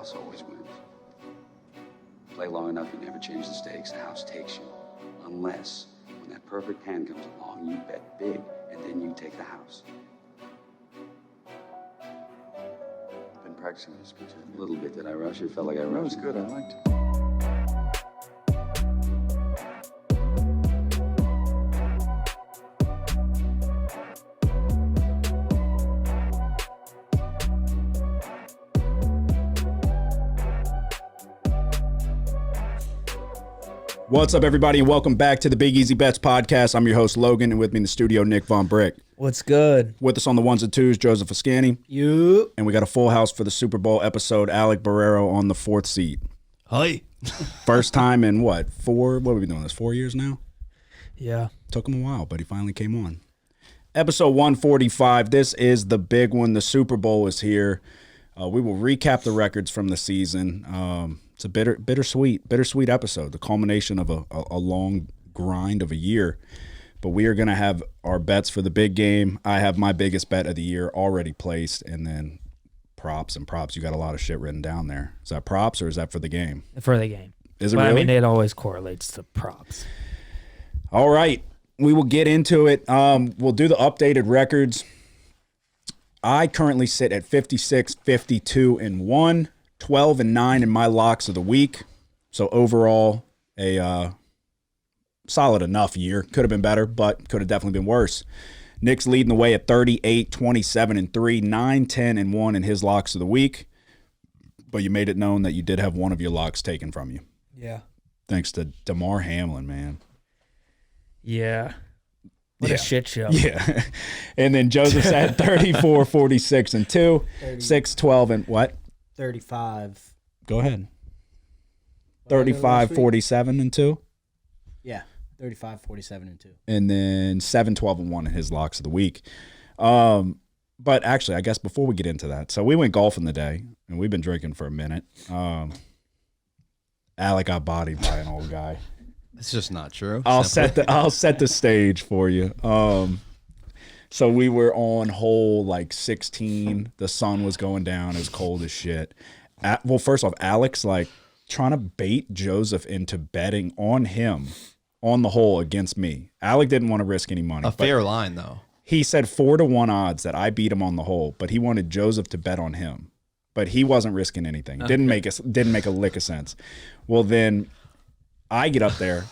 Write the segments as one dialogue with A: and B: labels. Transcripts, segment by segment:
A: house always wins. Play long enough, you never change the stakes. The house takes you. Unless, when that perfect hand comes along, you bet big, and then you take the house. I've been practicing this pitch a little bit. Did I rush it? Felt like I rushed.
B: That was good. I liked it.
C: What's up, everybody, and welcome back to the Big Easy Bets podcast. I'm your host, Logan, and with me in the studio, Nick Von Brick.
D: What's good?
C: With us on the ones and twos, Joseph Ascani.
D: You.
C: And we got a full house for the Super Bowl episode, Alec Barrero on the fourth seat.
D: Hi.
C: First time in what have we been doing this, 4 years now?
D: Yeah.
C: Took him a while, but he finally came on. Episode 145, this is the big one. The Super Bowl is here. We will recap the records from the season. It's a bittersweet episode, the culmination of a long grind of a year. But we are going to have our bets for the big game. I have my biggest bet of the year already placed, and then props. You got a lot of shit written down there. Is that props or is that for the game?
D: For the game.
C: Is it
D: but
C: really?
D: I mean, it always correlates to props.
C: All right. We will get into it. We'll do the updated records. I currently sit at 56, 52, and 1. 12 and 9 in my locks of the week. So overall, a solid enough year. Could have been better, but could have definitely been worse. Nick's leading the way at 38, 27, and 3, 9, 10, and 1 in his locks of the week. But you made it known that you did have one of your locks taken from you.
D: Yeah.
C: Thanks to Damar Hamlin, man.
D: Yeah. What a shit show.
C: Yeah. And then Joseph's at 34, 46, and 2, 6, 12, and what?
E: 35.
C: Go ahead. 35, 47, and 2.
E: Yeah, 35, 47, and 2.
C: And then 7, 12, and 1 in his locks of the week. But actually, I guess before we get into that, so we went golfing today, and we've been drinking for a minute. Alec got bodied by an old guy.
B: It's just not true.
C: I'll set the stage for you. So we were on hole like 16. The sun was going down. It was cold as shit. Well, first off, Alex like trying to bait Joseph into betting on him on the hole against me. Alec didn't want to risk any money.
B: A fair line, though.
C: He said 4-1 odds that I beat him on the hole, but he wanted Joseph to bet on him. But he wasn't risking anything.
B: Okay.
C: Didn't make a lick of sense. Well, then I get up there,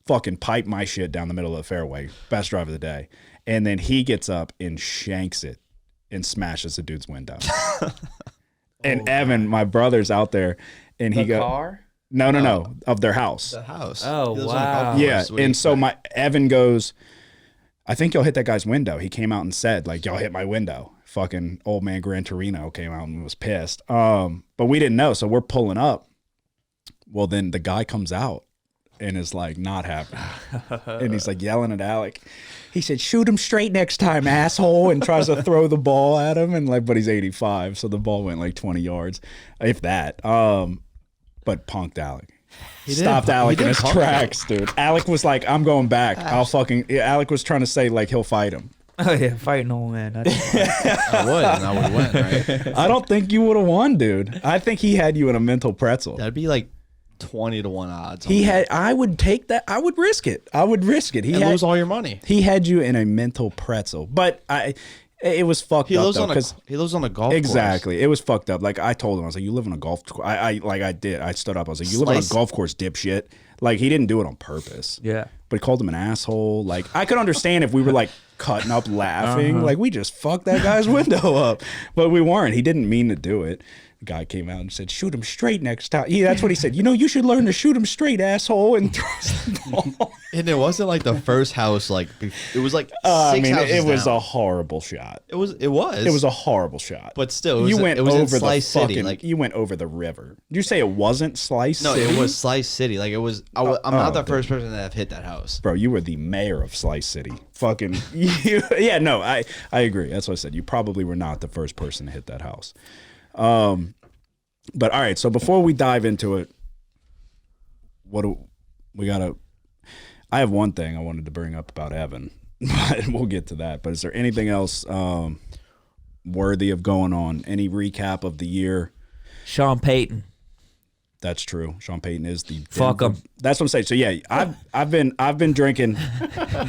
C: fucking pipe my shit down the middle of the fairway. Best drive of the day. And then he gets up and shanks it and smashes the dude's window. And Evan, my brother's out there, and he goes,
D: car?
C: No, of their house.
B: The house.
D: Oh,
B: He lives on a
D: wow.
B: golf course.
C: Yeah,
B: Sweet.
C: and so Evan goes, I think y'all hit that guy's window. He came out and said, like, y'all hit my window. Fucking old man Gran Torino came out and was pissed. But we didn't know, so we're pulling up. Well, then the guy comes out and is like not happy. And he's like yelling at Alec. He said, shoot him straight next time, asshole, and tries to throw the ball at him. And like, but he's 85, so the ball went like 20 yards, if that. But punked Alec. Stopped Alec in his tracks, dude. Alec was like, I'm going back. Alec was trying to say like he'll fight him.
D: Oh, yeah, fighting old man.
B: I would, and I would win, right?
C: I don't think you would have won, dude. I think he had you in a mental pretzel.
B: That'd be like 20-1 odds.
C: I would take that. I would risk it. He
B: and
C: had,
B: lose all your money.
C: He had you in a mental pretzel, but it was fucked
B: He
C: up
B: lives
C: though,
B: on he lives on a golf
C: exactly. It was fucked up. Like I told him, I was like, "You live on a golf." I did. I stood up. I was like, "You live on a golf course, dipshit." Like he didn't do it on purpose.
D: Yeah.
C: But he called him an asshole. Like I could understand if we were like cutting up laughing, like we just fucked that guy's window up, but we weren't. He didn't mean to do it. The guy came out and said, shoot him straight next time. Yeah, that's what he said. You know, you should learn to shoot him straight, asshole, and throws the ball.
B: And it wasn't like the first house, like it was like 6 houses
C: it was
B: down.
C: a horrible shot.
B: It was
C: It was a horrible shot.
B: But still,
C: you went
B: it was
C: over
B: in Slice
C: the fucking,
B: City. Like
C: you went over the river. Did you say it wasn't Slice
B: no,
C: City?
B: it was Slice City. Like it was. I'm not the first person to have hit that house.
C: Bro, you were the mayor of Slice City. Fucking yeah, no, I agree. That's what I said. You probably were not the first person to hit that house. But all right, so before we dive into it, I have one thing I wanted to bring up about Evan, but we'll get to that. But is there anything else worthy of going on? Any recap of the year?
D: Sean Payton.
C: That's true. Sean Payton is the
D: Fuck
C: Denver-
D: him.
C: That's what I'm saying. So yeah, I've been drinking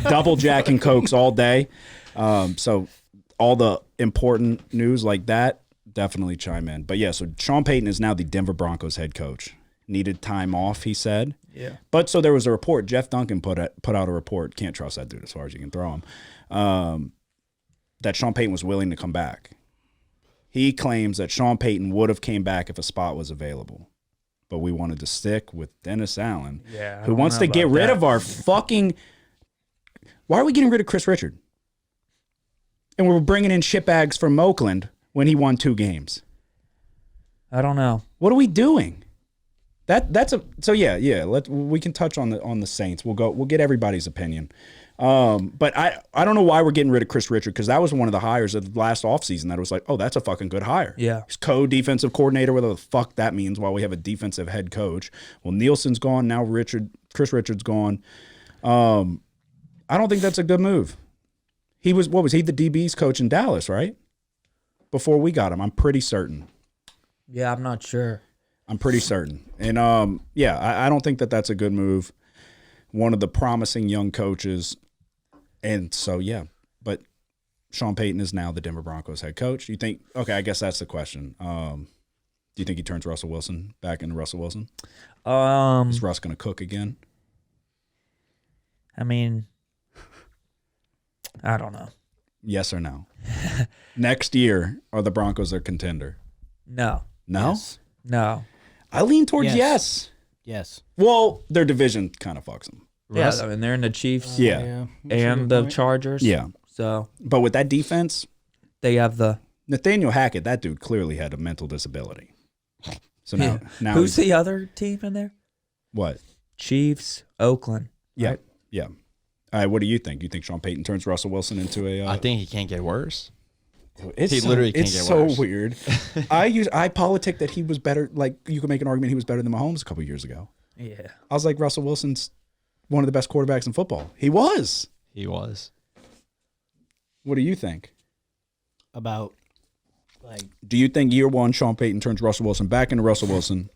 C: double Jack and Cokes all day. So all the important news like that, definitely chime in. But yeah, so Sean Payton is now the Denver Broncos head coach. Needed time off, he said.
D: Yeah.
C: But so there was a report. Jeff Duncan put out a report. Can't trust that dude as far as you can throw him. That Sean Payton was willing to come back. He claims that Sean Payton would have came back if a spot was available. But we wanted to stick with Dennis Allen,
D: Yeah, I
C: who
D: don't
C: wants
D: know
C: to get
D: about
C: rid
D: that.
C: of our fucking. Why are we getting rid of Chris Richard? And we're bringing in shitbags from Oakland when he won 2 games.
D: I don't know.
C: What are we doing? So yeah. We can touch on the Saints. We'll get everybody's opinion. But I don't know why we're getting rid of Chris Richard, because that was one of the hires of the last offseason that was like, oh, that's a fucking good hire.
D: Yeah.
C: He's co-defensive coordinator, whatever the fuck that means, while we have a defensive head coach. Well, Nielsen's gone, now Chris Richard's gone. I don't think that's a good move. He was the DB's coach in Dallas, right? Before we got him, I'm pretty certain.
D: Yeah, I'm not sure.
C: I'm pretty certain. And I don't think that that's a good move. One of the promising young coaches. And so, yeah, but Sean Payton is now the Denver Broncos head coach. Do you think, okay, I guess that's the question. Do you think he turns Russell Wilson back into Russell Wilson? Is Russ going to cook again?
D: I mean, I don't know.
C: Yes or no? Next year, are the Broncos a contender?
D: No.
C: No?
E: Yes.
D: No.
C: I lean towards yes.
E: Yes.
C: Well, their division kind of fucks them.
D: Yeah, I mean, they're in the Chiefs
C: Yeah.
D: and the Chargers.
C: Yeah.
D: So
C: But with that defense,
D: they have the.
C: Nathaniel Hackett, that dude clearly had a mental disability. So now
D: Who's
C: he's-
D: the other team in there?
C: what?
D: Chiefs, Oakland.
C: Yeah.
D: right?
C: Yeah. All right, what do you think? Do you think Sean Payton turns Russell Wilson into a
B: I think he can't get worse.
C: It's
B: He literally can't
C: it's
B: get
C: so
B: worse.
C: weird. I politic that he was better. Like, you could make an argument he was better than Mahomes a couple years ago.
D: Yeah.
C: I was like, Russell Wilson's one of the best quarterbacks in football. He was.
B: He was.
C: What do you think?
E: About like,
C: Do you think year one Sean Payton turns Russell Wilson back into Russell Wilson?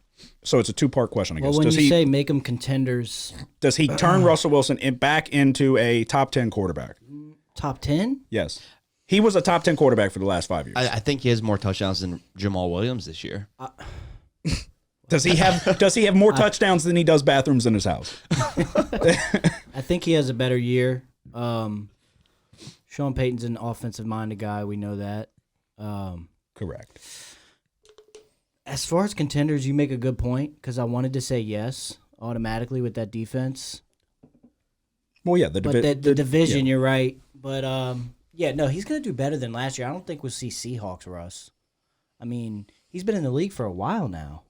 C: So it's a 2-part question, I guess.
E: well, when
C: Does
E: you
C: he
E: say make them contenders,
C: does he turn Russell Wilson back into a top 10 quarterback?
E: top 10?
C: Yes. He was a top 10 quarterback for the last 5 years.
B: I think he has more touchdowns than Jamal Williams this year.
C: Does he have more touchdowns than he does bathrooms in his house?
E: I think he has a better year. Sean Payton's an offensive minded guy. We know that.
C: Correct.
E: As far as contenders, you make a good point, because I wanted to say yes automatically with that defense.
C: Well, yeah,
E: But the division, you're right. But yeah, no, he's going to do better than last year. I don't think we'll see Seahawks, Russ. I mean, he's been in the league for a while now.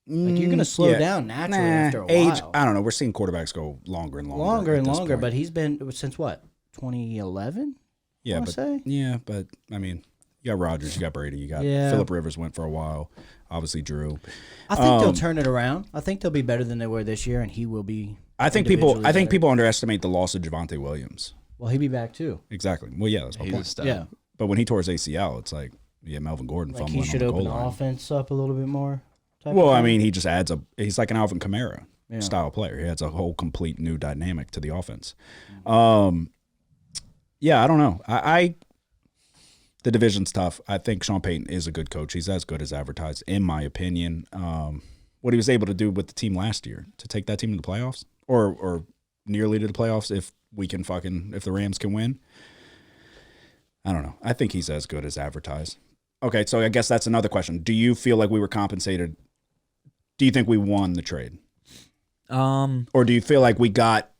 E: Like, you're going to slow down naturally after a
C: age.
E: while.
C: I don't know. We're seeing quarterbacks go longer and longer.
E: Longer
C: at
E: and
C: this
E: longer,
C: point.
E: but he's been since what, 2011?
C: yeah,
E: wanna
C: but
E: say?
C: yeah, but I mean, you got Rodgers, you got Brady, you got
E: Yeah.
C: Phillip Rivers went for a while. Obviously, Drew.
E: I think they'll turn it around. I think they'll be better than they were this year, and he will be.
C: I think
E: individually better.
C: people underestimate the loss of Javonte Williams.
E: Well, he'll be back too.
C: Exactly. Well, yeah, that's my
B: He's a
C: point.
B: stud.
E: Yeah,
C: But when he tore his ACL, it's like, yeah, Melvin Gordon
E: like
C: fumbling
E: he should
C: on the
E: open
C: goal
E: the
C: line.
E: offense up a little bit more. type
C: Well,
E: of
C: I
E: thing.
C: mean, he just adds he's like an Alvin Kamara
E: Yeah.
C: style player. He adds a whole complete new dynamic to the offense. Yeah, I don't know. The division's tough. I think Sean Payton is a good coach. He's as good as advertised, in my opinion. What he was able to do with the team last year, to take that team to the playoffs, or nearly to the playoffs, if the Rams can win. I don't know. I think he's as good as advertised. Okay, so I guess that's another question. Do you feel like we were compensated? Do you think we won the trade? Or do you feel like we got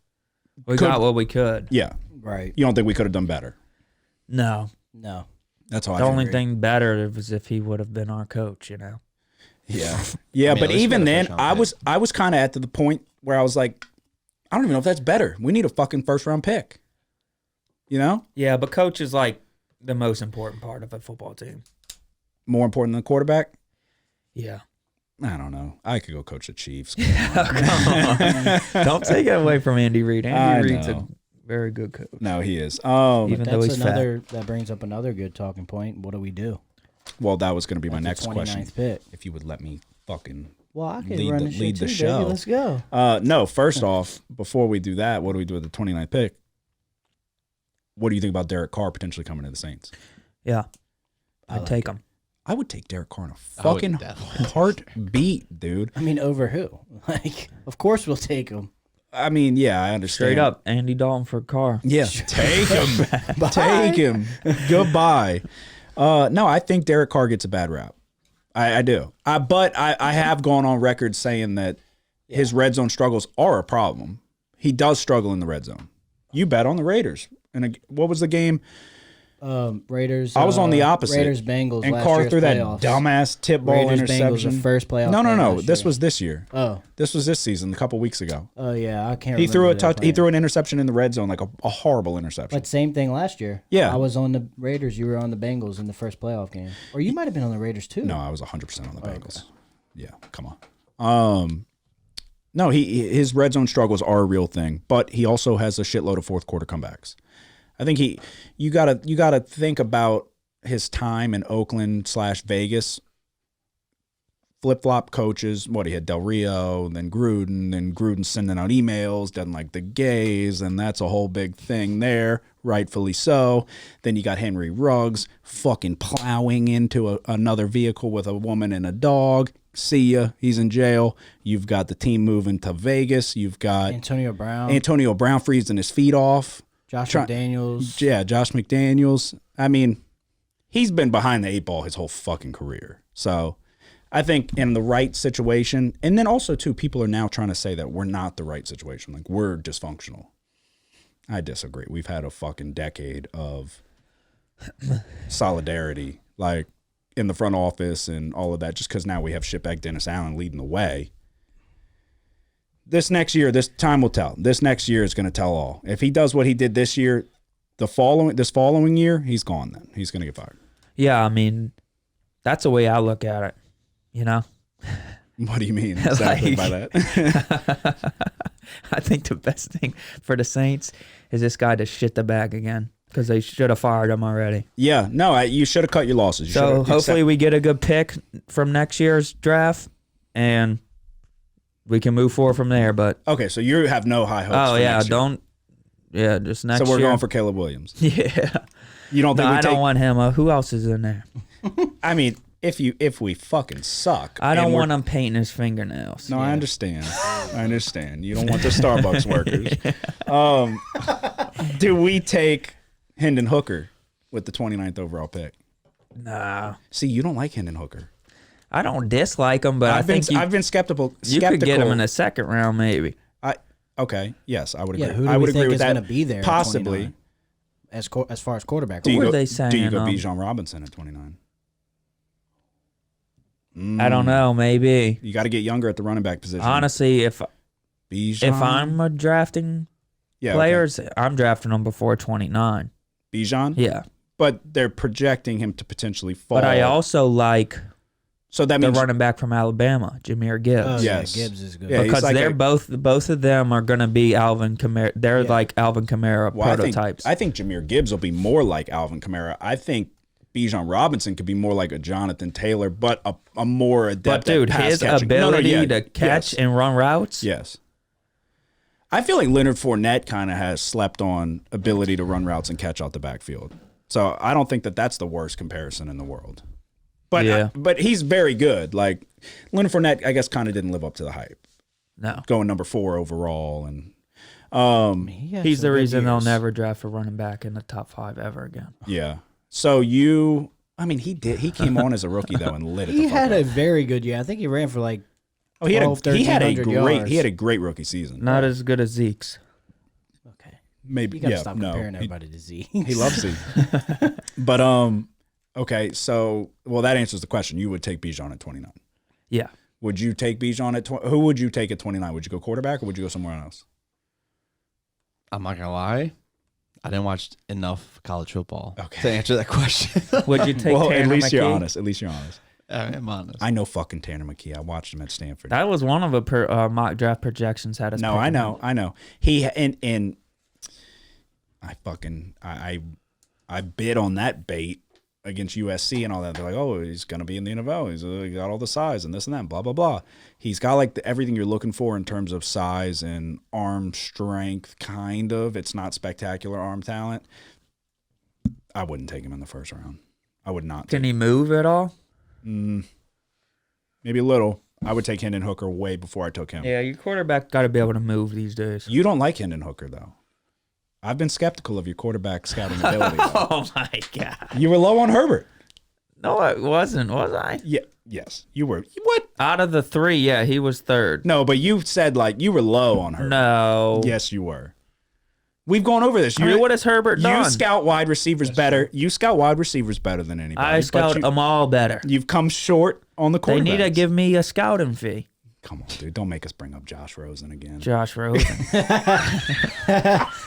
D: what we could.
C: Yeah.
E: right?
C: You don't think we could have done better?
D: No.
E: No,
C: That's how
D: The
C: I
D: only
C: feel.
D: thing better was if he would have been our coach,
C: Yeah. Yeah,
B: I mean,
C: but
B: at least
C: even
B: better
C: then,
B: for Sean
C: I was kind of at the point where I was like, I don't even know if that's better. We need a fucking first round pick. You know?
D: Yeah, but coach is like the most important part of a football team.
C: More important than the quarterback?
D: Yeah.
C: I don't know. I could go coach the Chiefs.
D: Don't take it away from Andy Reid.
C: I
D: Andy Reid's a
C: know.
D: very good coach.
C: No, he is.
D: Even though
E: that's
D: he's fat.
E: that brings up another good talking point. What do we do?
C: Well, that was going to be my
E: That's
C: next
E: the
C: question.
E: 29th pick.
C: If you would let me fucking
E: Well, I can
C: lead
E: run
C: the-
E: the, shit
C: lead the
E: too,
C: show.
E: Baby. Let's go.
C: No, first off, before we do that, what do we do with the 29th pick? What do you think about Derek Carr potentially coming to the Saints?
D: Yeah.
E: I
D: I'd
E: like
D: take him.
C: I would take Derek Carr in a
B: I would
C: fucking
B: definitely.
C: heartbeat, dude.
E: I mean, over who? Like, of course we'll take him.
C: I mean, yeah, I understand.
D: Straight up, Andy Dalton for Carr.
C: Yeah, take him. Take him. Goodbye. No, I think Derek Carr gets a bad rap. I do. But I have gone on record saying that his red zone struggles are a problem. He does struggle in the red zone. You bet on the Raiders. And what was the game?
E: Raiders.
C: I was on the opposite.
E: Raiders Bengals.
C: And
E: last
C: Carr
E: year's
C: threw that
E: playoffs.
C: dumbass tip ball
E: Raiders Bengals,
C: interception.
E: the first playoff.
C: No.
E: game last
C: This
E: year.
C: was this year.
E: Oh,
C: This was this season, a couple weeks ago.
E: oh yeah, I can't.
C: He
E: remember
C: threw a
E: who they
C: touch. He
E: played.
C: threw an interception in the red zone, like a horrible interception.
E: But same thing last year.
C: Yeah.
E: I was on the Raiders. You were on the Bengals in the first playoff game, or you might have been on the Raiders too.
C: No, I was 100% on the
E: okay.
C: Bengals. Yeah, come on. No, his red zone struggles are a real thing, but he also has a shitload of fourth quarter comebacks. I think you gotta think about his time in Oakland / Vegas. Flip flop coaches. What he had Del Rio, then Gruden sending out emails, doesn't like the gays, and that's a whole big thing there, rightfully so. Then you got Henry Ruggs fucking plowing into another vehicle with a woman and a dog. See ya, he's in jail. You've got the team moving to Vegas. You've got
E: Antonio Brown,
C: freezing his feet off.
E: Josh
C: Try-
E: McDaniels.
C: Yeah, Josh McDaniels. I mean, he's been behind the 8 ball his whole fucking career. So I think in the right situation, and then also too, people are now trying to say that we're not the right situation. Like we're dysfunctional. I disagree. We've had a fucking decade of solidarity, like in the front office and all of that, just because now we have shitbag Dennis Allen leading the way. This next year, this time will tell. This next year is going to tell all. If he does what he did this year, this following year, he's gone then. He's going to get fired.
D: Yeah, I mean, that's the way I look at it. You know?
C: What do you mean exactly by that?
D: I think the best thing for the Saints is this guy to shit the bag again because they should have fired him already.
C: Yeah, no, you should have cut your losses. You
D: So
C: should've-
D: hopefully we get a good pick from next year's draft and we can move forward from there. But
C: Okay, so you have no high hopes.
D: oh
C: for
D: yeah,
C: next year.
D: don't. Yeah, just next
C: So we're
D: year.
C: going for Caleb Williams.
D: Yeah.
C: You don't
D: No,
C: think we
D: I
C: take?
D: don't want him. Who else is in there?
C: I mean, if we fucking suck,
D: I don't
C: and we're-
D: want him painting his fingernails.
C: No, I understand. I understand. You don't want the Starbucks workers. Do we take Hendon Hooker with the 29th overall pick?
D: Nah,
C: See, you don't like Hendon Hooker.
D: I don't dislike him, but
C: I've
D: I
C: been skeptical.
D: you could get him in the second round, maybe.
C: Okay, yes, I would agree.
E: Yeah, who do
C: I would
E: we
C: agree
E: think
C: with
E: is
C: that.
E: going to be there? at
C: Possibly.
E: 29? As far as quarterback.
C: Do you
D: What
C: go,
D: are they
C: do you
D: saying,
C: go
D: um,
C: Bijan Robinson at 29?
D: I don't know, maybe.
C: You got to get younger at the running back position.
D: Honestly, if
C: Bijan.
D: I'm drafting
C: Yeah,
D: players, I'm drafting them before 29.
C: Bijan.
D: Yeah,
C: But they're projecting him to potentially fall.
D: but I also like
C: so that
D: the
C: means
D: running back from Alabama, Jameer Gibbs.
E: Oh,
C: Yes.
E: yeah, Gibbs is good.
C: Yeah, he's
D: Because
C: like
D: they're
C: a-
D: both of them are going to be Alvin Kamara. They're like Alvin Kamara
C: Well,
D: prototypes.
C: I think Jameer Gibbs will be more like Alvin Kamara. I think Bijan Robinson could be more like a Jonathan Taylor, but a more adept.
D: but dude,
C: at pass
D: his
C: catching.
D: ability
C: yeah,
D: to catch
C: yes,
D: and run routes.
C: yes. I feel like Leonard Fournette kind of has slept on ability to run routes and catch out the backfield. So I don't think that that's the worst comparison in the world. But
D: Yeah.
C: but he's very good. Like Leonard Fournette, I guess, kind of didn't live up to the hype.
D: No,
C: Going number 4 overall, and
E: He had
D: he's
E: some
D: the
E: good
D: reason they'll
E: years.
D: never draft a running back in the top 5 ever again.
C: yeah. So I mean, he came on as a rookie though and lit it.
E: He
C: the fuck
E: had
C: up.
E: a very good year. I think he ran for like
C: Oh, he had
E: 12,
C: a
E: 1300
C: great
E: yards.
C: he had a great rookie season.
D: Not as good as Zeke's.
E: okay.
C: Maybe
E: You gotta
C: yeah,
E: stop
C: no.
E: comparing everybody to Z.
C: He loves it. But okay, so well that answers the question. You would take Bijan at 29.
D: Yeah,
C: Would you take Bijan at who would you take at 29? Would you go quarterback or would you go somewhere else?
B: I'm not gonna lie. I didn't watch enough college football
C: Okay.
B: to answer that question.
D: would you take
C: well,
D: Tanner
C: at least you're
D: McKee?
C: honest. At least you're honest.
B: I'm honest.
C: I know fucking Tanner McKee. I watched him at Stanford.
D: That was one of the mock draft projections had us.
C: No,
D: picking
C: I
D: him.
C: know. He and I fucking I bid on that bait against USC and all that. They're like, oh, he's going to be in the NFL. He got all the size and this and that, blah, blah, blah. He's got like everything you're looking for in terms of size and arm strength, kind of. It's not spectacular arm talent. I wouldn't take him in the first round. I would not.
D: Can he move at all?
C: Maybe a little. I would take Hendon Hooker way before I took him.
D: Yeah, your quarterback got to be able to move these days.
C: You don't like Hendon Hooker, though. I've been skeptical of your quarterback scouting ability.
D: Oh my God!
C: You were low on Herbert.
D: No, I wasn't. Was I?
C: Yeah. Yes, you were. What?
D: Out of the three, yeah, he was third.
C: No, but you said like you were low on Herbert.
D: No.
C: Yes, you were. We've gone over this.
D: I mean, what has Herbert done?
C: You scout wide receivers better. You scout wide receivers better than anybody.
D: I scout them all better.
C: You've come short on the
D: They
C: quarterbacks.
D: need to give me a scouting fee.
C: Come on, dude. Don't make us bring up Josh Rosen again.
D: Josh Rosen.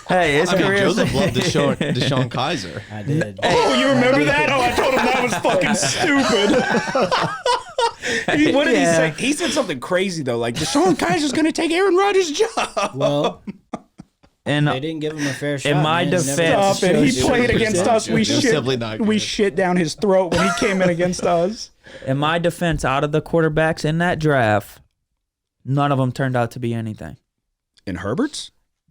D: Hey, his
B: I mean,
D: career.
B: Joseph loved Deshaun Kaiser.
E: I did.
C: Oh, you remember that? Oh, I told him that was fucking stupid. What did he say? He said something crazy, though. Like, Deshaun Kaiser's going to take Aaron Rodgers' job.
E: Well,
D: And
E: they didn't give him a fair shot.
D: my
E: man. They never
D: defense-
E: got to
C: And he
E: show
C: played
E: you.
C: against us. We
B: It was simply not good.
C: shit down his throat when he came in against us.
D: in my defense, out of the quarterbacks in that draft, none of them turned out to be anything.
C: In Herbert's?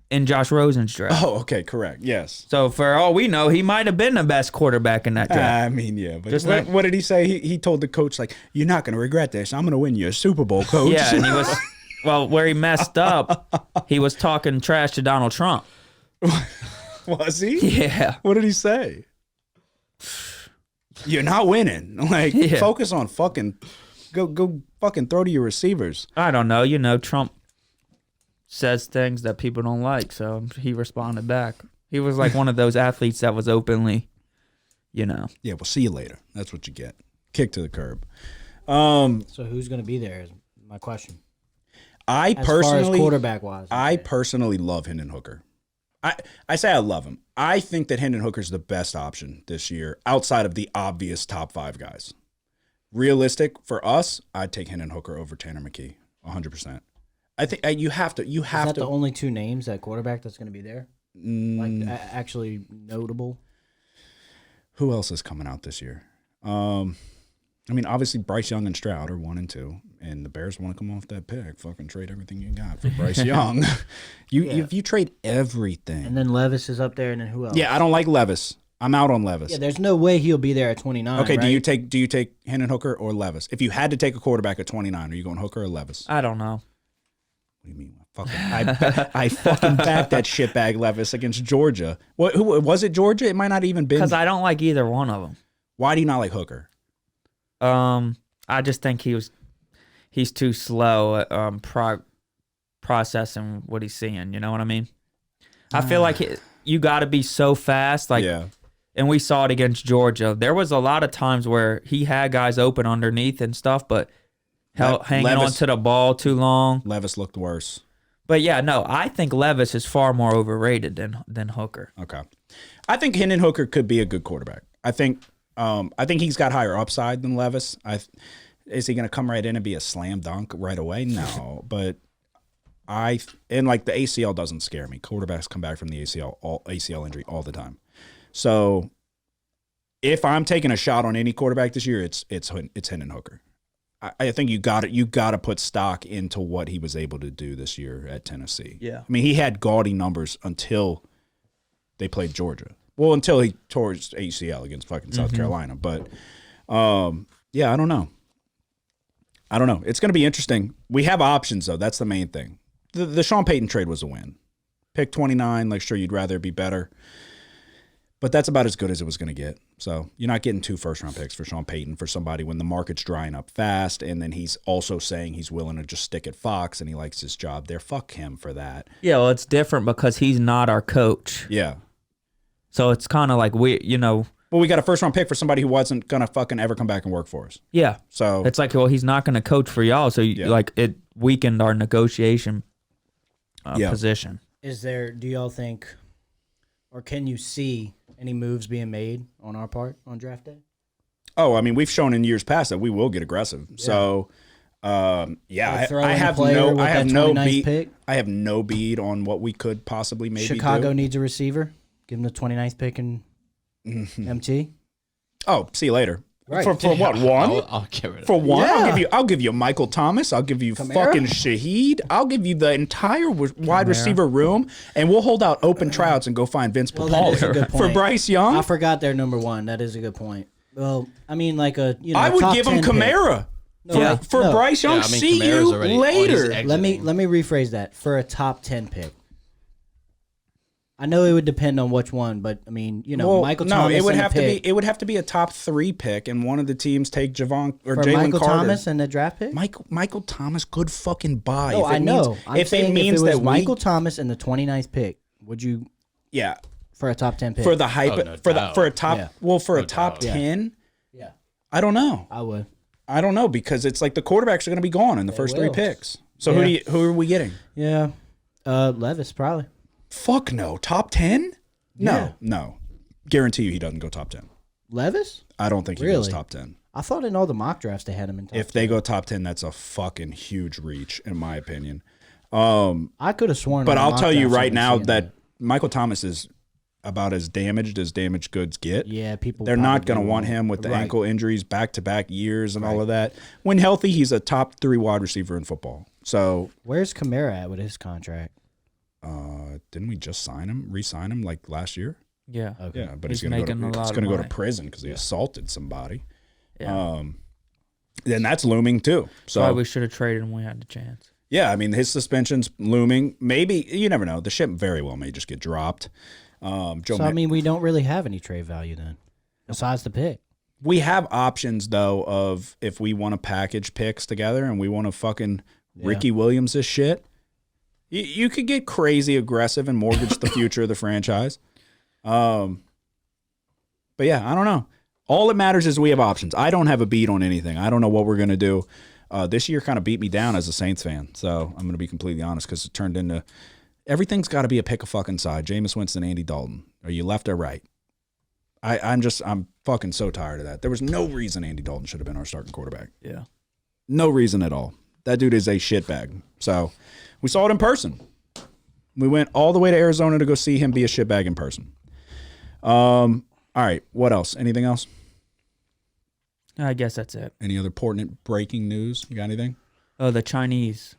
D: In Josh Rosen's draft.
C: Oh, okay, correct. Yes.
D: So for all we know, he might have been the best quarterback in that draft.
C: I mean, yeah. But
D: Just
C: what,
D: like-
C: what did he say? He told the coach, like, you're not going to regret this. I'm going to win you a Super Bowl, coach.
D: Yeah, and he was well, where he messed up, he was talking trash to Donald Trump.
C: Was he?
D: Yeah.
C: What did he say? You're not winning. Like,
D: Yeah.
C: focus on fucking go fucking throw to your receivers.
D: I don't know. Trump says things that people don't like, so he responded back. He was like one of those athletes that was openly,
C: Yeah, we'll see you later. That's what you get. Kick to the curb.
E: So who's going to be there is my question.
C: I
E: As far as
C: personally
E: quarterback wise.
C: I personally love Hendon Hooker. I say I love him. I think that Hendon Hooker's the best option this year outside of the obvious top 5 guys. Realistic for us, I'd take Hendon Hooker over Tanner McKee 100%. I think you have to. You
E: Is
C: have
E: that
C: to.
E: the only two names that quarterback that's going to be there? Like actually notable.
C: Who else is coming out this year? I mean, obviously Bryce Young and Stroud are 1 and 2, and the Bears want to come off that pick. Fucking trade everything you got for Bryce Young. If you trade everything,
E: And then Levis is up there, and then who else?
C: yeah, I don't like Levis. I'm out on Levis.
E: Yeah, there's no way he'll be there at 29.
C: Okay,
E: right?
C: do you take Hendon Hooker or Levis? If you had to take a quarterback at 29, are you going Hooker or Levis?
D: I don't know.
C: What do you mean? I fucking backed that shitbag Levis against Georgia. Who was it? Georgia? It might not even been.
D: Because I don't like either one of them.
C: Why do you not like Hooker?
D: I just think he's too slow at processing what he's seeing. You know what I mean? I feel like you got to be so fast. Like,
C: Yeah.
D: and we saw it against Georgia. There was a lot of times where he had guys open underneath and stuff, but hanging on
C: Levis-
D: to the ball too long.
C: Levis looked worse.
D: But yeah, no, I think Levis is far more overrated than Hooker.
C: Okay. I think Hendon Hooker could be a good quarterback. I think he's got higher upside than Levis. Is he going to come right in and be a slam dunk right away? No, but like the ACL doesn't scare me. Quarterbacks come back from the ACL injury all the time. So if I'm taking a shot on any quarterback this year, it's Hendon Hooker. I think you got to put stock into what he was able to do this year at Tennessee.
D: Yeah.
C: I mean, he had gaudy numbers until they played Georgia. Well, until he tore his ACL against fucking South Carolina. But yeah, I don't know. It's going to be interesting. We have options though. That's the main thing. The Sean Payton trade was a win. Pick 29. Like, sure, you'd rather it be better. But that's about as good as it was going to get. So you're not getting 2 first-round picks for Sean Payton for somebody when the market's drying up fast, and then he's also saying he's willing to just stick at Fox and he likes his job there. Fuck him for that.
D: Yeah, well, it's different because he's not our coach.
C: Yeah.
D: So it's kind of like
C: Well, we got a first-round pick for somebody who wasn't going to fucking ever come back and work for us.
D: yeah.
C: So
D: It's like, well, he's not going to coach for y'all. So like it weakened our negotiation position.
E: Do y'all think, or can you see any moves being made on our part on draft day?
C: I mean, we've shown in years past that we will get aggressive. So,
E: Like throw
C: I
E: in a
C: have
E: player
C: no,
E: with
C: I have
E: that
C: no
E: 29th
C: beat.
E: pick?
C: I have no bead on what we could possibly maybe
E: Chicago
C: do.
E: needs a receiver. Give him the 29th pick in MT.
C: Oh, see you later.
E: Right.
C: For what, one?
B: I'll get rid of
C: For
B: it.
C: one,
E: Yeah.
C: I'll give you Michael Thomas. I'll give you fucking Shaheed. I'll give you the entire wide receiver room, and we'll hold out open tryouts and go find Vince
E: Well, that is a
C: Papale
E: good
C: for
E: point.
C: Bryce Young.
E: I forgot they're number one. That is a good point. Well, I mean, like a
C: I would
E: top
C: give him
E: 10 pick.
C: Kamara
E: No,
C: for
E: no.
C: Bryce Young.
B: Yeah, I mean,
C: See
B: Kamara's
C: you
B: already on his
C: later.
B: exit.
E: Let me rephrase that. For a top 10 pick. I know it would depend on which one, but I mean,
C: Well,
E: Michael
C: no,
E: Thomas.
C: it would
E: and a
C: have
E: pick.
C: to be. It would have to be a top 3 pick, and one of the teams take Javon or
E: For
C: Jalen
E: Michael
C: Carter.
E: Thomas and the draft pick.
C: Michael Thomas, good fucking buy.
E: No,
C: If it
E: I know.
C: Means,
E: I'm
C: if
E: saying
C: it means
E: if it was
C: that
E: Michael Thomas and the 29th pick, would you
C: yeah,
E: for a top 10 pick?
C: for the hype,
B: Oh, no
C: for
B: doubt.
C: a top,
E: Yeah.
C: well, for a
B: No
C: top
B: doubt.
C: 10,
E: yeah,
C: I don't know.
E: I would.
C: I don't know because it's like the quarterbacks are going to be gone in the first 3
E: will.
C: picks. So
E: Yeah.
C: who are we getting?
E: Yeah, Levis probably.
C: Fuck no, top 10?
E: Yeah.
C: No. Guarantee you he doesn't go top 10.
E: Levis?
C: I don't think he goes
E: Really?
C: top 10.
E: I thought in all the mock drafts they had him in top.
C: If they go top 10, that's a fucking huge reach in my opinion.
E: I could have sworn.
C: But
E: in the
C: I'll
E: mock
C: tell you
E: drafts I've
C: right
E: been
C: now
E: seeing
C: that
E: him.
C: Michael Thomas is about as damaged goods get.
E: Yeah, people.
C: They're not going to
E: probably
C: want
E: won't.
C: him with the
E: Right.
C: ankle injuries back-to-back years and all of that. When healthy, he's a top 3 wide receiver in football. So,
E: Where's Kamara at with his contract?
C: didn't we just re-sign him like last year?
D: Yeah.
E: Okay.
C: Yeah, but
D: He's
C: he's going to
D: making a lot of
C: go to
D: money.
C: prison because he assaulted somebody.
D: Yeah.
C: Then that's looming too.
D: That's why
C: So
D: we should have traded him when we had the chance.
C: yeah, I mean his suspension's looming. Maybe you never know. The ship very well may just get dropped. Joe,
E: So I mean, we don't really have any trade value then, besides the pick.
C: we have options though of if we want to package picks together and we want to fucking Ricky Williams this shit. You could get crazy aggressive and mortgage the future of the franchise. But yeah, I don't know. All that matters is we have options. I don't have a beat on anything. I don't know what we're going to do. This year kind of beat me down as a Saints fan. So I'm going to be completely honest because it turned into everything's got to be a pick a fucking side. Jameis Winston, Andy Dalton. Are you left or right? I'm fucking so tired of that. There was no reason Andy Dalton should have been our starting quarterback.
D: Yeah.
C: No reason at all. That dude is a shitbag. So we saw it in person. We went all the way to Arizona to go see him be a shitbag in person. All right. What else? Anything else?
D: I guess that's it.
C: Any other pertinent breaking news? You got anything?
D: Oh, the Chinese.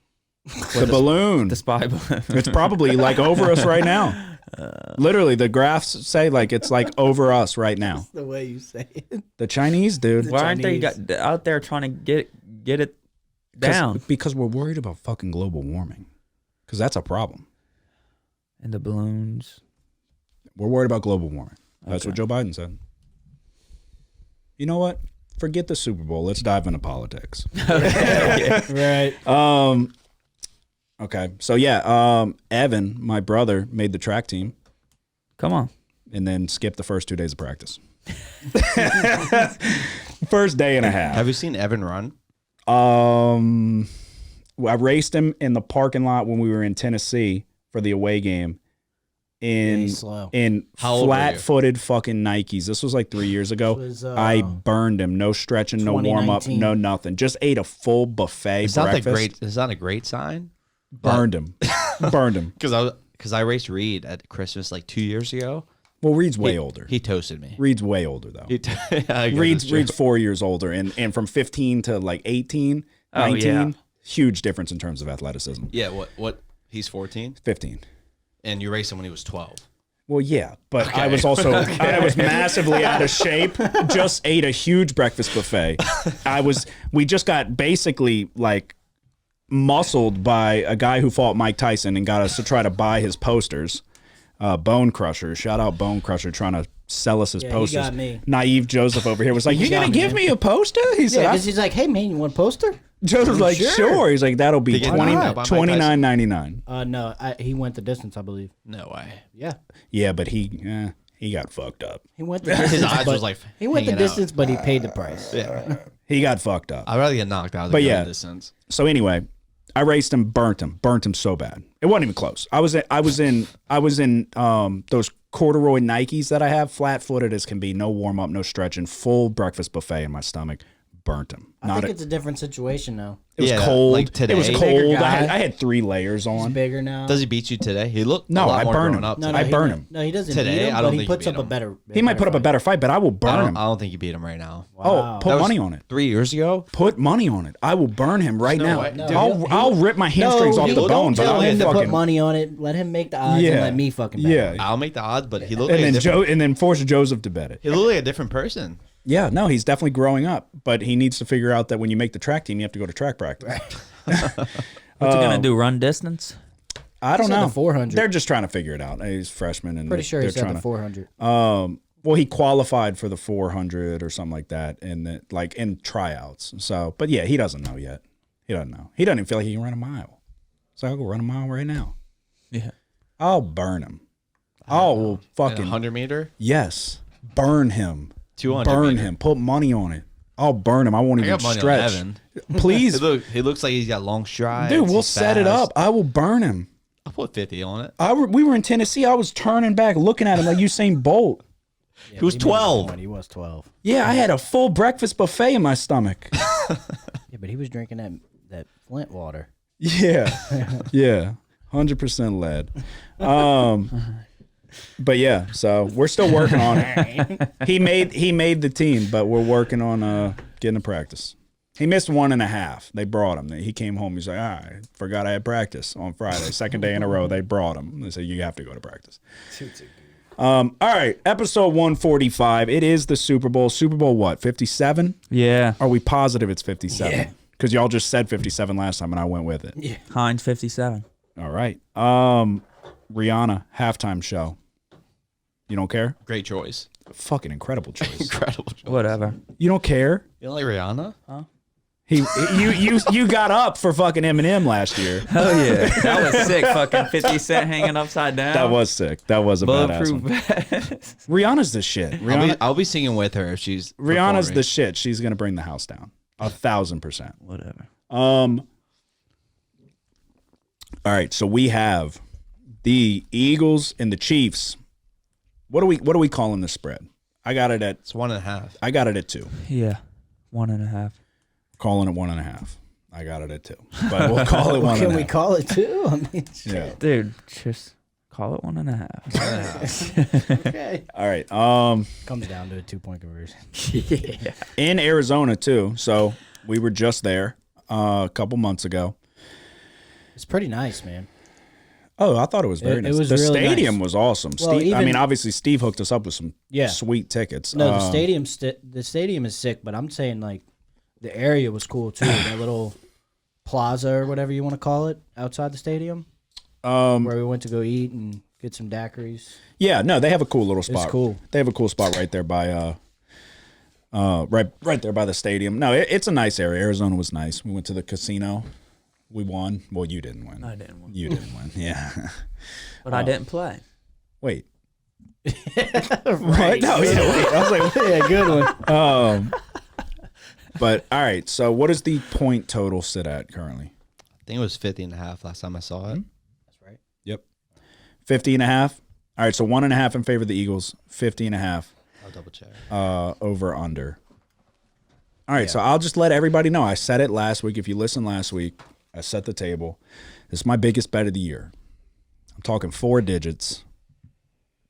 C: The balloon.
D: The spy balloon.
C: It's probably like over us right now. Literally, the graphs say like it's like over us right now.
E: The way you say it.
C: The Chinese, dude.
D: Why aren't they
E: Chinese.
D: out there trying to get it down?
C: Because we're worried about fucking global warming. Because that's a problem.
D: And the balloons.
C: We're worried about global warming. That's what Joe Biden said. You know what? Forget the Super Bowl. Let's dive into politics.
E: Right.
C: Okay. So yeah, Evan, my brother, made the track team
D: Come on.
C: and then skipped the first 2 days of practice. First day and a half.
B: Have you seen Evan run?
C: I raced him in the parking lot when we were in Tennessee for the away game in
E: he's slow.
B: How old were you?
C: flat-footed fucking Nikes. This was like 3 years ago.
E: This was,
C: I burned him. No stretching, no warm up,
E: 2019.
C: no nothing. Just ate a full buffet
B: It's not
C: breakfast.
B: the great. It's not a great sign.
C: Burned him. Burned him.
B: Because I raced Reed at Christmas like 2 years ago.
C: Well, Reed's way older.
B: He toasted me.
C: Reed's way older though.
B: I guess
C: Reed's
B: it's true.
C: 4 years older, and from 15 to like 18,
D: Oh,
C: 19,
D: yeah.
C: huge difference in terms of athleticism.
B: Yeah. What? He's 14,
C: 15.
B: and you raced him when he was 12.
C: Well, yeah, but I was also I was massively out of shape. Just ate a huge breakfast buffet. We just got basically like muscled by a guy who fought Mike Tyson and got us to try to buy his posters. Bone Crusher, shout out Bone Crusher, trying to sell us his
E: Yeah, he
C: posters.
E: got me.
C: Naive Joseph over here was like, "You
E: got
C: gonna
E: me,
C: give
E: man.
C: me a poster?" He said,
E: Yeah,
C: "I
E: because he's like, hey man, you want a poster?
C: Joseph's like, sure. He's like, that'll be
B: Did you get knocked out by Mike Tyson?
C: $29.99.
E: No, he went the distance, I believe.
B: No way.
E: Yeah,
C: Yeah, but he got fucked up.
E: he went the distance.
B: His eyes
E: but,
B: was like
E: he went the
B: hanging out.
E: distance, but he paid the price.
B: Yeah.
C: He got fucked up.
B: I'd rather get knocked out than
C: But
B: go
C: yeah.
B: the distance.
C: So anyway, I raced him, burnt him so bad. It wasn't even close. I was in those corduroy Nikes that I have, flat footed as can be, no warm up, no stretching, full breakfast buffet in my stomach. burnt him.
E: I think it's a different situation now.
C: It was
B: Yeah,
C: cold.
B: like today.
C: It was
B: Bigger
C: cold.
E: guy.
C: I had 3 layers
E: He's
C: on.
E: bigger now.
B: Does he beat you today? He looked
C: No,
B: a lot
C: I
B: more
C: burn
B: grown
C: him.
B: up.
E: No,
B: today.
C: I
E: he
C: burn
E: don't-
C: him.
E: No, he doesn't
B: Today,
E: beat him,
B: I don't
E: but he
B: think he
E: puts
B: beat
E: up a
B: him.
E: better.
C: He might put up a better fight, but I will burn him.
B: I don't think you beat him right now.
E: Wow.
C: Oh, put money on it.
B: 3 years ago?
C: Put money on it. I will burn him right
B: No
C: now.
B: way. No,
C: I'll rip my hamstrings off the
E: don't
C: bone, but
E: tell
C: I'll
E: him to put
C: fucking
E: money on it. Let him make the odds and let me fucking bet.
C: Yeah.
B: I'll make the odds, but he looked like
C: And
B: a
C: then
B: different,
C: and then force Joseph to bet it.
B: he looked like a different person.
C: Yeah, no, he's definitely growing up, but he needs to figure out that when you make the track team, you have to go to track practice.
D: What's he gonna do? Run distance?
C: I don't
E: said
C: know.
E: the 400.
C: They're just trying to figure it out. He's freshman, and
E: Pretty sure he
C: they're
E: said
C: trying
E: the
C: to.
E: 400.
C: Well, he qualified for the 400 or something like that, and like in tryouts. So, but yeah, he doesn't know yet. He doesn't know. He doesn't even feel like he can run a mile. So I'll go run a mile right now.
D: Yeah.
C: I'll burn him. I'll fucking
B: 100 meter?
C: yes, burn him.
B: 200
C: Burn
B: meter.
C: him. Put money on it. I'll burn him. I won't
B: I
C: even
B: got money
C: stretch.
B: on Evan.
C: Please,
B: He looks like he's got long strides.
C: dude, we'll
B: He's
C: set it
B: fast.
C: up. I will burn him.
B: I'll put 50 on it.
C: We were in Tennessee. I was turning back, looking at him like Usain Bolt.
E: Yeah,
B: He was
E: made a good
B: 12.
E: point. He was 12.
C: Yeah, I had a full breakfast buffet in my stomach.
E: Yeah, but he was drinking that Flint water.
C: Yeah, yeah, 100% lead. But yeah, so we're still working on it. He made the team, but we're working on getting to practice. He missed 1.5. They brought him. He came home. He's like, I forgot I had practice on Friday. Second day in a row, they brought him. They said, you have to go to practice. All right, episode 145. It is the Super Bowl. Super Bowl what, 57?
D: Yeah.
C: Are we positive it's 57?
E: Yeah.
C: Because y'all just said 57 last time, and I went with it.
D: Heinz 57.
C: All right. Rihanna, halftime show. You don't care?
B: Great choice.
C: Fucking incredible choice.
B: Incredible choice.
D: Whatever.
C: You don't care?
B: You don't like Rihanna?
C: You got up for fucking Eminem last year.
D: Oh yeah, that was sick. Fucking 50 Cent hanging upside down.
C: That was sick. That was a badass
D: bulletproof
C: one.
D: vest.
C: Rihanna's the shit.
B: I'll be singing with her if she's
C: Rihanna's
B: performing.
C: the shit. She's gonna bring the house down. 1,000%.
D: Whatever.
C: All right, so we have the Eagles and the Chiefs. What are we calling this spread? I got it at
B: It's 1.5.
C: I got it at 2.
D: Yeah, 1.5.
C: Calling it 1.5. I got it at 2. But we'll call it
E: Well,
C: 1.5.
E: can we call it 2? I mean,
C: Yeah.
D: Dude, just call it 1.5.
E: okay.
C: All right.
E: Comes down to a 2-point conversion.
D: Yeah.
C: In Arizona too. So we were just there a couple months ago.
E: It's pretty nice, man.
C: Oh, I thought it was very
E: It
C: nice.
E: was
C: The
E: really
C: stadium
E: nice.
C: was awesome.
E: Well,
C: Steve, I
E: even-
C: mean, obviously Steve hooked us up with some
E: Yeah.
C: sweet tickets.
E: No, the stadium is sick, but I'm saying like the area was cool too. That little plaza or whatever you want to call it outside the stadium, where we went to go eat and get some daiquiris.
C: Yeah, no, they have a cool little spot.
E: cool.
C: They have a cool spot right there by right there by the stadium. No, it's a nice area. Arizona was nice. We went to the casino. We won. Well, you didn't win.
D: I didn't win.
C: You didn't win. Yeah.
D: But I didn't play.
C: Wait.
E: Right.
C: No, yeah, wait. I was like,
E: Yeah, good one.
C: but all right. So, what does the point total sit at currently?
B: I think it was 50.5 last time I saw it.
E: That's right.
C: Yep. 50.5. All right. So 1.5 in favor of the Eagles. 50.5
B: I'll double check.
C: over under. All right. So I'll just let everybody know. I said it last week. If you listened last week, I set the table. This is my biggest bet of the year. I'm talking 4 digits.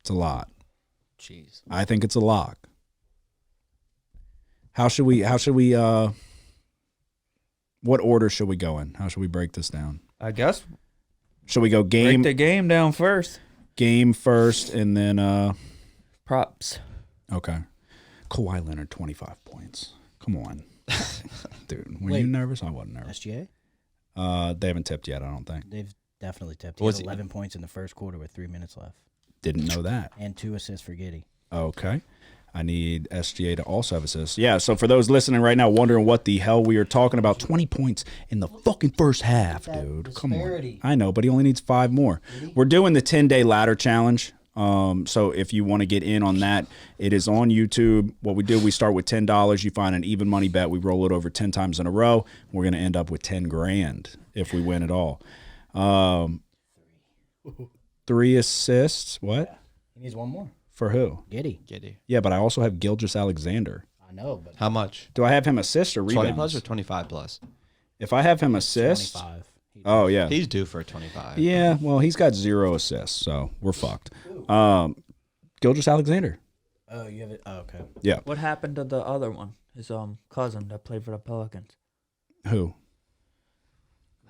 C: It's a lot.
B: Jeez.
C: I think it's a lock. How should we what order should we go in? How should we break this down?
D: I guess
C: Should we go
D: break
C: game
D: the game down first.
C: first and then
D: Props.
C: okay. Kawhi Leonard 25 points. Come on. Dude, were you
E: Wait.
C: nervous? I wasn't nervous.
E: SGA,
C: They haven't tipped yet, I don't think.
E: they've definitely tipped. He
B: Was
E: had
B: he-
E: 11 points in the first quarter with 3 minutes left,
C: Didn't know that.
E: and 2 assists for Giddey.
C: Okay. I need SGA to also have assists. Yeah, so for those listening right now wondering what the hell we are talking about, 20 points in the fucking first half, dude. Come on.
E: disparity.
C: I know, but he only needs 5 more. We're doing the 10-day ladder challenge. So if you want to get in on that, it is on YouTube. What we do, we start with $10. You find an even money bet. We roll it over 10 times in a row. We're going to end up with 10 grand if we win it all. 3 assists. What?
E: He needs one more.
C: For who?
E: Giddey.
B: Giddy.
C: Yeah, but I also have Gilgeous Alexander.
E: I know, but
B: How much?
C: Do I have him assist or
B: 20
C: rebounds?
B: plus or 25 plus?
C: If I have him assist,
E: 25.
C: oh yeah,
B: He's due for a 25.
C: yeah. Well, he's got 0 assists, so we're fucked. Gilgeous Alexander.
E: Oh, you have it. Oh, okay.
C: Yeah.
D: What happened to the other one? His cousin that played for the Pelicans.
C: Who?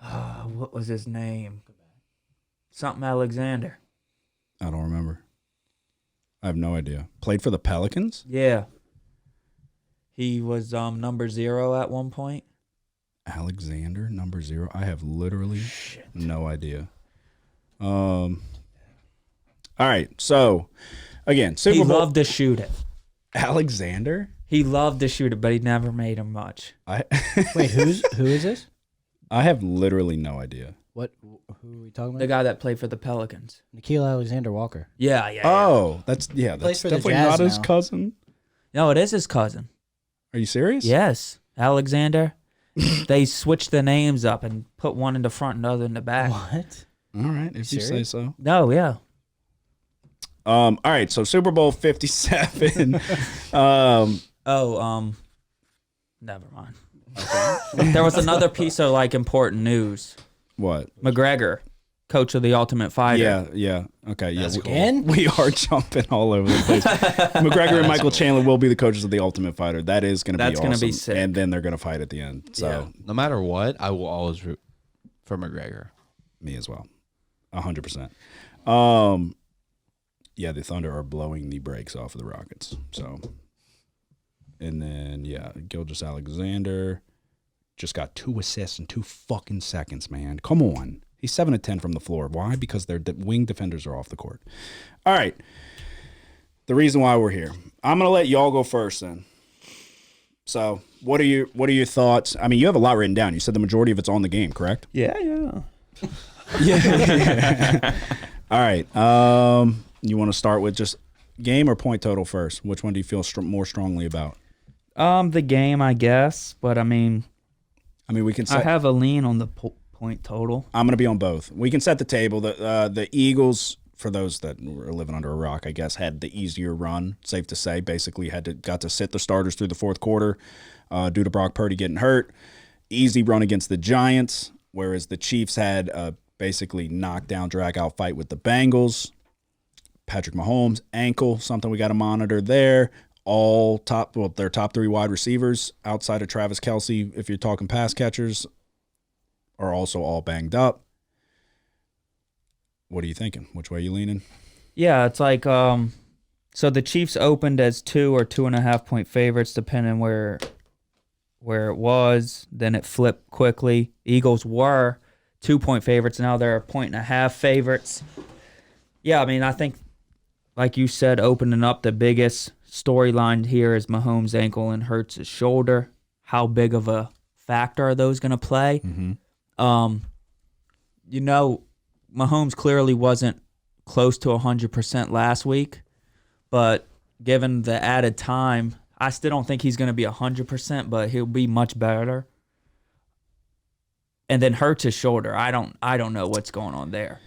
D: What was his name? Something Alexander.
C: I don't remember. I have no idea. Played for the Pelicans?
D: Yeah. He was number 0 at one point.
C: Alexander, number 0. I have literally no idea. All right. So, again, Super
D: He
C: Bowl.
D: loved to shoot it.
C: Alexander?
D: He loved to shoot it, but he never made him much.
E: Wait, who is this?
C: I have literally no idea.
E: What? Who are we talking
D: The
E: about?
D: guy that played for the Pelicans.
E: Nikhil Alexander Walker.
D: Yeah.
C: Oh, that's
E: Plays for the
C: definitely
E: Jazz
C: not his
E: now.
C: cousin.
D: No, it is his cousin.
C: Are you serious?
D: Yes. Alexander. They switched the names up and put one in the front and the other in the back.
E: What?
C: All right, if you say
E: Serious?
C: so.
D: No, yeah.
C: All right, so Super Bowl 57.
D: Never mind. There was another piece of important news.
C: What?
D: McGregor, coach of the Ultimate Fighter.
C: Yeah. Okay, yeah.
B: That's
C: we,
B: cool.
E: Again?
C: we are jumping all over the place. McGregor and Michael Chandler will be the coaches of the Ultimate Fighter. That is going to be
D: That's
C: awesome.
D: gonna be sick.
C: And then they're going to fight at the end. So
B: Yeah. No matter what, I will always root for McGregor.
C: me as well. 100%. Yeah, the Thunder are blowing the brakes off of the Rockets. So, and then Gilgeous Alexander just got 2 assists in 2 fucking seconds, man. Come on. He's 7 of 10 from the floor. Why? Because their wing defenders are off the court. All right. The reason why we're here. I'm gonna let y'all go first then. So, what are your thoughts? I mean, you have a lot written down. You said the majority of it's on the game, correct?
B: Yeah.
C: Yeah. All right. You want to start with just game or point total first? Which one do you feel more strongly about?
D: The game, I guess, but I mean,
C: We can
D: I
C: set.
D: have a lean on the point total.
C: I'm going to be on both. We can set the table. The Eagles, for those that were living under a rock, I guess, had the easier run. Safe to say, basically got to sit the starters through the fourth quarter due to Brock Purdy getting hurt. Easy run against the Giants, whereas the Chiefs had a basically knockdown, drag out fight with the Bengals. Patrick Mahomes ankle, something we got to monitor there. Their top 3 wide receivers outside of Travis Kelce, if you're talking pass catchers, are also all banged up. What are you thinking? Which way are you leaning?
D: Yeah, it's so the Chiefs opened as 2 or 2.5 point favorites, depending where it was. Then it flipped quickly. Eagles were 2 point favorites. Now they're 1.5 favorites. Yeah, I mean, I think, like you said, opening up, the biggest storyline here is Mahomes' ankle and Hurts' shoulder. How big of a factor are those going to play?
C: Mm-hmm.
D: Mahomes clearly wasn't close to 100% last week, but given the added time, I still don't think he's going to be 100%, but he'll be much better. And then Hurts' shoulder. I don't know what's going on there.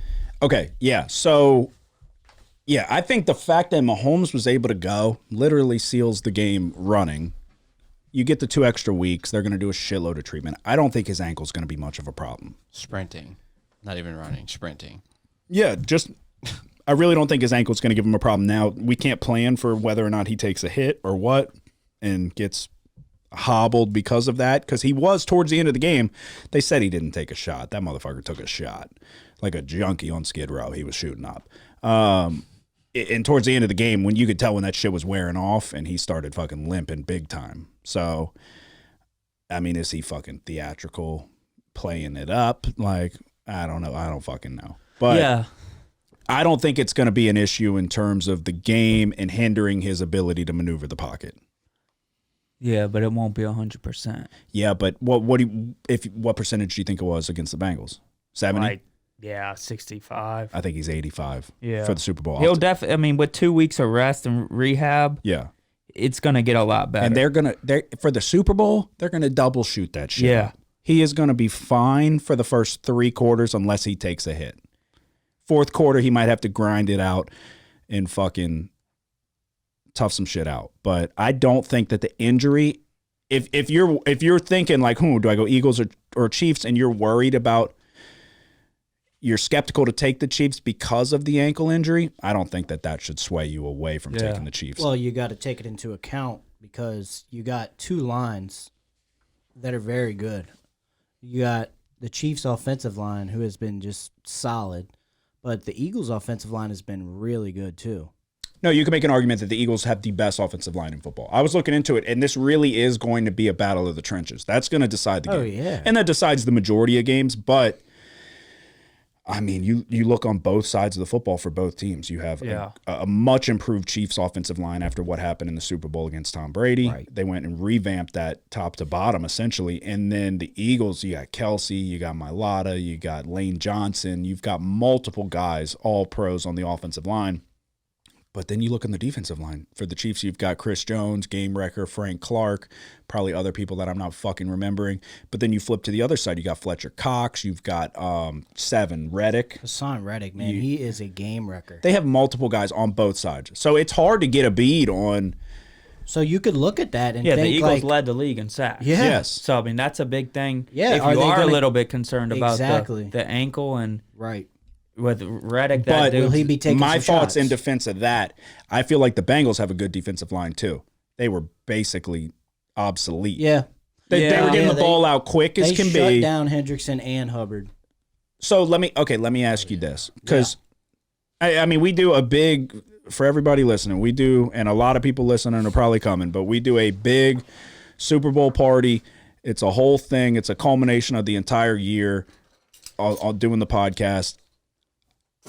C: Okay, yeah. So, yeah, I think the fact that Mahomes was able to go literally seals the game running. You get the 2 extra weeks. They're going to do a shitload of treatment. I don't think his ankle's going to be much of a problem.
B: Sprinting. Not even running, sprinting.
C: Yeah, I really don't think his ankle's going to give him a problem. Now, we can't plan for whether or not he takes a hit or what and gets hobbled because of that, because he was towards the end of the game. They said he didn't take a shot. That motherfucker took a shot. Like a junkie on Skid Row, he was shooting up. And towards the end of the game, when you could tell when that shit was wearing off and he started fucking limping big time. So, I mean, is he fucking theatrical, playing it up? Like, I don't know. I don't fucking know. But
D: yeah.
C: I don't think it's going to be an issue in terms of the game and hindering his ability to maneuver the pocket.
D: Yeah, but it won't be 100%.
C: Yeah, but what percentage do you think it was against the Bengals? 70?
D: Yeah, 65.
C: I think he's 85
D: Yeah.
C: for the Super Bowl.
D: He'll definitely, I mean, with 2 weeks of rest and rehab,
C: Yeah.
D: it's going to get a lot better.
C: And they're for the Super Bowl, they're going to double shoot that shit.
D: Yeah.
C: He is going to be fine for the first 3 quarters unless he takes a hit. Fourth quarter, he might have to grind it out and fucking tough some shit out. But I don't think that the injury, if you're thinking like, do I go Eagles or Chiefs, and you're worried about, you're skeptical to take the Chiefs because of the ankle injury, I don't think that should sway you away from taking the Chiefs.
E: Well, you got to take it into account because you got two lines that are very good. You got the Chiefs' offensive line, who has been just solid, but the Eagles' offensive line has been really good too.
C: No, you can make an argument that the Eagles have the best offensive line in football. I was looking into it, and this really is going to be a battle of the trenches. That's going to decide the game.
E: Oh, yeah.
C: And that decides the majority of games, but I mean, you look on both sides of the football for both teams. You have a much improved Chiefs offensive line after what happened in the Super Bowl against Tom Brady.
E: Right.
C: They went and revamped that top to bottom, essentially. And then the Eagles, you got Kelsey, you got Mailata, you got Lane Johnson. You've got multiple guys, all pros on the offensive line. But then you look on the defensive line. For the Chiefs, you've got Chris Jones, Game Wrecker, Frank Clark, probably other people that I'm not fucking remembering. But then you flip to the other side. You got Fletcher Cox. You've got Seven Reddick.
E: Hassan Reddick, man, he is a game wrecker.
C: They have multiple guys on both sides. So it's hard to get a bead on.
E: So you could look at that and
D: Yeah,
E: think
D: the Eagles
E: like,
D: led the league in sacks.
E: Yeah.
C: Yes.
D: So, I mean, that's a big thing.
E: Yeah,
D: If
E: are
D: you
E: they
D: are a
E: gonna-
D: little bit concerned about
E: Exactly.
D: the ankle and
E: right.
D: with Reddick,
C: But
D: that
E: Will
D: dude.
E: he be taking
C: My
E: some
C: thoughts
E: shots?
C: in defense of that, I feel like the Bengals have a good defensive line too. They were basically obsolete.
E: Yeah.
C: They were getting
E: Yeah,
C: the ball out quick as
E: They
C: can
E: shut
C: be.
E: down Hendrickson and Hubbard.
C: So let me ask you this, because I mean, we do a big, for everybody listening, we do, and a lot of people listening are probably coming, but we do a big Super Bowl party. It's a whole thing. It's a culmination of the entire year. I'll doing the podcast.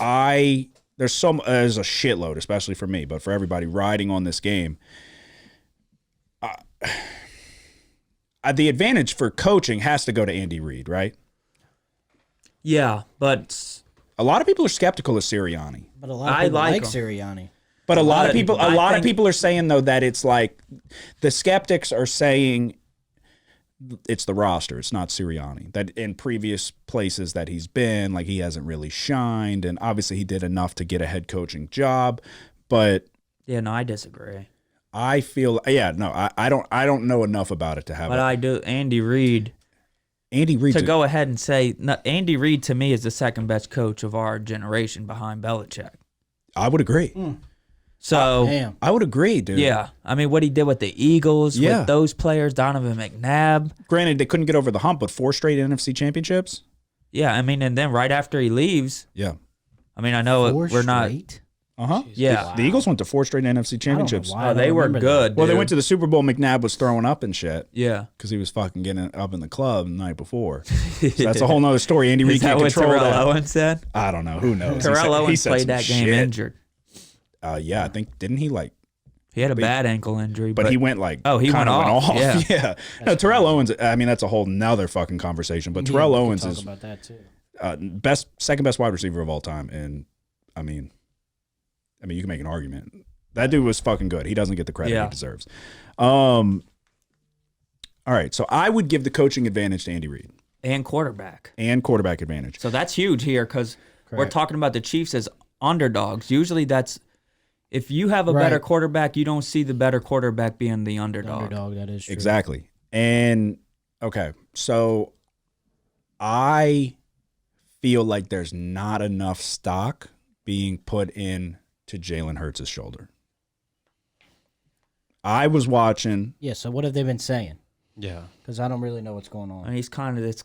C: There's a shitload, especially for me, but for everybody riding on this game. The advantage for coaching has to go to Andy Reid, right?
D: Yeah, but
C: A lot of people are skeptical of Sirianni.
E: But a lot of
D: I
E: people
D: like
E: like
D: him.
E: Sirianni.
C: But a lot of
D: I think-
C: people are saying though that it's like the skeptics are saying it's the roster. It's not Sirianni. That in previous places that he's been, like he hasn't really shined, and obviously he did enough to get a head coaching job. But
D: yeah, no, I disagree.
C: I feel, I don't know enough about it to have.
D: But I do. Andy Reid,
C: Andy Reid
D: to go ahead and say, no, Andy Reid to me is the second best coach of our generation behind Belichick.
C: I would agree.
D: So
E: Damn.
C: I would agree, dude.
D: yeah, I mean, what he did with the Eagles,
C: Yeah.
D: with those players, Donovan McNabb.
C: Granted, they couldn't get over the hump, but 4 straight NFC championships.
D: Yeah, I mean, and then right after he leaves,
C: Yeah.
D: I mean, I know
E: Four
D: we're not.
E: straight?
C: Uh-huh.
D: Yeah.
C: The Eagles went to 4 straight NFC championships.
E: why. I
D: Oh, they
E: don't
D: were
E: remember
D: good.
C: Well, they
D: dude.
C: went to the Super Bowl. McNabb was throwing up and shit
D: Yeah.
C: because he was fucking getting up in the club the night before. So that's a whole nother story. Andy
D: Is
C: Reid
D: that
C: can't
D: what
C: control
D: Terrell
C: that.
D: Owens said?
C: I don't know. Who knows?
D: Terrell
C: he
D: Owens
C: said
D: played
C: some
D: that game
C: shit.
D: injured.
C: Yeah, I think didn't he like?
D: He had a bad ankle injury,
C: But he went like.
D: Oh, he
C: kinda
D: went off, yeah.
C: Yeah. No, Terrell Owens. I mean, that's a whole nother fucking conversation. But Terrell
E: we can
C: Owens
E: talk
C: is
E: about that too.
C: second best wide receiver of all time, and I mean, you can make an argument. That dude was fucking good. He doesn't get the credit
D: Yeah.
C: he deserves. All right, so I would give the coaching advantage to Andy Reid
D: and quarterback.
C: and quarterback advantage.
D: So that's huge here because we're
E: Correct.
D: talking about the Chiefs as underdogs. Usually that's if you have a better
E: Right.
D: quarterback, you don't see the better quarterback being the underdog.
E: Underdog, that is true.
C: Exactly. And okay, so I feel like there's not enough stock being put in to Jalen Hurts' shoulder. I was watching.
E: Yeah, so what have they been saying?
B: Yeah.
E: Because I don't really know what's going on.
D: And he's kind of this.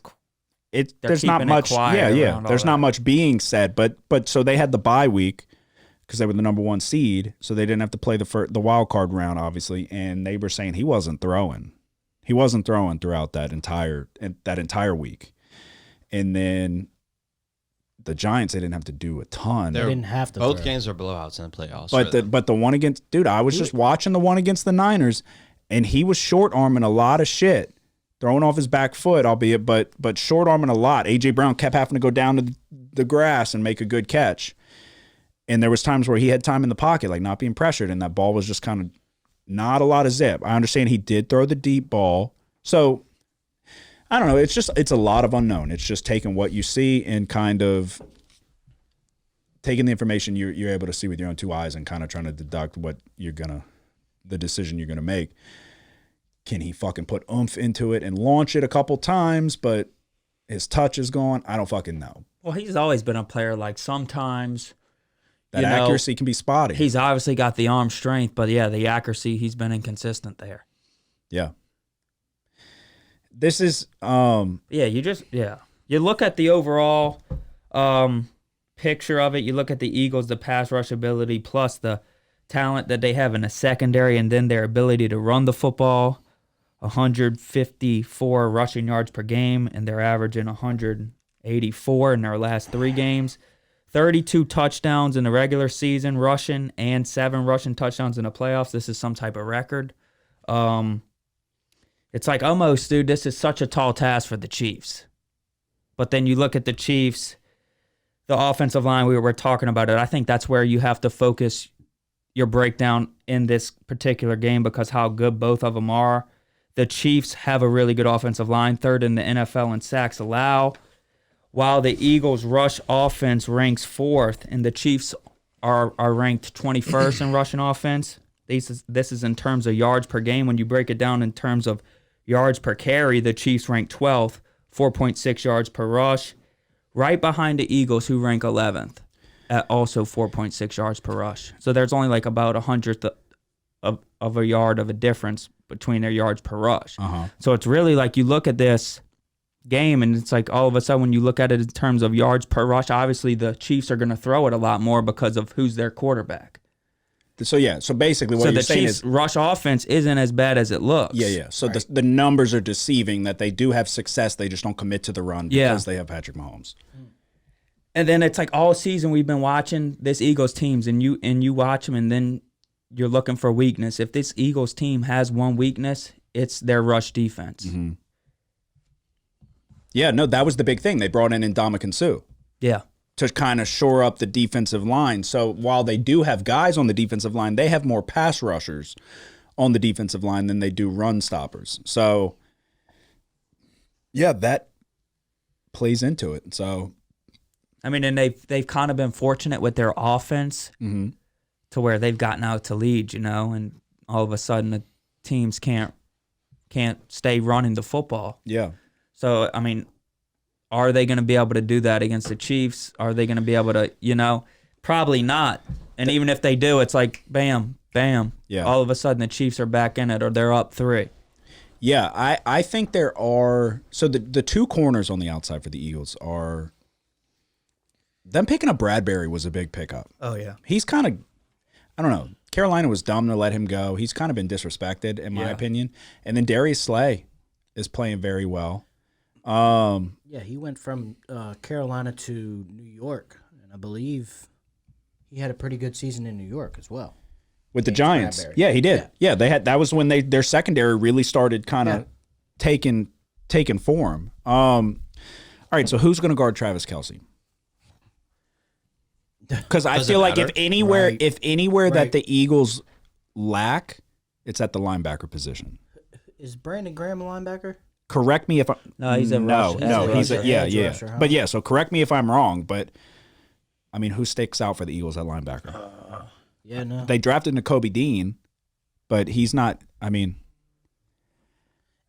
D: They're
C: There's not
D: keeping it
C: much.
D: quiet
C: Yeah.
D: around all
C: There's not
D: that.
C: much being said, but so they had the bye week because they were the number 1 seed, so they didn't have to play the wild card round, obviously. And they were saying he wasn't throwing. He wasn't throwing throughout that entire week, and then the Giants, they didn't have to do a ton.
E: They didn't have to.
B: Both
E: throw.
B: games are blowouts in the playoffs.
C: But the one against, dude, I was just watching the one against the Niners, and he was short arming a lot of shit, throwing off his back foot, albeit, but short arming a lot. AJ Brown kept having to go down to the grass and make a good catch, and there was times where he had time in the pocket, like not being pressured, and that ball was just kind of not a lot of zip. I understand he did throw the deep ball, so I don't know. It's a lot of unknown. It's just taking what you see and kind of taking the information you're able to see with your own 2 eyes and kind of trying to deduct what you're gonna the decision you're going to make. Can he fucking put oomph into it and launch it a couple times, but his touch is gone? I don't fucking know.
D: Well, he's always been a player like sometimes
C: That accuracy can be spotty.
D: He's obviously got the arm strength, but yeah, the accuracy, he's been inconsistent there.
C: Yeah. This is
D: You look at the overall picture of it, you look at the Eagles, the pass rush ability plus the talent that they have in the secondary, and then their ability to run the football. 154 rushing yards per game, and they're averaging 184 in their last 3 games. 32 touchdowns in the regular season rushing, and 7 rushing touchdowns in the playoffs. This is some type of record. It's like almost, dude, this is such a tall task for the Chiefs. But then you look at the Chiefs, the offensive line, we were talking about it. I think that's where you have to focus your breakdown in this particular game because how good both of them are. The Chiefs have a really good offensive line, 3rd in the NFL in sacks allowed, while the Eagles' rush offense ranks 4th, and the Chiefs are ranked 21st in rushing offense. This is in terms of yards per game. When you break it down in terms of yards per carry, the Chiefs rank 12th, 4.6 yards per rush, right behind the Eagles, who rank 11th at also 4.6 yards per rush. So there's only like about 100th of a yard of a difference between their yards per rush. So it's really like you look at this game and it's like all of a sudden when you look at it in terms of yards per rush, obviously the Chiefs are going to throw it a lot more because of who's their quarterback.
C: So basically what you're saying
D: Chiefs'
C: is
D: rush offense isn't as bad as it looks.
C: Yeah. So the numbers are deceiving that they do have success. They just don't commit to the run because they have Patrick Mahomes.
D: And then it's like all season we've been watching this Eagles teams and you watch them and then you're looking for weakness. If this Eagles team has one weakness, it's their rush defense.
C: Mm-hmm. Yeah, no, that was the big thing. They brought in Ndamukong Suh.
D: Yeah.
C: To kind of shore up the defensive line. So while they do have guys on the defensive line, they have more pass rushers on the defensive line than they do run stoppers. So, yeah, that plays into it. So,
D: I mean, and they've kind of been fortunate with their offense to where they've gotten out to lead, and all of a sudden the teams can't stay running the football.
C: Yeah.
D: So, I mean, are they going to be able to do that against the Chiefs? Are they going to be able to, probably not. And even if they do, it's like, bam, bam.
C: Yeah.
D: All of a sudden the Chiefs are back in it or they're up 3.
C: Yeah, I think there are – so the 2 corners on the outside for the Eagles are – them picking up Bradbury was a big pickup.
D: Oh, yeah.
C: He's kind of – I don't know. Carolina was dumb to let him go. He's kind of been disrespected, in my opinion. And then Darius Slay is playing very well.
E: Yeah, he went from Carolina to New York, and I believe he had a pretty good season in New York as well.
C: With the Giants.
E: Bradbury.
C: Yeah, he did. Yeah, they had that was when their secondary really started kind of taking form. All right, so who's going to guard Travis Kelce? Because I feel like if anywhere that the Eagles lack, it's at the linebacker position.
E: Is Brandon Graham a linebacker?
C: Correct me if I'm
D: No, he's a rush.
C: he's a
E: rusher, huh?
C: But yeah, so correct me if I'm wrong, but I mean, who sticks out for the Eagles at linebacker?
E: Yeah, no.
C: They drafted Nakobe Dean, but he's not. I mean,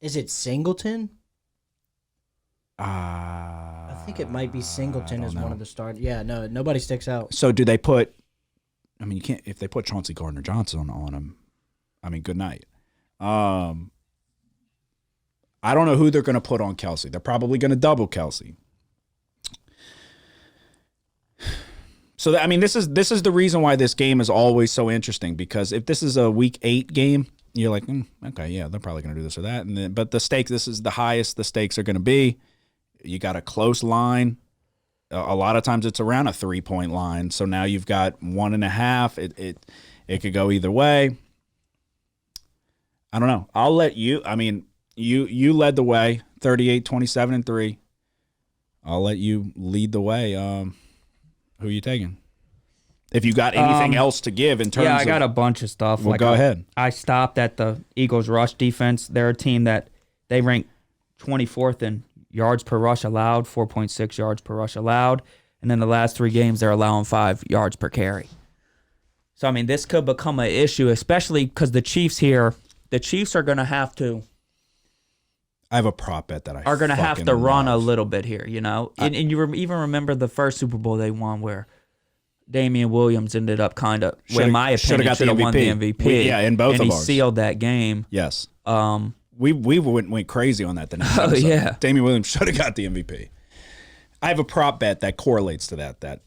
E: Is it Singleton?
C: I
E: think it might be Singleton as one of the starters. Yeah, no, nobody sticks out.
C: So do they put? I mean, you can't if they put Chauncey Gardner-Johnson on him. I mean, good night. I don't know who they're going to put on Kelce. They're probably going to double Kelce. So I mean, this is the reason why this game is always so interesting, because if this is a Week 8 game, you're like, okay, yeah, they're probably going to do this or that, and then, but the stakes, this is the highest the stakes are going to be. You got a close line. A lot of times it's around a 3-point line. So now you've got 1.5. It could go either way. I don't know. I'll let you. I mean, you led the way, 38, 27, and 3. I'll let you lead the way. Who are you taking? If you got anything else to give in terms of...
D: Yeah, I got a bunch of stuff.
C: Well, go ahead.
D: I stopped at the Eagles rush defense. They're a team that they rank 24th in yards per rush allowed, 4.6 yards per rush allowed. And then the last 3 games, they're allowing 5 yards per carry. So I mean, this could become an issue, especially because the Chiefs are going to have to
C: I have a prop bet that I
D: are going to have
C: fucking
D: to run a
C: love.
D: little bit here, you know. And you even remember the first Super Bowl they won where Damian Williams ended up kind of, in my opinion, should have won the MVP.
C: Yeah, in both
D: and
C: of
D: he
C: ours.
D: sealed that game.
C: Yes.
D: Um,
C: We went crazy on that the next
D: Oh,
C: episode.
D: yeah.
C: Damian Williams should have got the MVP. I have a prop bet that correlates to that I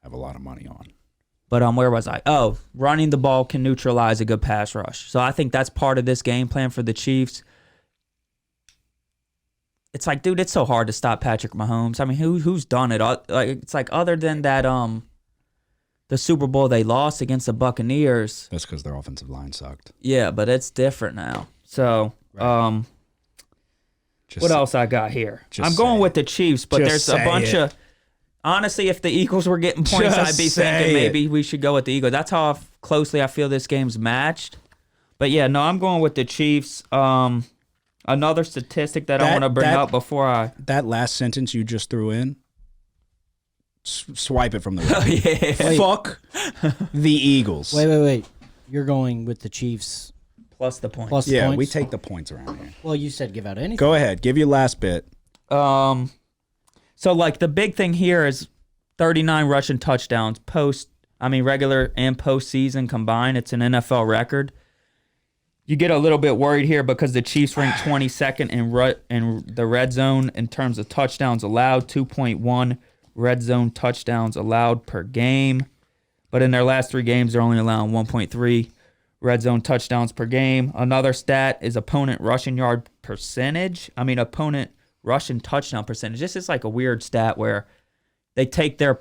C: have a lot of money on.
D: But where was I? Oh, running the ball can neutralize a good pass rush. So I think that's part of this game plan for the Chiefs. It's like, dude, it's so hard to stop Patrick Mahomes. I mean, who's done it? Like, it's like other than that, the Super Bowl they lost against the Buccaneers.
C: That's because their offensive line sucked.
D: Yeah, but it's different now. So,
C: Just
D: what else I got here?
C: just
D: I'm going
C: say
D: with the Chiefs, but
C: Just
D: there's a
C: say
D: bunch
C: it.
D: of. Honestly, if the Eagles were getting points,
C: Just
D: I'd be
C: say
D: thinking
C: it.
D: maybe we should go with the Eagles. That's how closely I feel this game's matched. But yeah, no, I'm going with the Chiefs. Another statistic that I want to bring up before I.
C: That last sentence you just threw in, swipe it from the right.
D: Yeah.
C: Fuck the Eagles.
E: Wait. You're going with the Chiefs
D: Plus the points.
E: plus
C: Yeah,
E: points?
C: we take the points around here.
E: Well, you said give out anything.
C: Go ahead. Give your last bit.
D: So like the big thing here is 39 rushing touchdowns regular and postseason combined. It's an NFL record. You get a little bit worried here because the Chiefs rank 22nd in the red zone in terms of touchdowns allowed, 2.1 red zone touchdowns allowed per game. But in their last 3 games, they're only allowing 1.3 red zone touchdowns per game. Another stat is opponent rushing yard percentage. Opponent rushing touchdown percentage. This is like a weird stat where they take their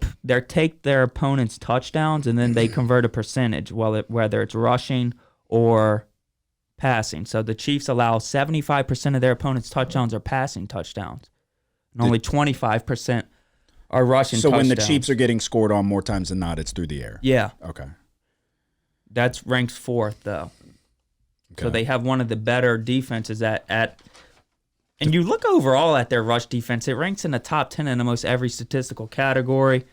D: opponent's touchdowns and then they convert a percentage, whether it's rushing or passing. So the Chiefs allow 75% of their opponent's touchdowns are passing touchdowns, and only 25% are rushing
C: So
D: touchdowns.
C: when the Chiefs are getting scored on more times than not, it's through the air.
D: Yeah,
C: Okay.
D: that's ranks 4th though. So
C: Okay.
D: they have one of the better defenses at. And you look overall at their rush defense, it ranks in the top 10 in almost every statistical category.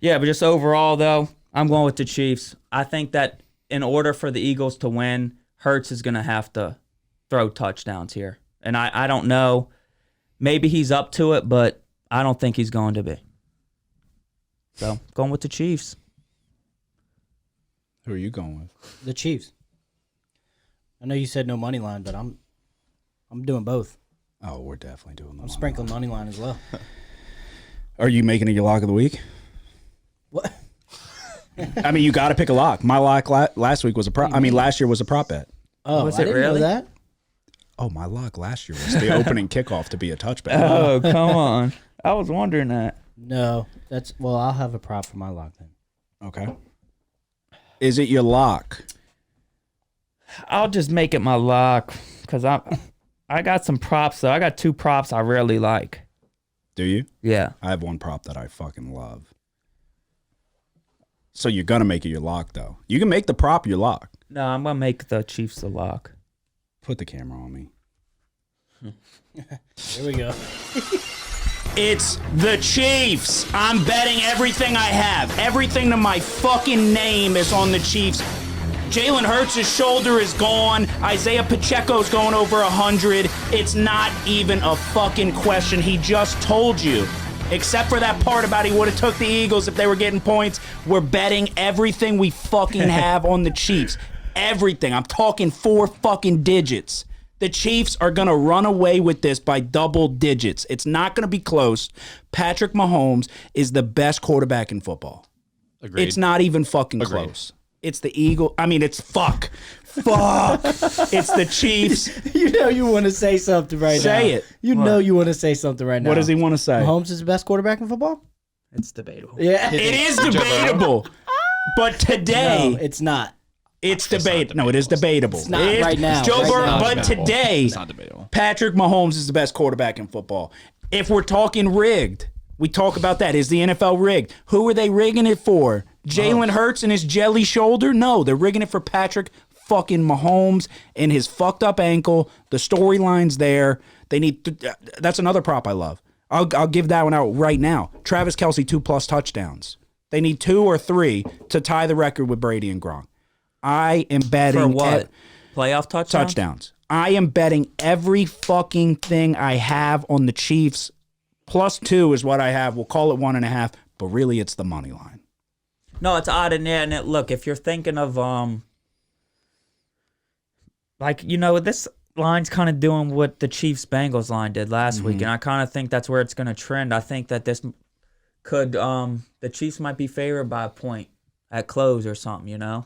D: Yeah, but just overall, though, I'm going with the Chiefs. I think that in order for the Eagles to win, Hurts is going to have to throw touchdowns here. And I don't know. Maybe he's up to it, but I don't think he's going to be. So, going with the Chiefs.
C: Who are you going with?
E: The Chiefs. I know you said no money line, but I'm doing both.
C: Oh, we're definitely doing the
E: I'm
C: one.
E: sprinkling money line as well.
C: Are you making it your lock of the week?
E: What?
C: You got to pick a lock. My lock last week was a prop. Last year was a prop bet.
E: Oh,
D: Was
E: I
D: it
E: didn't
D: really?
E: know that.
C: Oh, my lock last year was the opening kickoff to be a touchback.
D: Oh, come on. I was wondering that.
E: No, I'll have a prop for my lock then.
C: Okay. Is it your lock?
D: I'll just make it my lock because I got some props, though. I got 2 props I really like.
C: Do you?
D: Yeah.
C: I have one prop that I fucking love. So you're going to make it your lock, though. You can make the prop your lock.
D: No, I'm going to make the Chiefs the lock.
C: Put the camera on me.
E: Here we go.
F: It's the Chiefs. I'm betting everything I have. Everything to my fucking name is on the Chiefs. Jalen Hurts' shoulder is gone. Isaiah Pacheco's going over 100. It's not even a fucking question. He just told you. Except for that part about he would have took the Eagles if they were getting points. We're betting everything we fucking have on the Chiefs. Everything. I'm talking 4 fucking digits. The Chiefs are going to run away with this by double digits. It's not going to be close. Patrick Mahomes is the best quarterback in football.
B: Agreed.
F: It's not even fucking
B: Agreed.
F: close. It's the Eagle. It's fuck. Fuck. It's the Chiefs.
E: You know you want to say something right now.
F: Say it.
E: You know you want to say something right now.
C: What does he want to say?
E: Mahomes is the best quarterback in football?
D: It's debatable.
E: Yeah.
F: It is debatable. But today,
E: No, it's not.
F: it's debatable. No, it is debatable. It's
E: not right now.
F: Joe
E: Right
F: Burrow,
E: now.
F: but
B: Debatable.
F: today,
B: It's not debatable.
F: Patrick Mahomes is the best quarterback in football. If we're talking rigged, we talk about that. Is the NFL rigged? Who are they rigging it for? Jalen Hurts and his jelly shoulder? No, they're rigging it for Patrick fucking Mahomes and his fucked up ankle. The storyline's there. They need. That's another prop I love. I'll give that one out right now. Travis Kelce 2+ touchdowns.
C: They need 2 or 3 to tie the record with Brady and Gronk. I am betting
D: For what? Playoff touchdowns?
C: touchdowns. I am betting every fucking thing I have on the Chiefs. +2 is what I have. We'll call it 1.5, but really it's the money line.
D: No, it's odd in there. And look, if you're thinking of this line's kind of doing what the Chiefs Bengals line did last week, and I kind of think that's where it's going to trend. I think that this could the Chiefs might be favored by a point at close or something. You know,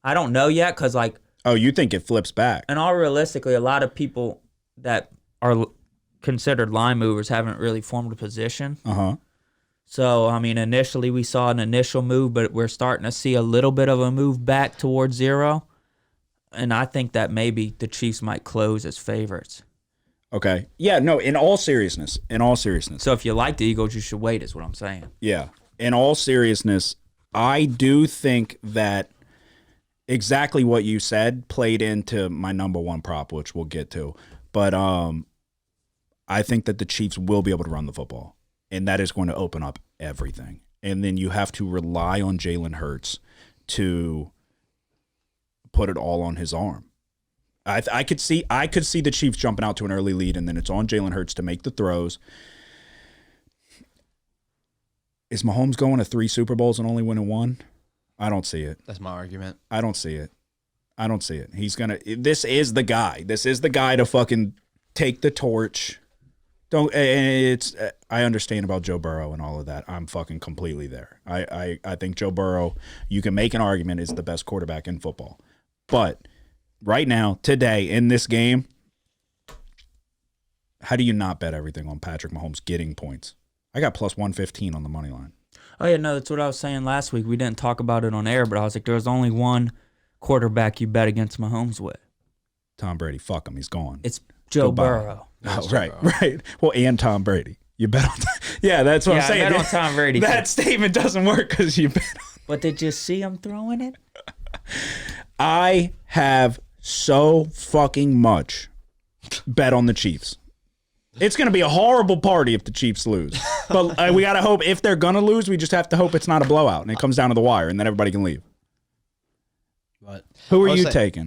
D: I don't know yet because
C: Oh, you think it flips back?
D: and all realistically, a lot of people that are considered line movers haven't really formed a position.
C: Uh-huh.
D: So, I mean, initially we saw an initial move, but we're starting to see a little bit of a move back towards 0. And I think that maybe the Chiefs might close as favorites.
C: Okay. Yeah, no, in all seriousness.
D: So if you like the Eagles, you should wait, is what I'm saying.
C: Yeah. In all seriousness, I do think that exactly what you said played into my number one prop, which we'll get to. But I think that the Chiefs will be able to run the football, and that is going to open up everything. And then you have to rely on Jalen Hurts to put it all on his arm. I could see the Chiefs jumping out to an early lead, and then it's on Jalen Hurts to make the throws. Is Mahomes going to 3 Super Bowls and only winning 1? I don't see it.
B: That's my argument.
C: I don't see it. He's gonna. This is the guy. This is the guy to fucking take the torch. I understand about Joe Burrow and all of that. I'm fucking completely there. I think Joe Burrow, you can make an argument, is the best quarterback in football. But right now, today, in this game, how do you not bet everything on Patrick Mahomes getting points? I got +115 on the money line.
D: Oh, yeah, no, that's what I was saying last week. We didn't talk about it on air, but I was like, there's only one quarterback you bet against Mahomes with.
C: Tom Brady, fuck him, he's gone.
D: It's Joe
C: Goodbye.
D: Burrow.
C: Oh, right. Well, and Tom Brady. You bet on yeah, that's what I'm saying.
D: I bet on Tom Brady.
C: That statement doesn't work because you bet on.
D: But did you see him throwing it?
C: I have so fucking much bet on the Chiefs. It's going to be a horrible party if the Chiefs lose. But we got to hope if they're going to lose, we just have to hope it's not a blowout and it comes down to the wire and then everybody can leave.
E: But
C: Who are you taking?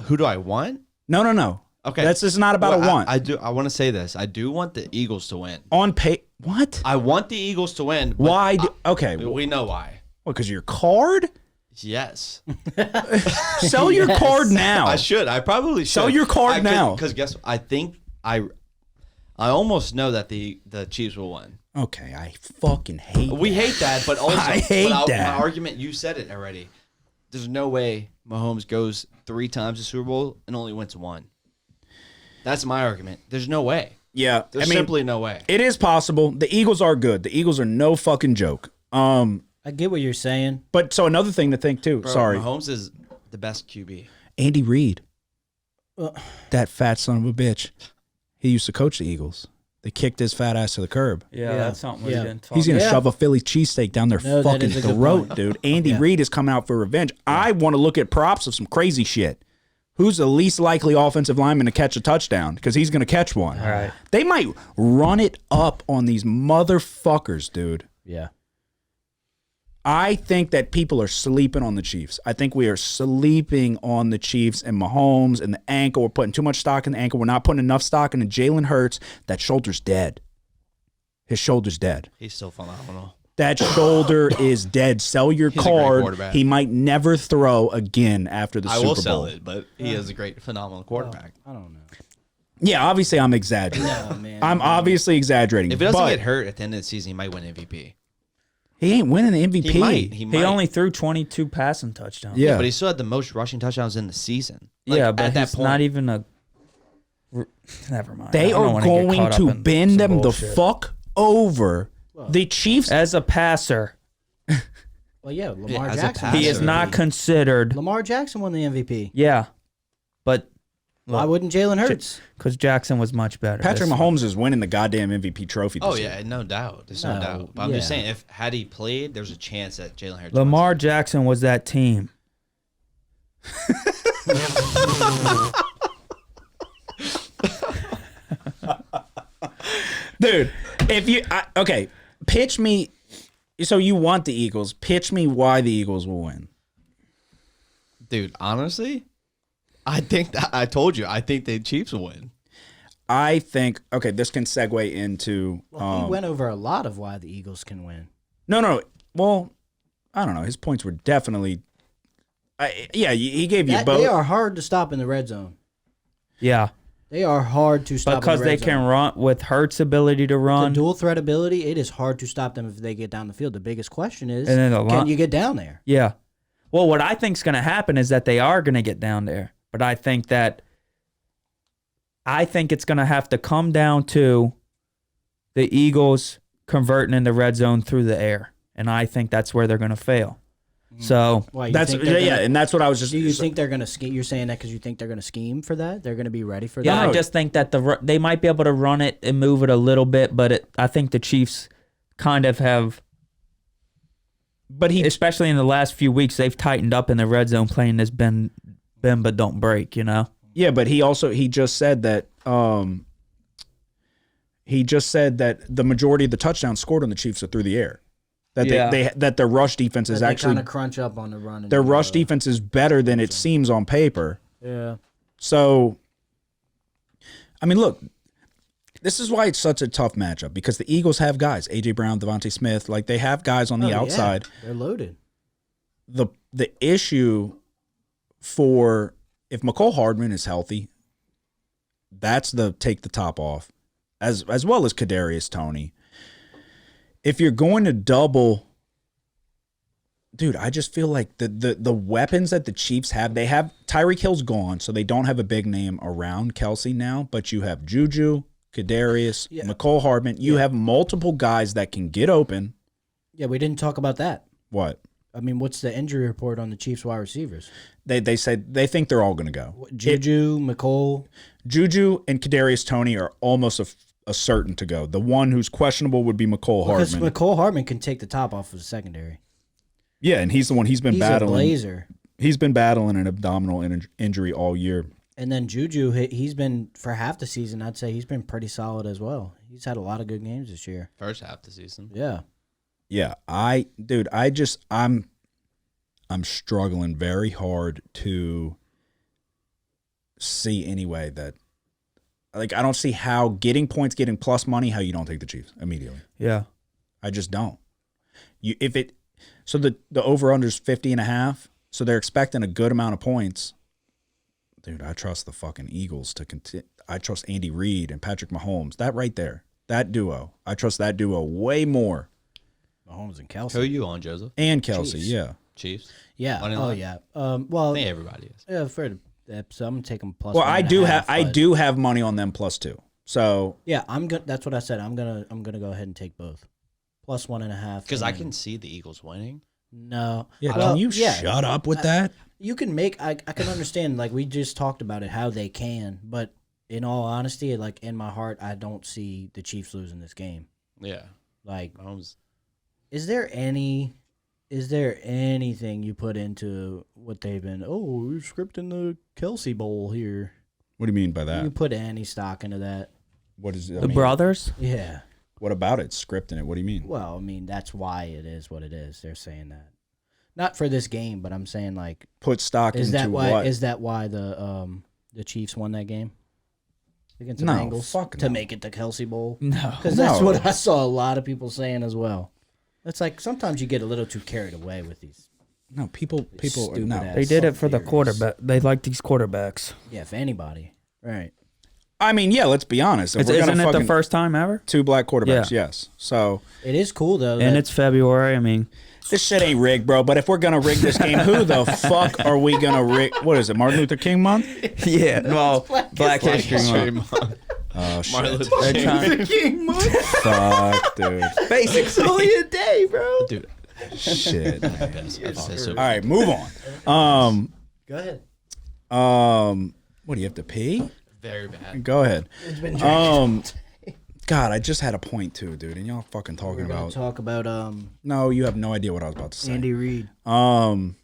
B: Who do I want?
C: No.
B: Okay.
C: This is not about a want.
B: I want to say this. I do want the Eagles to win.
C: On pay. What?
B: I want the Eagles to win. but
C: Why? Okay.
B: we know why.
C: What, because your card?
B: Yes.
C: Sell your card now.
B: I should. I probably should.
C: Sell your card now.
B: Because guess what? I think I almost know that the Chiefs will win.
C: Okay, I fucking hate
B: We hate that, but also
C: I hate that.
B: My argument, you said it already. There's no way Mahomes goes 3 times to Super Bowl and only wins 1. That's my argument. There's no way.
C: Yeah,
B: There's simply no way.
C: It is possible. The Eagles are good. The Eagles are no fucking joke.
E: I get what you're saying.
C: But so another thing to think too.
B: Bro,
C: sorry,
B: Mahomes is the best QB.
C: Andy Reid, that fat son of a bitch. He used to coach the Eagles. They kicked his fat ass to the curb.
D: Yeah, that's something we didn't talk
C: He's gonna
E: Yeah.
C: shove a Philly cheesesteak down their
E: No, that
C: fucking
E: is a good
C: throat,
E: point.
C: dude. Andy Reid is coming out for revenge. I want to look at props of some crazy shit. Who's the least likely offensive lineman to catch a touchdown? Because he's going to catch one.
D: All right.
C: They might run it up on these motherfuckers, dude.
E: Yeah.
C: I think that people are sleeping on the Chiefs. I think we are sleeping on the Chiefs and Mahomes and the ankle. We're putting too much stock in the ankle. We're not putting enough stock into Jalen Hurts. That shoulder's dead. His shoulder's dead.
B: He's still phenomenal.
C: That shoulder is dead. Sell your
B: He's a great
C: card.
B: quarterback.
C: He might never throw again after the
B: I
C: Super Bowl.
B: will sell it, but he is a great, phenomenal quarterback.
E: I don't know.
C: Yeah, obviously I'm exaggerating.
E: No, man.
C: I'm obviously exaggerating.
B: If he doesn't
C: but
B: get hurt at the end of the season, he might win MVP.
C: he ain't winning the MVP.
B: He might.
D: He only threw 22 passing touchdowns.
C: Yeah.
B: But he still had the most rushing touchdowns in the season.
D: Yeah, but
B: at that
D: he's
B: point,
D: not even a. Never mind.
C: They
D: I don't
C: are
D: wanna get
C: going
D: caught
C: to
D: up in
C: bend
D: some
C: them
D: bullshit.
C: the fuck over. The Chiefs.
D: As a passer,
E: Well, yeah, Lamar
B: as a
E: Jackson.
B: passer.
D: he is not considered.
E: Lamar Jackson won the MVP.
D: Yeah, but
E: Why wouldn't Jalen Hurts?
D: because Jackson was much better.
C: Patrick
D: This-
C: Mahomes is winning the goddamn MVP trophy this
B: Oh
C: year.
B: yeah, no doubt. There's
E: No,
B: no doubt. But I'm just
E: yeah.
B: saying, if had he played, there's a chance that Jalen Hurts.
D: Lamar Jackson was that team.
C: Dude, if you okay, pitch me So you want the Eagles. Pitch me why the Eagles will win.
B: Dude, honestly, I think that I told you. I think the Chiefs will win.
C: I think, okay, this can segue into.
E: Well, he went over a lot of why the Eagles can win.
C: No. Well, I don't know. His points were definitely. He gave you both.
E: They are hard to stop in the red zone.
D: Yeah.
E: They are hard to stop
D: Because
E: in the
D: they
E: red
D: can
E: zone.
D: run with Hurts' ability to
E: The
D: run.
E: dual threat ability, it is hard to stop them if they get down the field. The biggest question is,
D: And then the
E: can you get down there?
D: Yeah. Well, what I think's going to happen is that they are going to get down there. But I think it's going to have to come down to the Eagles converting in the red zone through the air. And I think that's where they're going to fail. So
E: Why, you
C: That's
E: think they're gonna-
C: and that's what I was just.
E: Do you think they're going to scheme? You're saying that because you think they're going to scheme for that? They're going to be ready for
D: yeah,
E: that?
D: I just think that they might be able to run it and move it a little bit, but I think the Chiefs kind of have,
C: But he
D: especially in the last few weeks, they've tightened up in the red zone, playing this bend but don't break.
C: Yeah, but he just said that the majority of the touchdowns scored on the Chiefs are through the air. That that their rush defense is
E: they
C: actually
E: kind of crunch up on the run. and
C: their
E: do
C: rush
E: the-
C: defense is better than it seems on paper.
E: Yeah.
C: So, I mean, look, this is why it's such a tough matchup because the Eagles have guys, AJ Brown, Devontae Smith, like they have guys on the
E: Oh, yeah.
C: outside.
E: They're loaded.
C: The issue for if McCole Hardman is healthy, that's the take the top off, as well as Kadarius Toney. If you're going to double, dude, I just feel like the weapons that the Chiefs have, they have Tyreek Hill's gone, so they don't have a big name around Kelsey now, but you have Juju, Kadarius, McCole Hardman. You have multiple guys that can get open.
E: Yeah, we didn't talk about that.
C: What?
E: I mean, what's the injury report on the Chiefs wide receivers?
C: They said they think they're all going to go.
E: Juju, McCole.
C: Juju and Kadarius Toney are almost a certain to go. The one who's questionable would be McCole
E: Because
C: Hardman.
E: McCole Hardman can take the top off of the secondary.
C: Yeah, and he's the one he's been
E: He's
C: battling.
E: a blazer.
C: He's been battling an abdominal injury all year.
E: And then Juju, he's been, for half the season, I'd say he's been pretty solid as well. He's had a lot of good games this year.
B: First half the season.
E: Yeah.
C: Yeah, I'm struggling very hard to see any way that, like, I don't see how getting points, getting plus money, how you don't take the Chiefs immediately.
D: Yeah.
C: I just don't. So the over under is 50.5, so they're expecting a good amount of points. Dude, I trust the fucking Eagles to continue. I trust Andy Reid and Patrick Mahomes. That right there, that duo. I trust that duo way more.
E: Mahomes and
B: Who are
E: Kelsey.
B: you on, Joseph?
C: And Kelsey,
E: Chiefs.
C: yeah.
B: Chiefs?
E: Yeah.
B: Money
E: Oh,
B: line?
E: yeah.
B: I
E: Well,
B: think everybody is.
E: yeah, for so I'm gonna take them plus.
C: Well,
E: 1.5,
C: I
E: but-
C: do have money on them +2. So
E: Yeah, I'm good. That's what I said. I'm gonna go ahead and take both. Plus 1.5.
B: Because I
E: and-
B: can see the Eagles winning.
E: No.
C: yeah,
E: Well,
C: can you
E: yeah.
C: shut up with that?
E: You can make. I can understand. Like we just talked about it, how they can. But in all honesty, like in my heart, I don't see the Chiefs losing this game.
B: Yeah.
E: Like,
B: Mahomes.
E: is there anything you put into what they've been? Oh, we're scripting the Kelsey Bowl here.
C: What do you mean by
E: Do you
C: that?
E: put any stock into that?
C: What is
D: The brothers?
E: Yeah.
C: What about it? Scripting it? What do you mean?
E: Well, I mean, that's why it is what it is. They're saying that. Not for this game, but I'm saying like,
C: Put stock
E: is
C: into
E: that why?
C: what?
E: Is that why the Chiefs won that game against the
C: No,
E: Bengals
C: fuck
E: to
C: no.
E: make it the Kelsey Bowl?
D: No.
E: Because that's
C: No.
E: what I saw a lot of people saying as well. It's like sometimes you get a little too carried away with these.
C: No, people,
E: Stupid
C: no.
E: ass.
D: They did it for the
E: Theories.
D: quarterback. They like these quarterbacks.
E: Yeah, if anybody, right?
C: I mean, yeah, let's be honest. If we're
D: Isn't
C: gonna
D: it the
C: fucking
D: first time ever?
C: two black quarterbacks,
D: Yeah.
C: yes. So
E: It is cool though.
D: And
E: that-
D: it's February. I mean,
C: this shit ain't rigged, bro. But if we're gonna rig this game, who the fuck are we gonna rig? What is it? Martin Luther King month?
D: yeah. Well, Black History Month.
C: Oh shit!
B: Martin Luther
D: They're
B: King.
D: trying-
E: King Month.
C: Fuck, dude.
D: Basically.
E: Only a day, bro.
B: Dude,
C: Shit.
B: that's so
C: All right, move on.
E: Go ahead.
C: What do you have to pee?
B: very bad.
C: Go ahead.
E: It's been
C: God, I just had a point too, dude, and y'all fucking talking
E: We're gonna
C: about.
E: talk about
C: No, you have no idea what I was about to say.
E: Andy Reid.
C: Son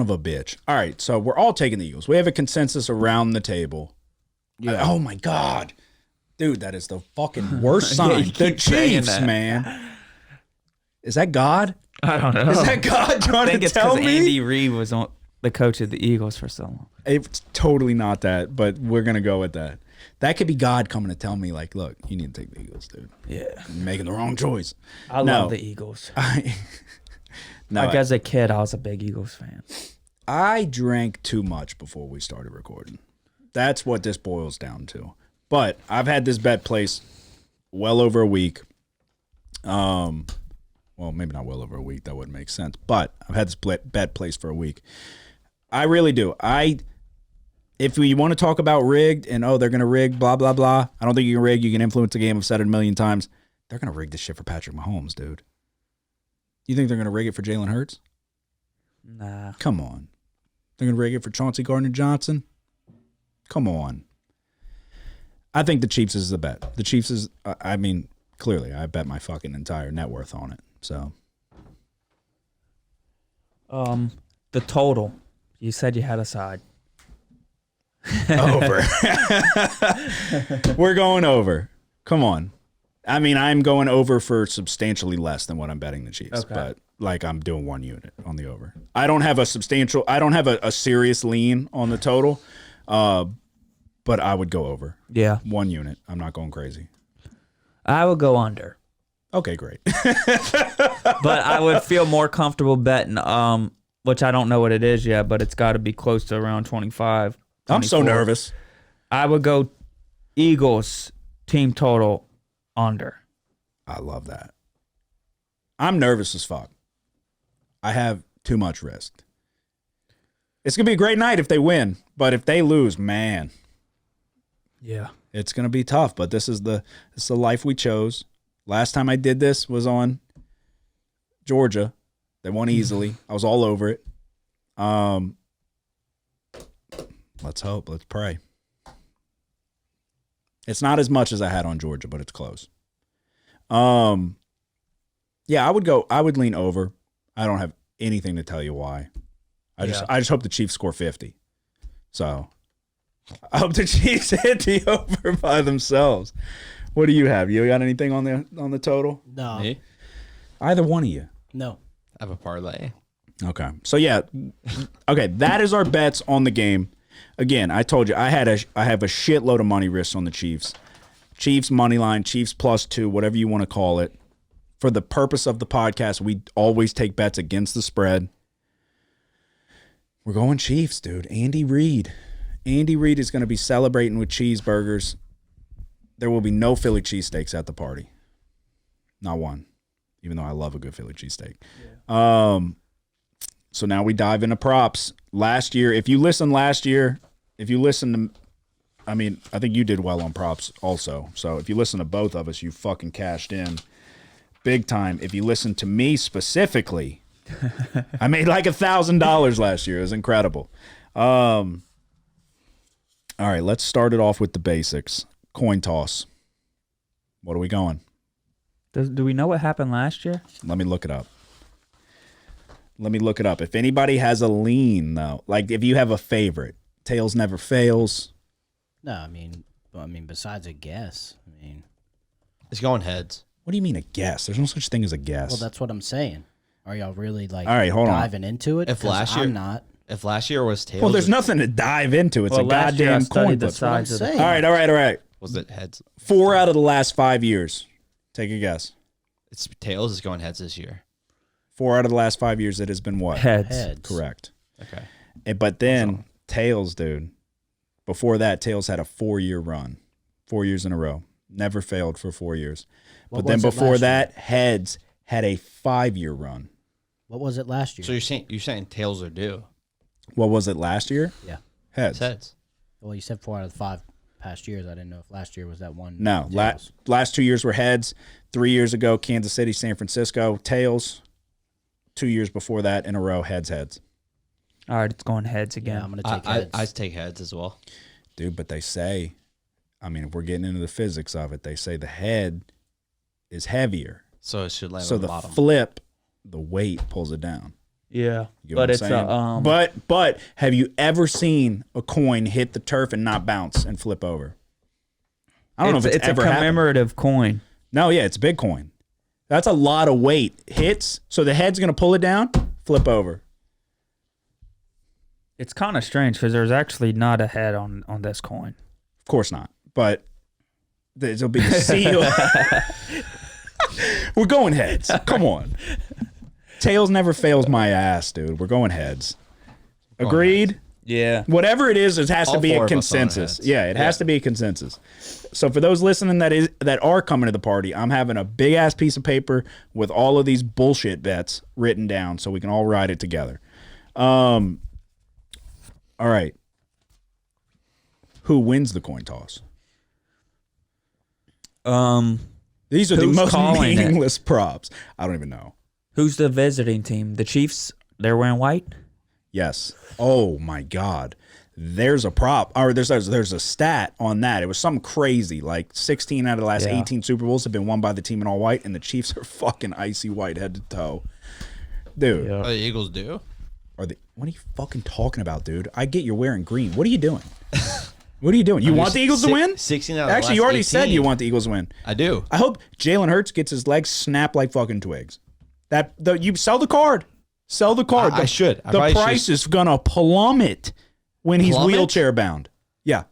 C: of a bitch. All right, so we're all taking the Eagles. We have a consensus around the table.
E: Yeah.
C: Oh my God, dude, that is the fucking worst sign.
D: you
C: The
D: keep saying
C: Chiefs,
D: that.
C: man. Is that God?
D: I don't know.
C: Is that God trying
D: I think
C: to
D: it's
C: tell
D: because
C: me?
D: Andy Reid was on the coach of the Eagles for so long.
C: It's totally not that, but we're gonna go with that. That could be God coming to tell me, like, look, you need to take the Eagles, dude.
D: Yeah.
C: You're making the wrong choice.
D: I love the Eagles.
C: No,
D: Like as a kid, I was a big Eagles fan.
C: I drank too much before we started recording. That's what this boils down to. But I've had this bet placed well over a week. Well, maybe not well over a week. That wouldn't make sense. But I've had this bet placed for a week. I really do. If we want to talk about rigged and, they're going to rig, blah, blah, blah. I don't think you can rig. You can influence the game. I've said it a million times. They're going to rig this shit for Patrick Mahomes, dude. You think they're going to rig it for Jalen Hurts?
D: Nah.
C: Come on. They're going to rig it for Chauncey Gardner-Johnson? Come on. I think the Chiefs is the bet. The Chiefs is, clearly, I bet my fucking entire net worth on it. So,
D: The total. You said you had a side.
C: over. We're going over. Come on. I'm going over for substantially less than what I'm betting the Chiefs.
D: Okay.
C: But, I'm doing 1 unit on the over. I don't have a serious lean on the total, but I would go over.
D: Yeah.
C: 1 unit. I'm not going crazy.
D: I would go under.
C: Okay, great.
D: But I would feel more comfortable betting, which I don't know what it is yet, but it's got to be close to around 25.
C: I'm so
D: 24.
C: nervous.
D: I would go Eagles team total under.
C: I love that. I'm nervous as fuck. I have too much risk. It's going to be a great night if they win, but if they lose, man,
D: Yeah.
C: it's going to be tough, but this is the life we chose. Last time I did this was on Georgia. They won easily. I was all over it. Let's hope. Let's pray. It's not as much as I had on Georgia, but it's close. Yeah, I would lean over. I don't have anything to tell you why. I just hope the Chiefs score 50. So I hope the Chiefs hit the over by themselves. What do you have? You got anything on the total?
E: No.
B: Me?
C: Either one of you.
E: No.
B: I have a parlay.
C: Okay. So yeah. Okay, that is our bets on the game. Again, I told you I have a shitload of money risks on the Chiefs. Chiefs money line, Chiefs +2, whatever you want to call it. For the purpose of the podcast, we always take bets against the spread. We're going Chiefs, dude. Andy Reid. Andy Reid is going to be celebrating with cheeseburgers. There will be no Philly cheesesteaks at the party. Not one. Even though I love a good Philly cheesesteak. Yeah. So now we dive into props. Last year, if you listen to, I think you did well on props also. So if you listen to both of us, you fucking cashed in big time. If you listen to me specifically, I made like $1,000 last year. It was incredible. All right, let's start it off with the basics. Coin toss. What are we going?
D: Do we know what happened last year?
C: Let me look it up. If anybody has a lean, though, like if you have a favorite, tails never fails.
E: No, I mean, besides a guess,
B: It's going heads.
C: What do you mean a guess? There's no such thing as a guess.
E: well, that's what I'm saying. Are y'all really
C: All right, hold on.
E: diving into it?
B: If
E: 'Cause
B: last year-
E: I'm not.
B: If last year was tails,
C: Well, there's nothing to dive into. It's
D: Well,
C: a
D: last year I
C: goddamn
D: studied
C: coin
D: the
C: flip.
D: sides of the.
E: saying.
C: All right.
B: was it heads?
C: 4 out of the last 5 years. Take a guess.
B: It's tails is going heads this year.
C: 4 out of the last 5 years, it has been what?
D: Heads.
E: Heads.
C: Correct.
B: Okay.
C: But then tails, dude. Before that, tails had a 4-year run, 4 years in a row. Never failed for 4 years.
E: What
C: But then
E: was it
C: before
E: last
C: that, heads had a 5-year run.
E: What was it last year?
B: So you're saying tails are due?
C: What was it last year?
E: Yeah.
C: Heads.
B: It's heads.
E: Well, you said 4 out of the 5 past years. I didn't know if last year was that one.
C: No,
E: tails.
C: last 2 years were heads. 3 years ago, Kansas City, San Francisco, tails. 2 years before that in a row, heads.
D: All right, it's going heads again.
E: Yeah, I'm gonna take heads.
B: I take heads as well.
C: Dude, but they say, if we're getting into the physics of it, they say the head is heavier.
B: So it should land
C: So
B: on the
C: the
B: bottom.
C: flip, the weight pulls it down.
D: Yeah,
C: You get
D: but
C: what
D: it's
C: I'm saying? But have you ever seen a coin hit the turf and not bounce and flip over? I don't know if it's
D: a
C: ever happened.
D: commemorative coin.
C: No, yeah, it's a big coin. That's a lot of weight. Hits, so the head's going to pull it down, flip over.
D: It's kind of strange because there's actually not a head on this coin.
C: Of course not, but it'll be the seal. We're going heads. Come on. Tails never fails my ass, dude. We're going heads. Agreed?
D: Yeah.
C: Whatever it is, it has to
B: All
C: be
B: four
C: a
B: of us on
C: consensus.
B: heads.
C: Yeah, it has to be a consensus. So for those listening that are coming to the party, I'm having a big ass piece of paper with all of these bullshit bets written down so we can all ride it together. All right. Who wins the coin toss? These are the
D: Who's
C: most
D: calling it?
C: meaningless props. I don't even know.
D: Who's the visiting team? The Chiefs? They're wearing white?
C: Yes. Oh my God. There's a prop, or there's a stat on that. It was something crazy, like 16 out of the last 18 Super Bowls have been won by the team in all white, and the Chiefs are fucking icy white head to toe. Dude.
B: Oh, the Eagles do?
C: What are you fucking talking about, dude? I get you're wearing green. What are you doing? What are you doing? You want the Eagles to win?
B: 16 out of the
C: Actually,
B: last
C: you already
B: 18.
C: said you want the Eagles to win.
B: I do.
C: I hope Jalen Hurts gets his legs snapped like fucking twigs. You sell the card. Sell the card.
B: I should. I
C: The
B: probably
C: price
B: should.
C: is gonna plummet when he's
B: Plummet?
C: wheelchair bound. Yeah.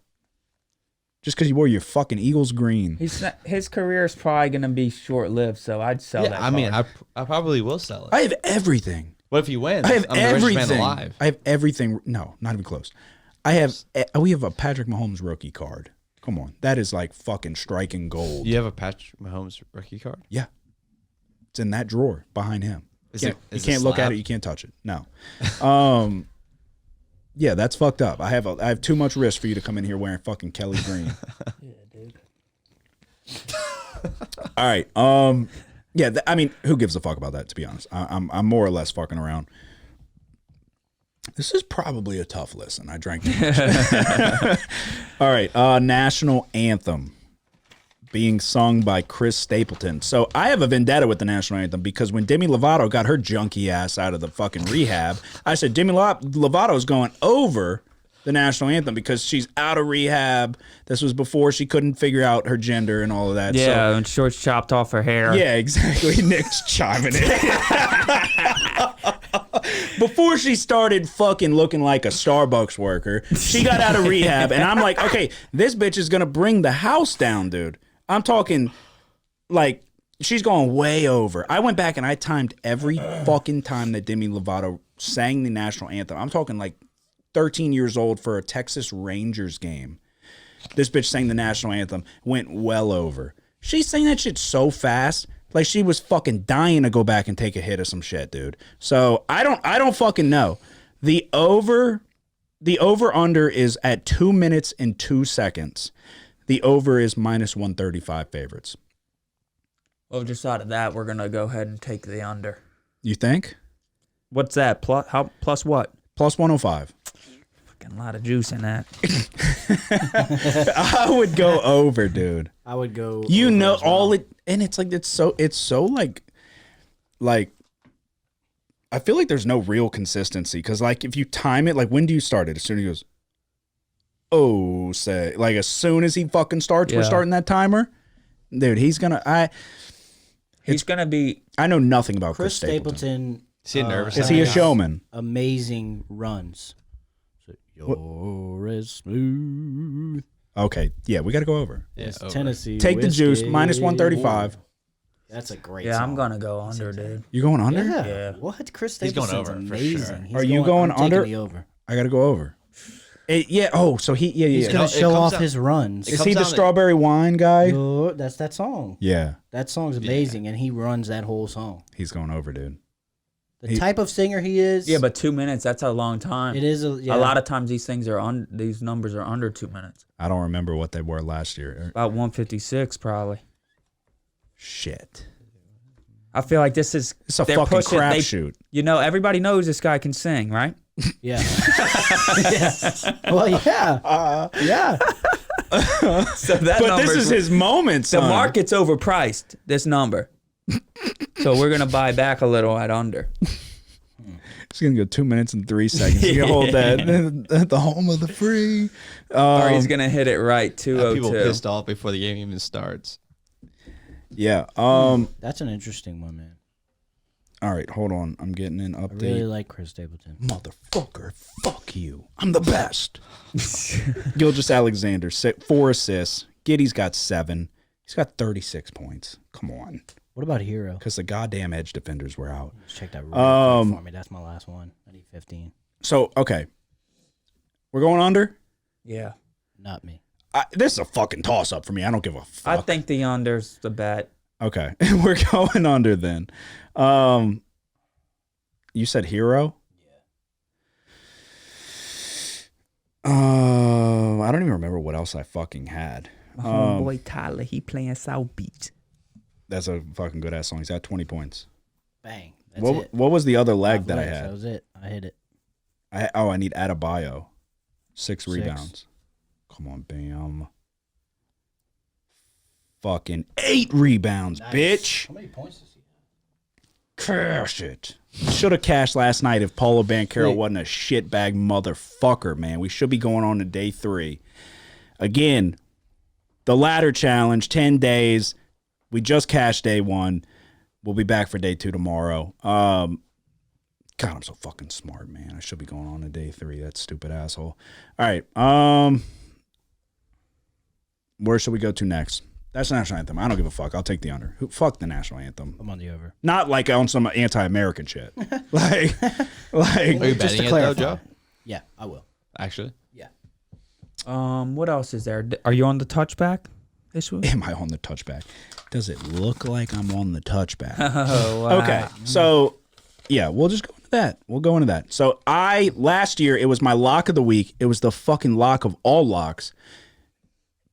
C: Just because you wore your fucking Eagles green.
D: His career is probably going to be short lived, so I'd sell that.
B: I mean,
D: card.
B: I probably will sell it.
C: I have everything.
B: What if he wins?
C: I have
B: I'm the richest man
C: everything.
B: alive.
C: I have everything. No, not even close. We have a Patrick Mahomes rookie card. Come on. That is like fucking striking gold.
B: You have a Patrick Mahomes rookie card?
C: Yeah. It's in that drawer behind him.
B: Is
C: You
B: it
C: can't look at
B: slab?
C: it. You can't touch it. No. Yeah, that's fucked up. I have too much risk for you to come in here wearing fucking Kelly green. Yeah, dude. All right. Yeah. I mean, who gives a fuck about that? To be honest, I'm more or less fucking around. This is probably a tough listen. I drank too much. All right. National anthem being sung by Chris Stapleton. So I have a vendetta with the national anthem because when Demi Lovato got her junky ass out of the fucking rehab, I said Demi Lovato's going over the national anthem because she's out of rehab. This was before she couldn't figure out her gender and all of that.
D: Yeah, and Shorts chopped off her hair.
C: Yeah, exactly. Nick's chiming in. Before she started fucking looking like a Starbucks worker, she got out of rehab, and I'm like, okay, this bitch is gonna bring the house down, dude. I'm talking like she's going way over. I went back and I timed every fucking time that Demi Lovato sang the national anthem. I'm talking like 13 years old for a Texas Rangers game. This bitch sang the national anthem, went well over. She sang that shit so fast, like she was fucking dying to go back and take a hit of some shit, dude. So I don't fucking know. The over under is at 2 minutes and 2 seconds. The over is minus 135 favorites.
D: Well, just out of that, we're going to go ahead and take the under.
C: You think?
D: What's that? Plus what?
C: Plus 105.
D: Fucking lot of juice in that.
C: I would go over, dude.
E: I would go.
C: You
E: over
C: know
E: as well.
C: all it, and it's like it's so like I feel like there's no real consistency because like if you time it, like when do you start it? As soon as he goes, oh, say like as soon as he fucking starts, we're
D: Yeah.
C: starting that timer, dude. He's gonna.
D: He's going to be...
C: I know nothing about
E: Chris
C: Stapleton.
E: Stapleton.
B: Is he nervous?
C: Is he a
E: has
C: showman?
E: Amazing runs. You're as smooth.
C: Okay, yeah, we got to go over.
B: Yeah,
E: as
B: over.
E: Tennessee.
C: Take the juice,
E: whiskey.
C: minus 135.
E: That's a great
D: Yeah,
E: song.
D: I'm going to go under, dude.
C: You going under?
E: Yeah.
D: Yeah.
E: What? Chris
B: He's going
E: Stapleton's
B: over, for sure.
E: amazing. He's
C: Are you going
E: I'm taking
C: under?
E: the over.
C: I got to go over. Yeah. Oh, so
E: He's
C: yeah.
E: gonna
B: It
E: show
B: comes
E: off
B: out-
E: his runs.
C: Is
B: comes
C: he the
B: down to-
C: strawberry wine guy?
E: Oh, that's that song.
C: Yeah,
E: That song's amazing, and he runs that whole song.
C: he's going over, dude.
E: The type of singer he is.
D: Yeah, but 2 minutes, that's a long time.
E: it is a
D: A lot of times these things are these numbers are under 2 minutes.
C: I don't remember what they were last year.
D: About 156 probably.
C: Shit.
D: I feel like this is
C: It's a
D: they're
C: fucking
D: pushing- they-
C: crapshoot.
D: You know, everybody knows this guy can sing, right?
E: Yeah. Yeah. Well, yeah. Yeah.
D: So that
C: But this is his moment,
D: the
C: son.
D: market's overpriced, this number. So we're gonna buy back a little at under.
C: It's going to go 2 minutes and 3 seconds. You hold that at the home of the free.
D: Or he's gonna hit it right
B: Have people
D: 202.
B: pissed off before the game even starts.
C: Yeah.
E: That's an interesting one, man.
C: All right, hold on. I'm getting an
E: I
C: update.
E: really like Chris Stapleton.
C: Motherfucker, fuck you. I'm the best. Gilgeous Alexander, 4 assists. Giddy's got 7. He's got 36 points. Come on.
E: What about Hero?
C: Because the goddamn edge defenders were out.
E: Let's check that real quick for me. That's my last one. I need 15.
C: So, okay. We're going under?
D: Yeah.
E: Not me.
C: This is a fucking toss-up for me. I don't give a fuck.
D: I think the under's the bet.
C: Okay. We're going under then. You said Hero? Yeah. I don't even remember what else I fucking had.
D: My homeboy Tyler, he playing South Beach.
C: That's a fucking good ass song. He's got 20 points.
E: Bang. That's it.
C: What was the other leg
E: 5
C: that I
E: legs,
C: had?
E: That was it. I hit it.
C: I need Adebayo. 6 rebounds. Come on, bam. Fucking 8 rebounds, bitch.
E: How many points does he
C: Cash it. Should have cashed last night if Paulo Banchero wasn't a shitbag motherfucker, man. We should be going on to day 3. Again, the ladder challenge, 10 days. We just cashed day 1. We'll be back for day 2 tomorrow. God, I'm so fucking smart, man. I should be going on to day 3. That stupid asshole. All right. Where should we go to next? That's the national anthem. I don't give a fuck. I'll take the under. Fuck the national anthem.
E: I'm on the over.
C: Not like on some anti-American shit. like,
B: Are you
E: Just
B: betting
E: to
B: it though,
E: clarify.
B: Joe?
E: Yeah, I will.
B: Actually,
E: Yeah.
D: What else is there? Are you on the touchback this week?
C: am I on the touchback? Does it look like I'm on the touchback?
D: Oh, wow.
C: Okay, so yeah, we'll just go into that. We'll go into that. So last year, it was my lock of the week. It was the fucking lock of all locks.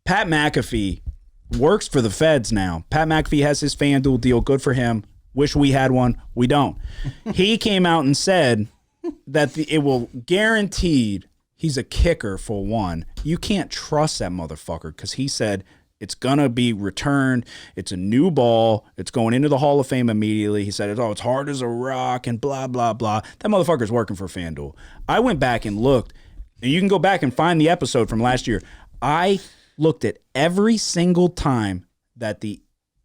C: Pat McAfee works for the feds now. Pat McAfee has his FanDuel deal. Good for him. Wish we had one. We don't. He came out and said that it will guaranteed. He's a kicker for one. You can't trust that motherfucker because he said it's gonna be returned. It's a new ball. It's going into the Hall of Fame immediately. He said, it's hard as a rock and blah, blah, blah. That motherfucker's working for FanDuel. I went back and looked. And you can go back and find the episode from last year. I looked at every single time that the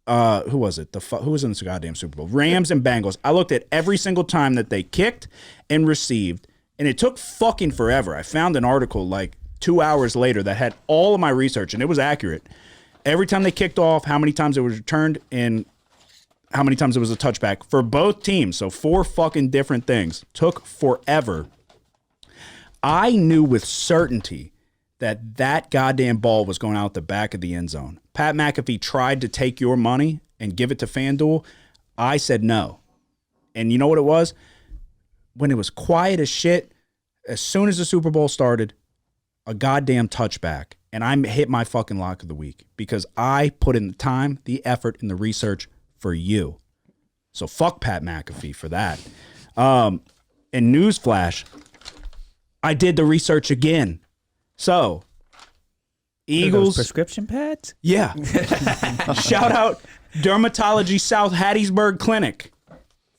C: who was it? Who was in this goddamn Super Bowl? Rams and Bengals. I looked at every single time that they kicked and received, and it took fucking forever. I found an article like 2 hours later that had all of my research, and it was accurate. Every time they kicked off, how many times it was returned, and how many times it was a touchback for both teams. So 4 fucking different things. Took forever. I knew with certainty that goddamn ball was going out the back of the end zone. Pat McAfee tried to take your money and give it to FanDuel. I said no. And you know what it was? When it was quiet as shit, as soon as the Super Bowl started, a goddamn touchback. And I hit my fucking lock of the week because I put in the time, the effort, and the research for you. So fuck Pat McAfee for that. And newsflash, I did the research again. So, Eagles.
D: Prescription pads?
C: Yeah. Shout out Dermatology South Hattiesburg Clinic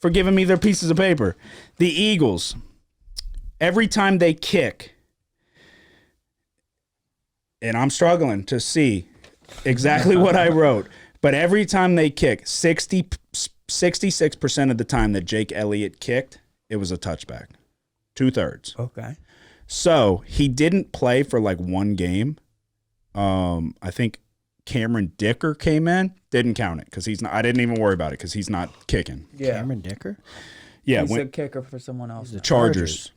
C: for giving me their pieces of paper. The Eagles, every time they kick, and I'm struggling to see exactly what I wrote, but every time they kick, 66% of the time that Jake Elliott kicked, it was a touchback. 2/3.
D: Okay.
C: So he didn't play for like one game. I think Cameron Dicker came in, didn't count it because he's not. I didn't even worry about it because he's not kicking.
D: Yeah.
E: Cameron Dicker?
C: Yeah,
D: He's a kicker for someone else.
C: Chargers.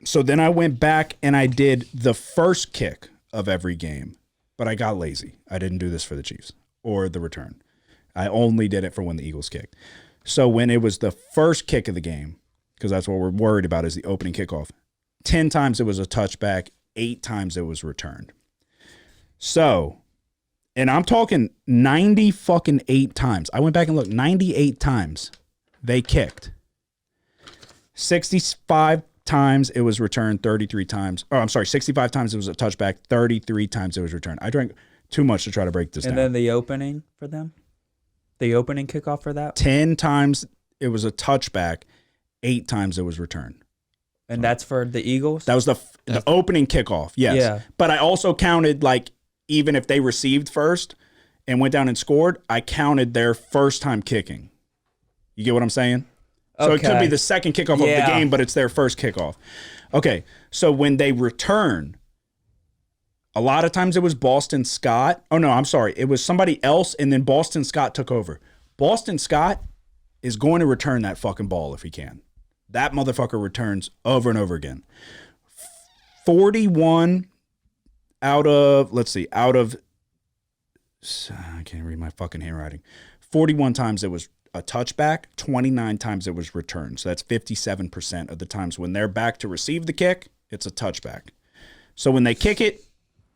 C: So then I went back and I did the first kick of every game, but I got lazy. I didn't do this for the Chiefs or the return. I only did it for when the Eagles kicked. So when it was the first kick of the game, because that's what we're worried about is the opening kickoff, 10 times it was a touchback, 8 times it was returned. So, and I'm talking 90 fucking 8 times. I went back and looked, 98 times they kicked. 65 times it was returned, 33 times. Oh, I'm sorry, 65 times it was a touchback, 33 times it was returned. I drank too much to try to break this down.
D: And then the opening for them? The opening kickoff for that?
C: 10 times it was a touchback, 8 times it was returned.
D: And that's for the Eagles?
C: That was the opening kickoff, yes.
D: Yeah.
C: But I also counted like even if they received first and went down and scored, I counted their first time kicking. You get what I'm saying? So it could be the second kickoff of the game, but it's their first kickoff. Okay, so when they return, a lot of times it was Boston Scott. Oh, no, I'm sorry. It was somebody else, and then Boston Scott took over. Boston Scott is going to return that fucking ball if he can. That motherfucker returns over and over again. 41 out of, I can't read my fucking handwriting. 41 times it was a touchback, 29 times it was returned. So that's 57% of the times when they're back to receive the kick, it's a touchback. So when they kick it,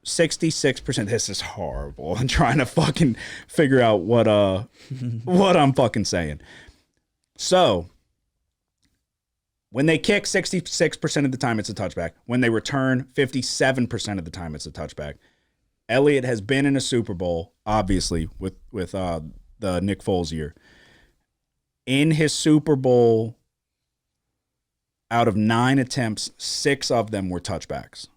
C: 66%. This is horrible. I'm trying to fucking figure out what I'm fucking saying. So when they kick, 66% of the time it's a touchback. When they return, 57% of the time it's a touchback. Elliott has been in a Super Bowl, obviously, with the Nick Foles year. In his Super Bowl, out of 9 attempts, 6 of them were touchbacks.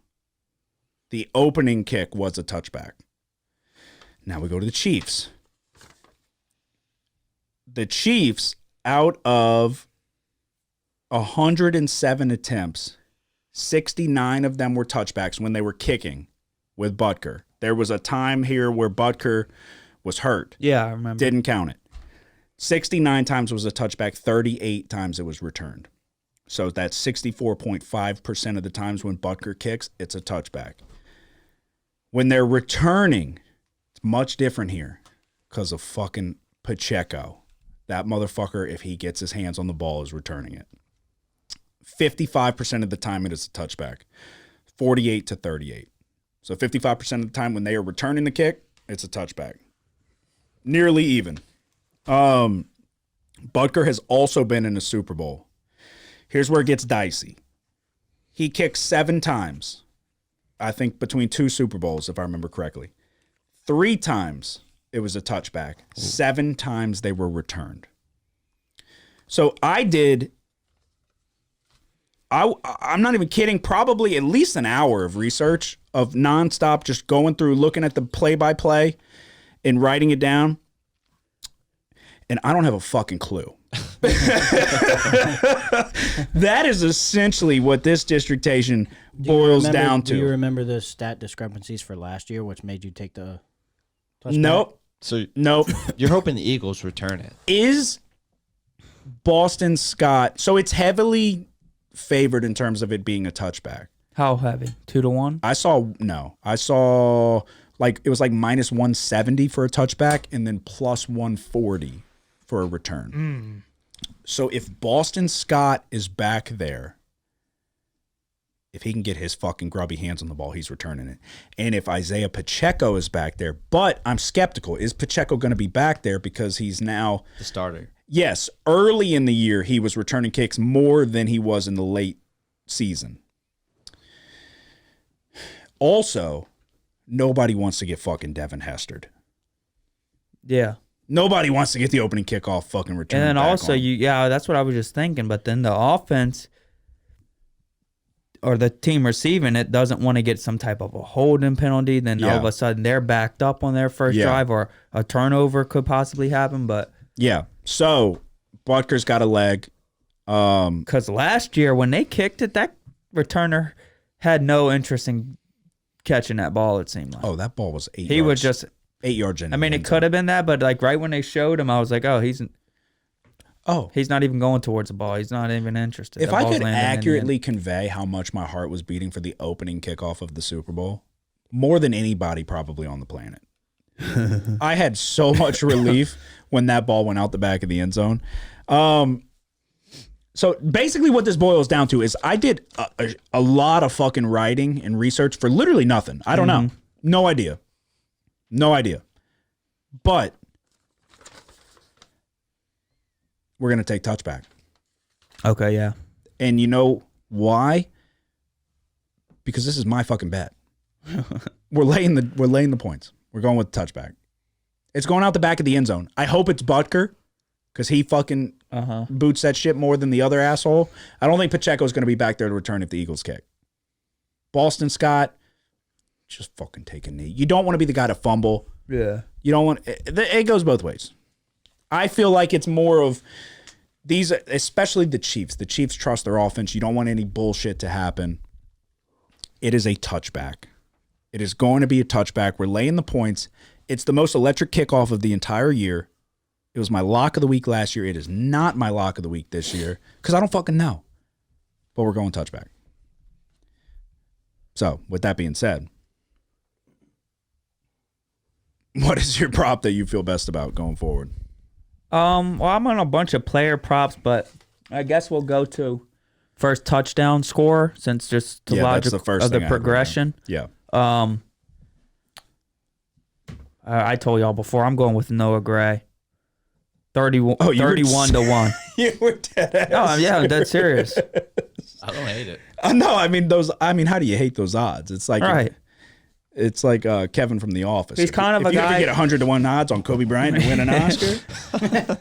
C: The opening kick was a touchback. Now we go to the Chiefs. The Chiefs, out of 107 attempts, 69 of them were touchbacks when they were kicking with Butker. There was a time here where Butker was hurt.
D: Yeah, I remember.
C: Didn't count it. 69 times was a touchback, 38 times it was returned. So that's 64.5% of the times when Butker kicks, it's a touchback. When they're returning, it's much different here because of fucking Pacheco. That motherfucker, if he gets his hands on the ball, is returning it. 55% of the time it is a touchback. 48 to 38. So 55% of the time when they are returning the kick, it's a touchback. Nearly even. Butker has also been in a Super Bowl. Here's where it gets dicey. He kicked 7 times, I think between 2 Super Bowls, if I remember correctly. 3 times it was a touchback. 7 times they were returned. So I'm not even kidding, probably at least an hour of research of nonstop, just going through, looking at the play-by-play and writing it down. And I don't have a fucking clue. That is essentially what this dissertation boils down to.
E: Do you remember the stat discrepancies for last year, which made you take the touchback?
C: Nope.
B: So
C: Nope.
B: you're hoping the Eagles return it.
C: Is Boston Scott, so it's heavily favored in terms of it being a touchback.
D: How heavy? 2-1?
C: I saw like it was like minus 170 for a touchback and then plus 140 for a return. So if Boston Scott is back there, if he can get his fucking grubby hands on the ball, he's returning it. And if Isaiah Pacheco is back there, but I'm skeptical. Is Pacheco going to be back there because he's now
B: The starter.
C: Yes, early in the year he was returning kicks more than he was in the late season. Also, nobody wants to get fucking Devin Hestered.
D: Yeah.
C: Nobody wants to get the opening kickoff fucking return.
D: And then
C: back
D: also,
C: on.
D: that's what I was just thinking. But then the offense or the team receiving it doesn't want to get some type of a holding penalty. Then all of a sudden they're backed up on their first drive, or a turnover could possibly happen. But
C: yeah, so Butker's got a leg.
D: Because last year when they kicked it, that returner had no interest in catching that ball. It seemed like.
C: Oh, that ball was 8 yards.
D: He was just
C: 8 yards in.
D: I mean, it could have been that, but like right when they showed him, I was like, oh, he's not even going towards the ball. He's not even interested.
C: If
D: The
C: I
D: ball's
C: could
D: landing in the
C: accurately
D: end.
C: convey how much my heart was beating for the opening kickoff of the Super Bowl, more than anybody probably on the planet. I had so much relief when that ball went out the back of the end zone. So basically what this boils down to is I did a lot of fucking writing and research for literally nothing. I don't know. No idea. But we're going to take touchback.
D: Okay, yeah.
C: And you know why? Because this is my fucking bet. We're laying the points. We're going with touchback. It's going out the back of the end zone. I hope it's Butker because he fucking boots that shit more than the other asshole. I don't think Pacheco's going to be back there to return if the Eagles kick. Boston Scott, just fucking take a knee. You don't want to be the guy to fumble.
D: Yeah.
C: You don't want it goes both ways. I feel like it's more of these, especially the Chiefs. The Chiefs trust their offense. You don't want any bullshit to happen. It is a touchback. It is going to be a touchback. We're laying the points. It's the most electric kickoff of the entire year. It was my lock of the week last year. It is not my lock of the week this year because I don't fucking know. But we're going touchback. So, with that being said, what is your prop that you feel best about going forward?
D: Well, I'm on a bunch of player props, but I guess we'll go to first touchdown score since just the logic
C: that's the first
D: of the
C: thing I have written
D: progression.
C: down. Yeah.
D: I told y'all before, I'm going with Noah Gray. 31
C: Oh, you were
D: 31 to 1.
C: You were dead ass.
D: No, yeah, I'm dead serious.
B: I don't hate it.
C: No, I mean, how do you hate those odds? It's like
D: Right.
C: It's like Kevin from The Office.
D: He's kind of
C: if
D: a
C: you
D: guy-
C: ever get 100 to 1 odds on Kobe Bryant and win an Oscar.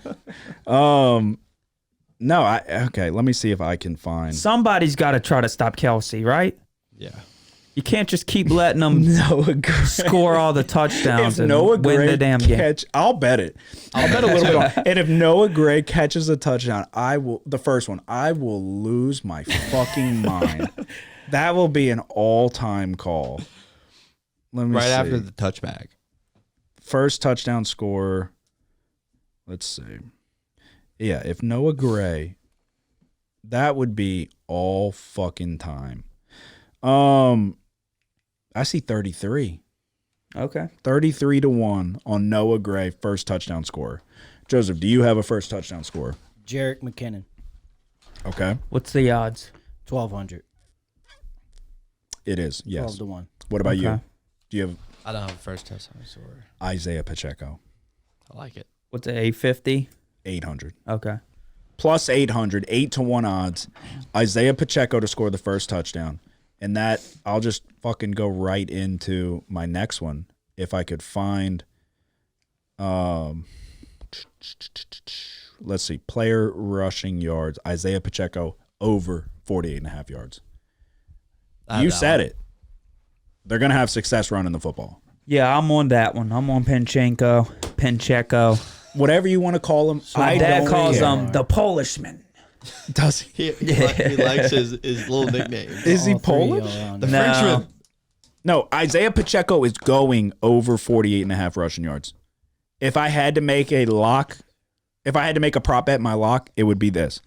C: No, okay. Let me see if I can find.
D: Somebody's got to try to stop Kelsey, right?
B: Yeah.
D: You can't just keep letting them
C: Noah Gray.
D: score all the touchdowns
C: If
D: and
C: Noah
D: win
C: Gray
D: the damn game.
C: catch, I'll bet it. I'll bet a little bit on. And if Noah Gray catches a touchdown, the first one, I will lose my fucking mind. That will be an all-time call. Let me
B: Right
C: see.
B: after the touchback.
C: First touchdown score. Let's see. Yeah, if Noah Gray, that would be all fucking time. I see 33.
D: Okay.
C: 33 to 1 on Noah Gray, first touchdown score. Joseph, do you have a first touchdown score?
E: Jerick McKinnon,
C: Okay.
D: What's the odds?
E: 1,200.
C: It is,
E: 12
C: yes.
E: to 1.
C: What about you?
D: Okay.
C: Do you have
B: I don't have a first touchdown score.
C: Isaiah Pacheco?
B: I like it.
D: What's it, 850?
C: 800.
D: Okay.
C: Plus 800, 8 to 1 odds. Isaiah Pacheco to score the first touchdown. And that, I'll just fucking go right into my next one. If I could find, let's see, player rushing yards. Isaiah Pacheco over 48.5 yards. You said it. They're going to have success running the football.
D: Yeah, I'm on that one. I'm on Pacheco.
C: Whatever you want to call him,
D: My dad
C: don't
D: calls
C: care.
D: him the Polishman.
C: Does he?
B: He likes his little nickname.
C: Is he
E: All three
C: Polish?
E: are on
B: The
E: there.
B: Frenchman.
C: No, Isaiah Pacheco is going over 48.5 rushing yards. If I had to make a lock, if I had to make a prop bet, my lock, it would be this.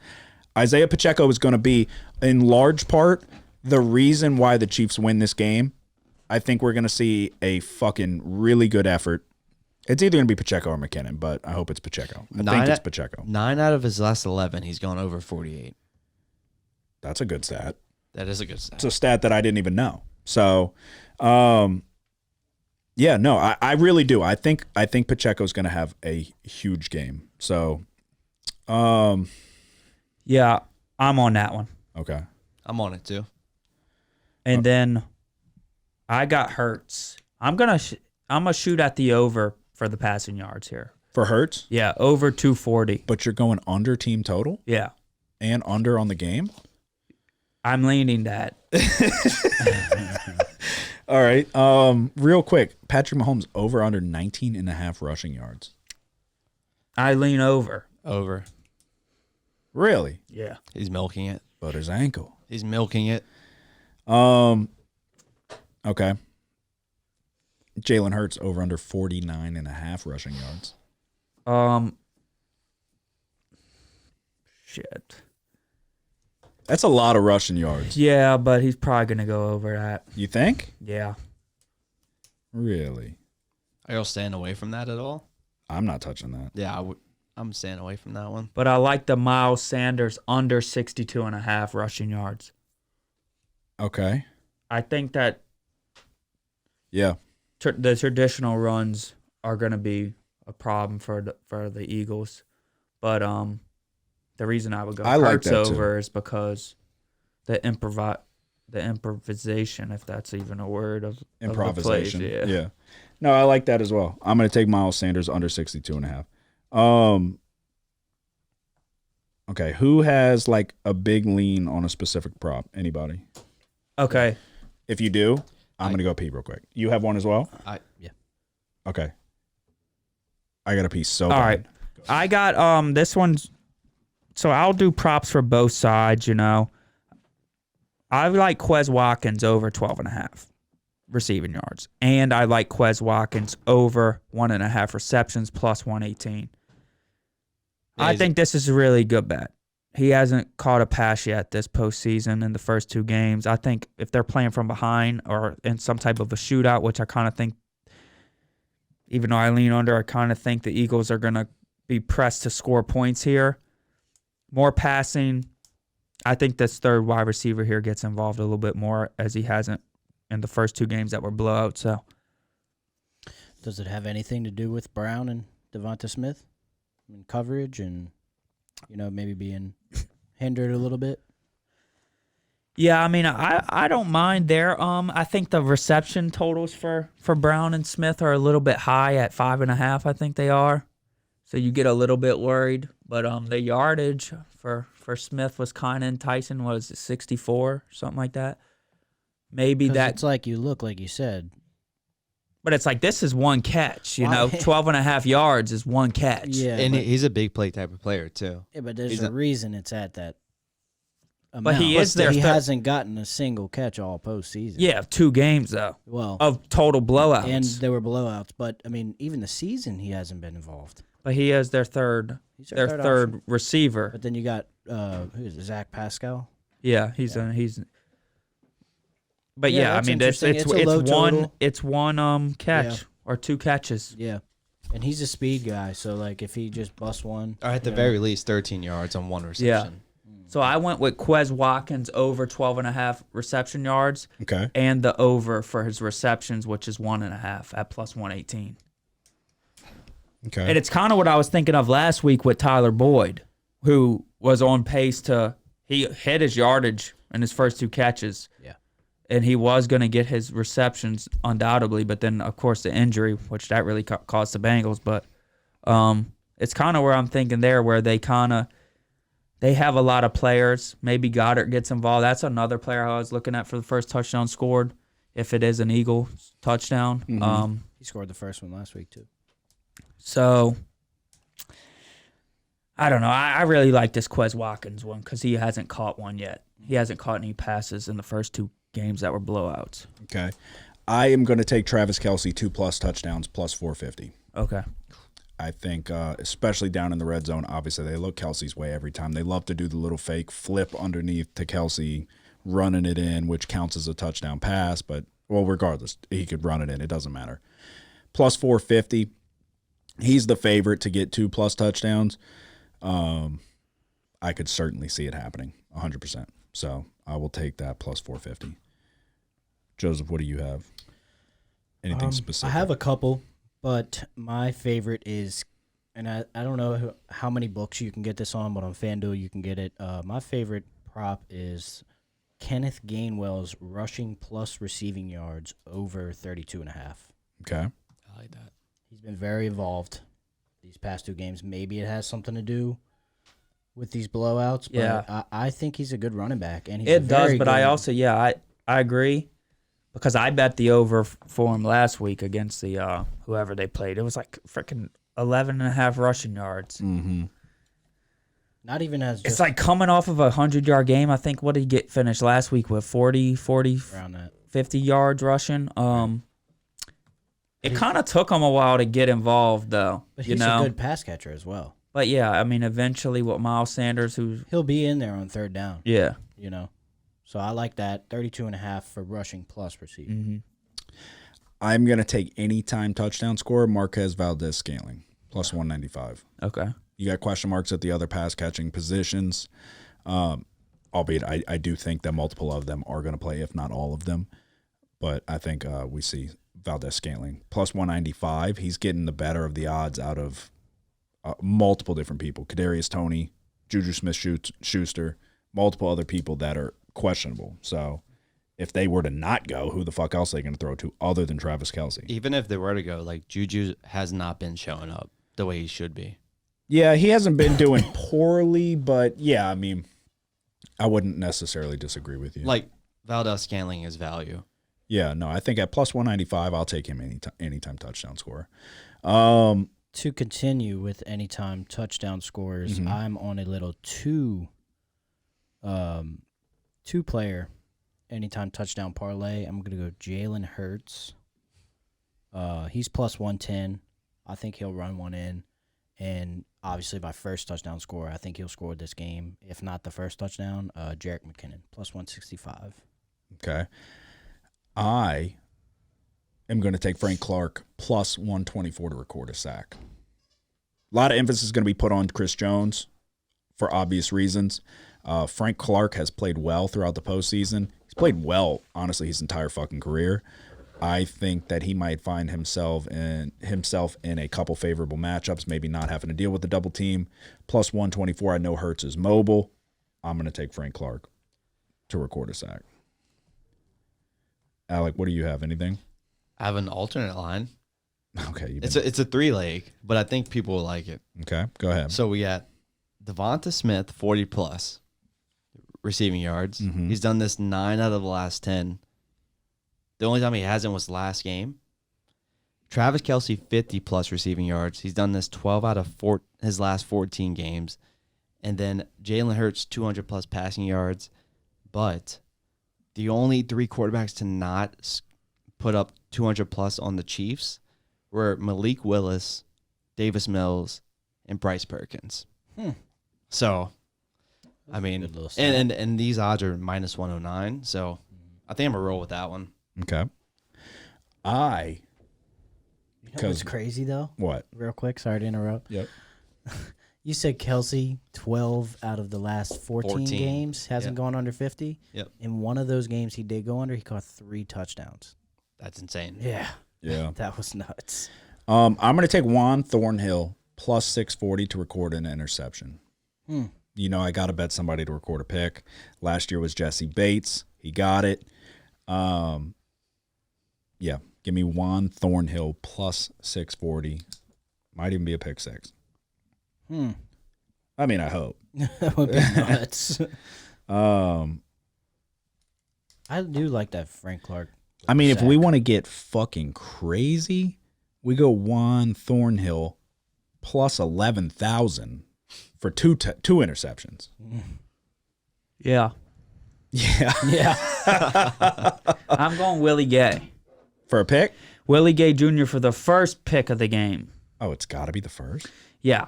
C: Isaiah Pacheco is going to be, in large part, the reason why the Chiefs win this game. I think we're going to see a fucking really good effort. It's either going to be Pacheco or McKinnon, but I hope it's Pacheco. I think it's Pacheco.
B: 9 out of his last 11, he's gone over 48.
C: That's a good stat.
B: That is a good stat.
C: It's a stat that I didn't even know. So, yeah, no, I really do. I think Pacheco's going to have a huge game. So,
D: Yeah, I'm on that one.
C: okay.
B: I'm on it too.
D: And then I got Hurts. I'm gonna shoot at the over for the passing yards here.
C: For Hurts,
D: Yeah, over 240.
C: but you're going under team total
D: Yeah,
C: and under on the game?
D: I'm leaning that.
C: All right. Real quick, Patrick Mahomes over under 19.5 rushing yards.
D: I lean over.
B: Over.
C: Really?
D: Yeah.
B: He's milking it.
C: But his ankle.
B: He's milking it.
C: Okay. Jalen Hurts over under 49.5 rushing yards.
D: Shit.
C: That's a lot of rushing yards.
D: Yeah, but he's probably gonna go over that.
C: You think?
D: Yeah.
C: Really?
B: Are y'all staying away from that at all?
C: I'm not touching that.
B: Yeah, I'm staying away from that one.
D: But I like the Miles Sanders under 62.5 rushing yards.
C: Okay.
D: I think that
C: Yeah.
D: the traditional runs are going to be a problem for the Eagles. But the reason I would go
C: I like
D: Hurts
C: that too.
D: over is because the improvisation, if that's even a word, of
C: Improvisation.
D: the plays,
C: Yeah. No, I like that as well. I'm going to take Miles Sanders under 62.5. Okay. Who has like a big lean on a specific prop? Anybody?
D: Okay.
C: If you do, I'm going to go pee real quick. You have one as well?
E: Yeah.
C: Okay. I got to pee so
D: All
C: bad.
D: right. I got this one's. So I'll do props for both sides. I like Quez Watkins over 12.5 receiving yards, and I like Quez Watkins over 1.5 receptions plus 118. I think this is a really good bet. He hasn't caught a pass yet this postseason in the first 2 games. I think if they're playing from behind or in some type of a shootout, which I kind of think, even though I lean under, I kind of think the Eagles are going to be pressed to score points here. More passing. I think this third wide receiver here gets involved a little bit more, as he hasn't in the first 2 games that were blowouts. So,
E: Does it have anything to do with Brown and Devonta Smith? I mean, coverage and, maybe being hindered a little bit?
D: yeah, I mean, I don't mind there. I think the reception totals for Brown and Smith are a little bit high at 5.5. I think they are. So you get a little bit worried. But the yardage for Smith was kind of enticing. Was it 64, something like that? Maybe
E: 'Cause
D: that.
E: it's like you look, like you said.
D: But it's like this is one catch,
E: Why?
D: 12.5 yards is one catch.
E: Yeah,
B: And
E: but,
B: he's a big play type of player too.
E: but there's
B: he's
E: a
B: not-
E: reason it's at that amount.
D: But he is their
E: He
D: third-
E: hasn't gotten a single catch all postseason.
D: Yeah, 2 games though
E: Well,
D: of total blowouts.
E: and there were blowouts. But, I mean, even the season, he hasn't been involved.
D: But he is their third
E: He's their
D: third
E: option.
D: receiver.
E: But then you got, who is it, Zach Pascal?
D: Yeah, he's. But
E: Yeah,
D: yeah, I
E: that's
D: mean, it's
E: interesting. It's a low total.
D: it's one catch
E: Yeah.
D: or 2 catches.
E: Yeah. And he's a speed guy. So, like, if he just busts one.
B: Or at the very least, 13 yards on 1 reception.
D: Yeah. So I went with Quez Watkins over 12.5 reception yards
C: Okay.
D: and the over for his receptions, which is 1.5 at plus 118.
C: Okay.
D: And it's kind of what I was thinking of last week with Tyler Boyd, who was on pace he hit his yardage in his first 2 catches.
E: Yeah.
D: And he was going to get his receptions undoubtedly, but then, of course, the injury, which that really caused the Bengals. But it's kind of where I'm thinking there, where they have a lot of players. Maybe Goddard gets involved. That's another player I was looking at for the first touchdown scored, if it is an Eagle touchdown.
E: He scored the first one last week, too.
D: So, I don't know. I really like this Quez Watkins one because he hasn't caught one yet. He hasn't caught any passes in the first 2 games that were blowouts.
C: Okay. I am going to take Travis Kelce 2+ touchdowns plus 450.
D: Okay.
C: I think, especially down in the red zone, obviously they look Kelsey's way every time. They love to do the little fake flip underneath to Kelsey, running it in, which counts as a touchdown pass. But, well, regardless, he could run it in. It doesn't matter. Plus 450. He's the favorite to get 2+ touchdowns. I could certainly see it happening 100%. So I will take that plus 450. Joseph, what do you have? Anything specific?
E: I have a couple, but my favorite is, and I don't know how many books you can get this on, but on FanDuel you can get it. My favorite prop is Kenneth Gainwell's rushing plus receiving yards over 32.5.
C: Okay.
B: I like that.
E: He's been very involved these past 2 games. Maybe it has something to do with these blowouts, but
D: Yeah.
E: I think he's a good running back. And he's
D: It does, but I also, I agree because I bet the over for him last week against the whoever they played. It was like freaking 11.5 rushing yards.
C: Mm-hmm.
E: not even as just
D: It's like coming off of a 100-yard game. I think, what did he get finished last week with? 40,
E: around that.
D: 50 yards rushing. It kind of took him a while to get involved, though.
E: But
D: you
E: he's
D: know?
E: a good pass catcher as well.
D: But yeah, I mean, eventually with Miles Sanders, who's,
E: He'll be in there on 3rd down,
D: yeah.
E: So I like that 32.5 for rushing plus receiving.
C: I'm going to take anytime touchdown scorer, Marquez Valdez-Scantling, plus 195.
D: Okay.
C: You got question marks at the other pass catching positions, albeit I do think that multiple of them are going to play, if not all of them. But I think we see Valdez-Scantling plus 195. He's getting the better of the odds out of multiple different people. Kadarius Toney, Juju Smith-Schuster, multiple other people that are questionable. So if they were to not go, who the fuck else are they going to throw to other than Travis Kelce?
B: Even if they were to go, like Juju has not been showing up the way he should be.
C: Yeah, he hasn't been doing poorly, but yeah, I mean, I wouldn't necessarily disagree with you.
B: Like Valdez Scantling is value.
C: Yeah, no, I think at plus 195, I'll take him anytime touchdown scorer.
E: To continue with anytime touchdown scorers, I'm on a little two player anytime touchdown parlay. I'm gonna go Jalen Hurts. He's plus 110. I think he'll run one in, and obviously my first touchdown scorer. I think he'll score this game. If not the first touchdown, Jerick McKinnon plus 165.
C: Okay. I am going to take Frank Clark plus 124 to record a sack. A lot of emphasis is going to be put on Chris Jones for obvious reasons. Frank Clark has played well throughout the postseason. He's played well, honestly, his entire fucking career. I think that he might find himself in a couple favorable matchups, maybe not having to deal with the double team. Plus 124, I know Hurts is mobile. I'm going to take Frank Clark to record a sack. Alec, what do you have? Anything?
B: I have an alternate line.
C: Okay.
B: It's a 3-leg, but I think people will like it.
C: Okay, go ahead.
B: So we got Devonta Smith, 40+ receiving yards. He's done this 9 out of the last 10. The only time he hasn't was last game. Travis Kelce, 50+ receiving yards. He's done this 12 out of his last 14 games. And then Jalen Hurts, 200+ passing yards. But the only 3 quarterbacks to not put up 200+ on the Chiefs were Malik Willis, Davis Mills, and Bryce Perkins. So, I mean, and these odds are minus 109. So, I think I'm going to roll with that one.
C: Okay.
E: You know what's crazy, though?
C: What?
E: Real quick, sorry to interrupt.
C: Yep.
E: You said Kelce, 12 out of the last 14 games, hasn't gone under 50.
B: Yep.
E: In one of those games he did go under, he caught 3 touchdowns.
B: That's insane.
E: Yeah.
C: Yeah.
E: That was nuts.
C: I'm going to take Juan Thornhill plus 640 to record an interception. You know, I got to bet somebody to record a pick. Last year was Jesse Bates. He got it. Yeah, give me Juan Thornhill plus 640. Might even be a pick 6. I mean, I hope.
E: That would be nuts. I do like that Frank Clark.
C: I mean,
E: sack.
C: if we want to get fucking crazy, we go Juan Thornhill plus 11,000 for two interceptions.
D: Yeah.
C: Yeah.
E: Yeah.
D: I'm going Willie Gay.
C: For a pick?
D: Willie Gay Jr. for the first pick of the game.
C: Oh, it's got to be the first?
D: Yeah.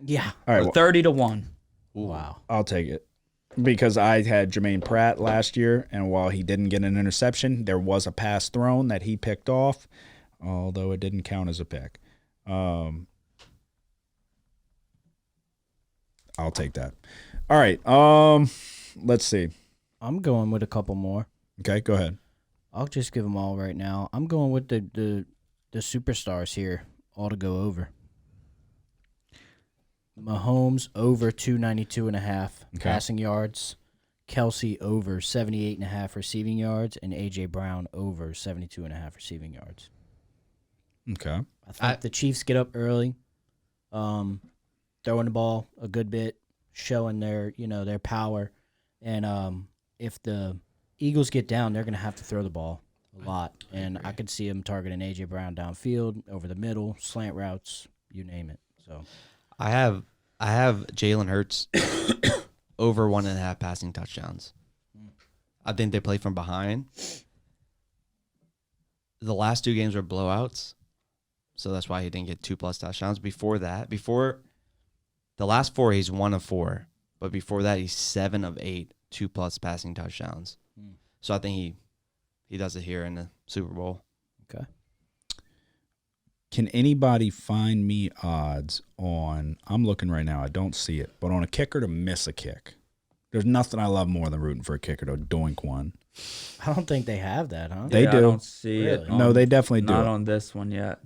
E: Yeah.
C: All right, well,
D: 30-1.
E: Wow.
C: I'll take it. Because I had Jermaine Pratt last year, and while he didn't get an interception, there was a pass thrown that he picked off, although it didn't count as a pick. I'll take that. All right. Let's see.
E: I'm going with a couple more.
C: Okay, go ahead.
E: I'll just give them all right now. I'm going with the superstars here, all to go over. Mahomes over 292.5 passing yards. Kelce over 78.5 receiving yards, and A.J. Brown over 72.5 receiving yards.
C: Okay.
E: I think the Chiefs get up early, throwing the ball a good bit, showing their power, and if the Eagles get down, they're going to have to throw the ball a lot, and I could see them targeting A.J. Brown downfield, over the middle, slant routes, you name it. So.
B: I have Jalen Hurts over 1.5 passing touchdowns. I think they play from behind. The last 2 games were blowouts, so that's why he didn't get 2+ touchdowns. Before the last 4, he's 1 of 4, but before that, he's 7 of 8, 2+ passing touchdowns. So I think he does it here in the Super Bowl.
E: Okay.
C: Can anybody find me odds on, I'm looking right now, I don't see it, but on a kicker to miss a kick? There's nothing I love more than rooting for a kicker to doink one.
E: I don't think they have that, huh?
C: They do.
D: I don't see it.
E: Really?
C: No, they definitely do.
D: Not on this one yet.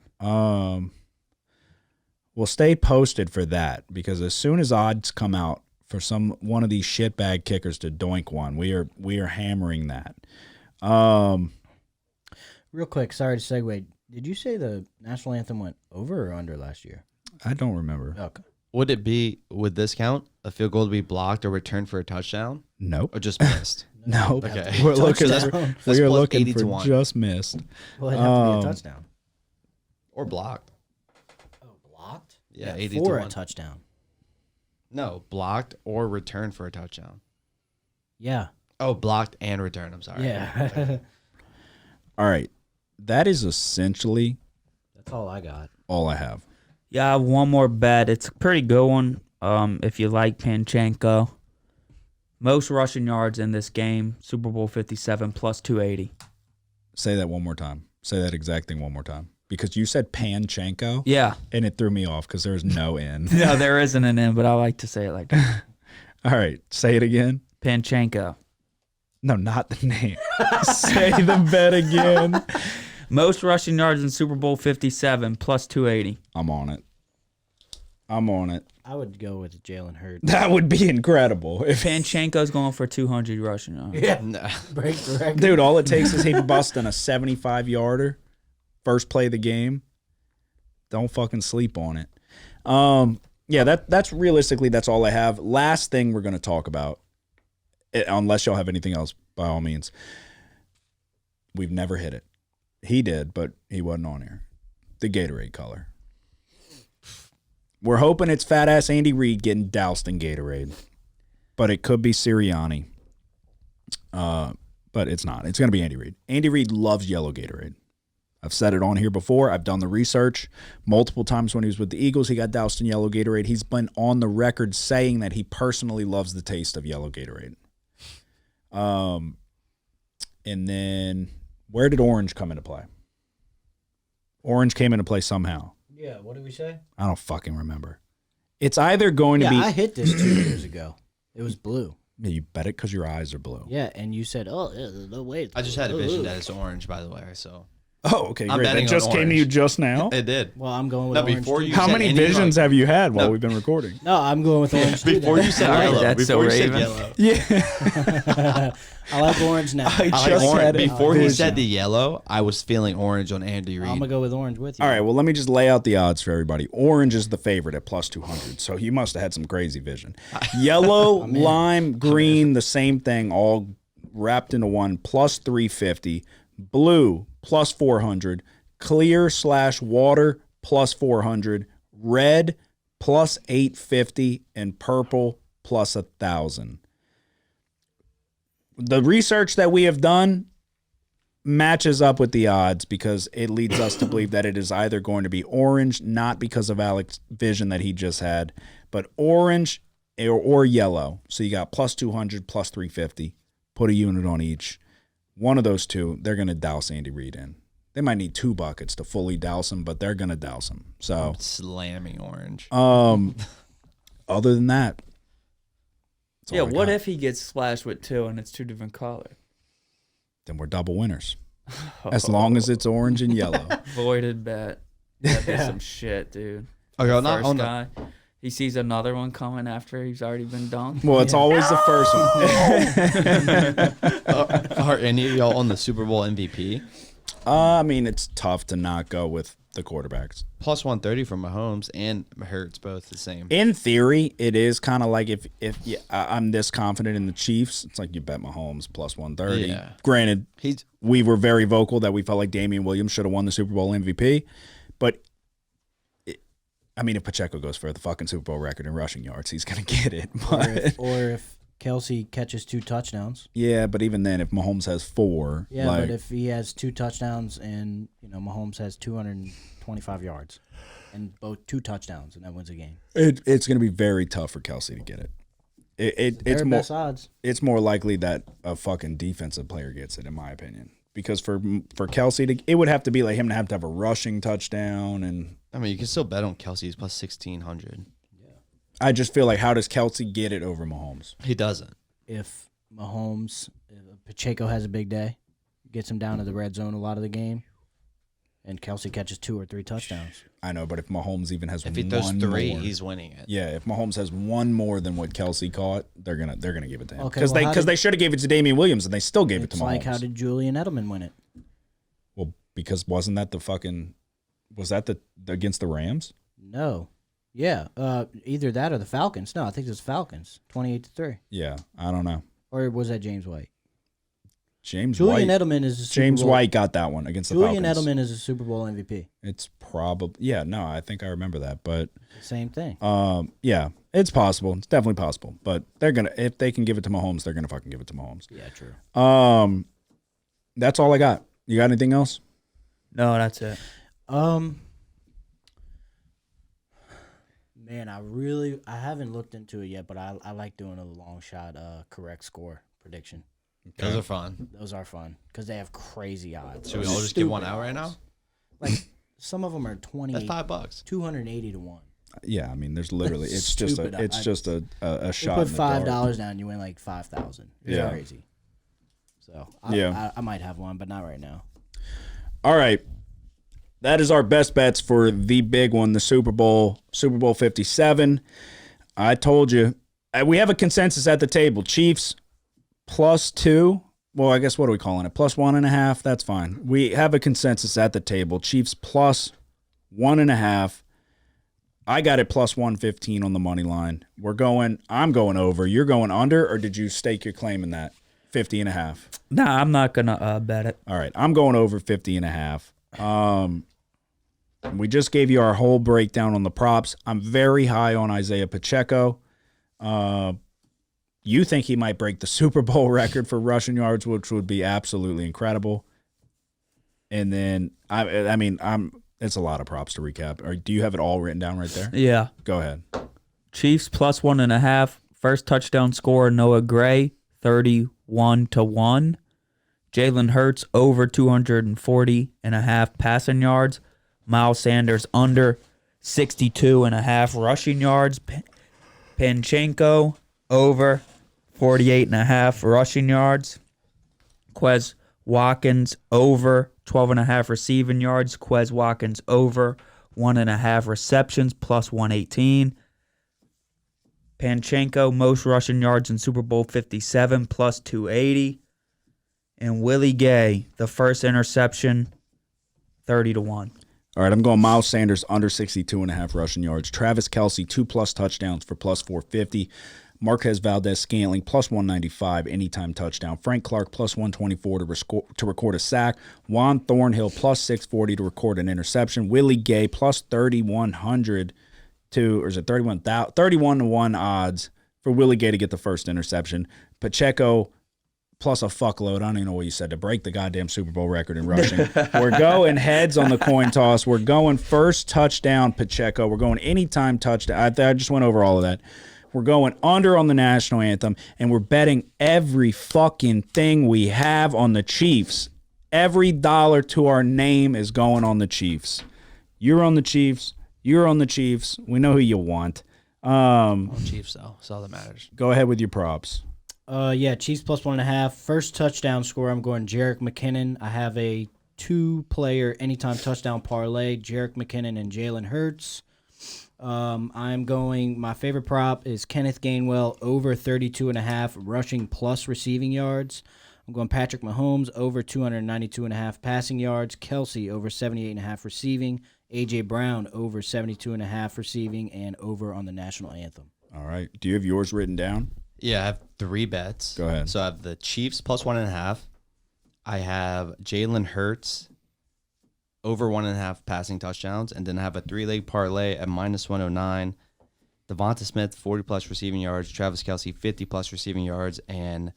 C: We'll stay posted for that, because as soon as odds come out for one of these shitbag kickers to doink one, we are hammering that.
E: Real quick, sorry to segue. Did you say the national anthem went over or under last year?
C: I don't remember.
E: Okay.
B: would this count a field goal to be blocked or returned for a touchdown
C: Nope.
B: or just missed?
C: No.
B: Okay.
C: We're looking
E: Touchdown.
C: for,
B: That's
C: we are
B: plus
C: looking
B: 80 to
C: for
B: 1.
C: just missed.
E: Well, it'd have to be a touchdown.
B: Or blocked.
E: Oh, blocked?
B: Yeah, 80
E: for
B: to
E: a
B: 1.
E: touchdown.
B: No, blocked or returned for a touchdown.
E: Yeah.
B: Oh, blocked and returned. I'm sorry.
E: Yeah.
C: All right. That is essentially
E: That's all I got.
C: all I have.
D: Yeah, I have one more bet. It's a pretty good one. If you like Panchenko, most rushing yards in this game, Super Bowl 57 plus 280.
C: Say that one more time. Say that exact thing one more time. Because you said Panchenko,
D: Yeah.
C: and it threw me off because there's no N.
D: No, there isn't an N, but I like to say it like that.
C: All right. Say it again.
D: Panchenko.
C: No, not the name. Say the bet again.
D: Most rushing yards in Super Bowl 57 plus 280.
C: I'm on it. I'm on it.
E: I would go with Jalen Hurts.
C: That would be incredible. If
D: Panchenko's going for 200 rushing yards.
E: Yeah.
B: No.
E: Break the record.
C: Dude, all it takes is him busting a 75-yarder, first play of the game. Don't fucking sleep on it. Yeah, that's realistically that's all I have. Last thing we're gonna talk about, unless y'all have anything else, by all means. We've never hit it. He did, but he wasn't on here. The Gatorade color. We're hoping it's fat ass Andy Reid getting doused in Gatorade, but it could be Sirianni. But it's not. It's going to be Andy Reid. Andy Reid loves yellow Gatorade. I've said it on here before. I've done the research multiple times when he was with the Eagles. He got doused in yellow Gatorade. He's been on the record saying that he personally loves the taste of yellow Gatorade. And then where did orange come into play? Orange came into play somehow.
E: Yeah, what did we say?
C: I don't fucking remember. It's either going to
E: Yeah,
C: be.
E: I hit this 2 years ago. It was blue.
C: Yeah, you bet it because your eyes are blue.
E: Yeah, and you said, "Oh, no way."
B: I just had a vision that it's orange, by the way. So
C: Oh, okay,
B: I'm
C: great.
B: betting
C: That
B: on
C: just came to
B: orange.
C: you just now.
B: it did.
E: Well, I'm going with
B: No,
E: orange.
B: before
E: too.
B: you
C: How
B: said
C: many
B: any
C: visions
B: color.
C: have you had while
B: No.
C: we've been recording?
E: No, I'm going with orange too.
B: Before you said
D: All right,
B: yellow.
D: that's
B: Before you
D: so
B: said
D: Raven.
B: yellow.
C: Yeah.
E: I like orange now.
C: I
B: I like
C: just
B: orange.
C: had it.
B: Before he
C: Vision.
B: said the yellow, I was feeling orange on Andy Reid.
E: I'm gonna go with orange with you.
C: All right, well, let me just lay out the odds for everybody. Orange is the favorite at plus 200, so you must have had some crazy vision. Yellow, lime, green, the same thing, all wrapped into one, plus 350. Blue, plus 400. Clear/water, plus 400. Red, plus 850. And purple, plus 1,000. The research that we have done matches up with the odds because it leads us to believe that it is either going to be orange, not because of Alex's vision that he just had, but orange or yellow. So you got plus 200, plus 350. Put a unit on each. One of those two, they're going to douse Andy Reid in. They might need 2 buckets to fully douse him, but they're going to douse him. So,
B: Slamming orange.
C: other than that, that's
D: Yeah,
C: all I
D: what
C: got.
D: if he gets splashed with 2 and it's 2 different colors?
C: Then we're double winners. As long as it's orange and yellow.
D: Voided bet. That'd be some shit, dude.
B: Okay, well, not
D: First
B: on the.
D: guy, he sees another one coming after he's already been dunked.
C: Well, it's always the first one.
B: Are any of y'all on the Super Bowl MVP?
C: I mean, it's tough to not go with the quarterbacks.
B: Plus 130 for Mahomes and Hurts, both the same.
C: In theory, it is kind of like if I'm this confident in the Chiefs, it's like you bet Mahomes plus 130.
B: Yeah.
C: Granted,
B: He's
C: we were very vocal that we felt like Damian Williams should have won the Super Bowl MVP, but I mean, if Pacheco goes for the fucking Super Bowl record in rushing yards, he's gonna get it. But
E: Or if Kelsey catches 2 touchdowns.
C: yeah, but even then, if Mahomes has 4,
E: Yeah,
C: like,
E: but if he has 2 touchdowns and Mahomes has 225 yards and both 2 touchdowns and that wins a game.
C: it's gonna be very tough for Kelsey to get it. It's
E: They're
C: more
E: best odds.
C: it's more likely that a fucking defensive player gets it, in my opinion. Because for Kelsey, it would have to be like him to have a rushing touchdown, and
B: I mean, you can still bet on Kelsey's plus 1,600.
C: I just feel like how does Kelsey get it over Mahomes?
B: He doesn't.
E: If Pacheco has a big day, gets him down to the red zone a lot of the game, and Kelsey catches 2 or 3 touchdowns.
C: I know, but if Mahomes even has
B: If he
C: one
B: throws 3,
C: more,
B: he's winning it.
C: yeah, if Mahomes has one more than what Kelsey caught, they're gonna give it to him.
E: Okay,
C: Because
E: well, how did-
C: they should have gave it to Damian Williams and they still gave it to
E: It's
C: Mahomes.
E: like, how did Julian Edelman win it?
C: Well, because wasn't that the fucking against the Rams?
E: No. Yeah, either that or the Falcons. No, I think it was Falcons, 28-3.
C: Yeah, I don't know.
E: Or was that James White?
C: James
E: Julian
C: White.
E: Edelman is a Super
C: James
E: Bowl.
C: White got that one against the
E: Julian
C: Falcons.
E: Edelman is a Super Bowl MVP.
C: It's probably I think I remember that, but
E: Same thing.
C: yeah, it's possible. It's definitely possible. But they're gonna if they can give it to Mahomes, they're gonna fucking give it to Mahomes.
E: Yeah, true.
C: That's all I got. You got anything else?
D: No, that's it.
E: Man, I haven't looked into it yet, but I like doing a long shot correct score prediction.
B: Those are fun.
E: Those are fun because they have crazy odds.
B: Should we all just give one out right now?
E: Like some of them are 20.
B: That's $5.
E: 280 to 1.
C: Yeah, I mean, there's literally it's
E: Stupid.
C: just a
E: You
C: shot.
E: put
C: in the dark.
E: $5 down, you win like 5,000. It's
C: Yeah.
E: crazy. So
C: Yeah.
E: I might have one, but not right now.
C: All right. That is our best bets for the big one, the Super Bowl 57. I told you. We have a consensus at the table. Chiefs +2. Well, I guess what are we calling it? +1.5. That's fine. We have a consensus at the table. Chiefs +1.5. I got it +115 on the money line. I'm going over. You're going under, or did you stake your claim in that? 50.5.
D: Nah, I'm not gonna bet it.
C: All right, I'm going over 50.5. We just gave you our whole breakdown on the props. I'm very high on Isaiah Pacheco. You think he might break the Super Bowl record for rushing yards, which would be absolutely incredible. And then I mean, it's a lot of props to recap. Or do you have it all written down right there?
D: Yeah.
C: Go ahead.
D: Chiefs +1.5. First touchdown scorer Noah Gray, 31-1. Jalen Hurts over 240.5 passing yards. Miles Sanders under 62.5 rushing yards. Panchenko over 48.5 rushing yards. Quez Watkins over 12.5 receiving yards. Quez Watkins over 1.5 receptions +118. Panchenko most rushing yards in Super Bowl 57 +280. And Willie Gay, the first interception, 30-1.
C: All right, I'm going Miles Sanders under 62.5 rushing yards. Travis Kelce, 2+ touchdowns for +450. Marquez Valdez-Scantling, +195 anytime touchdown. Frank Clark, +124 to record a sack. Juan Thornhill, +640 to record an interception. Willie Gay, +3,100 to, or is it 31-1 odds for Willie Gay to get the first interception. Pacheco, plus a fuckload. I don't even know what you said, to break the goddamn Super Bowl record in rushing. We're going heads on the coin toss. We're going first touchdown, Pacheco. We're going anytime touchdown. I just went over all of that. We're going under on the national anthem, and we're betting every fucking thing we have on the Chiefs. Every dollar to our name is going on the Chiefs. You're on the Chiefs. You're on the Chiefs. We know who you want.
B: Chiefs, though. That's all that matters.
C: Go ahead with your props.
E: Yeah, Chiefs +1.5. First touchdown score, I'm going Jerick McKinnon. I have a 2-player anytime touchdown parlay, Jerick McKinnon and Jalen Hurts. I'm going, my favorite prop is Kenneth Gainwell over 32.5 rushing plus receiving yards. I'm going Patrick Mahomes over 292.5 passing yards. Kelsey over 78.5 receiving. A.J. Brown over 72.5 receiving and over on the national anthem.
C: All right. Do you have yours written down?
B: Yeah, I have 3 bets.
C: Go ahead.
B: So I have the Chiefs +1.5. I have Jalen Hurts over 1.5 passing touchdowns, and then I have a 3-leg parlay at -109. Devonta Smith 40+ receiving yards, Travis Kelce 50+ receiving yards, and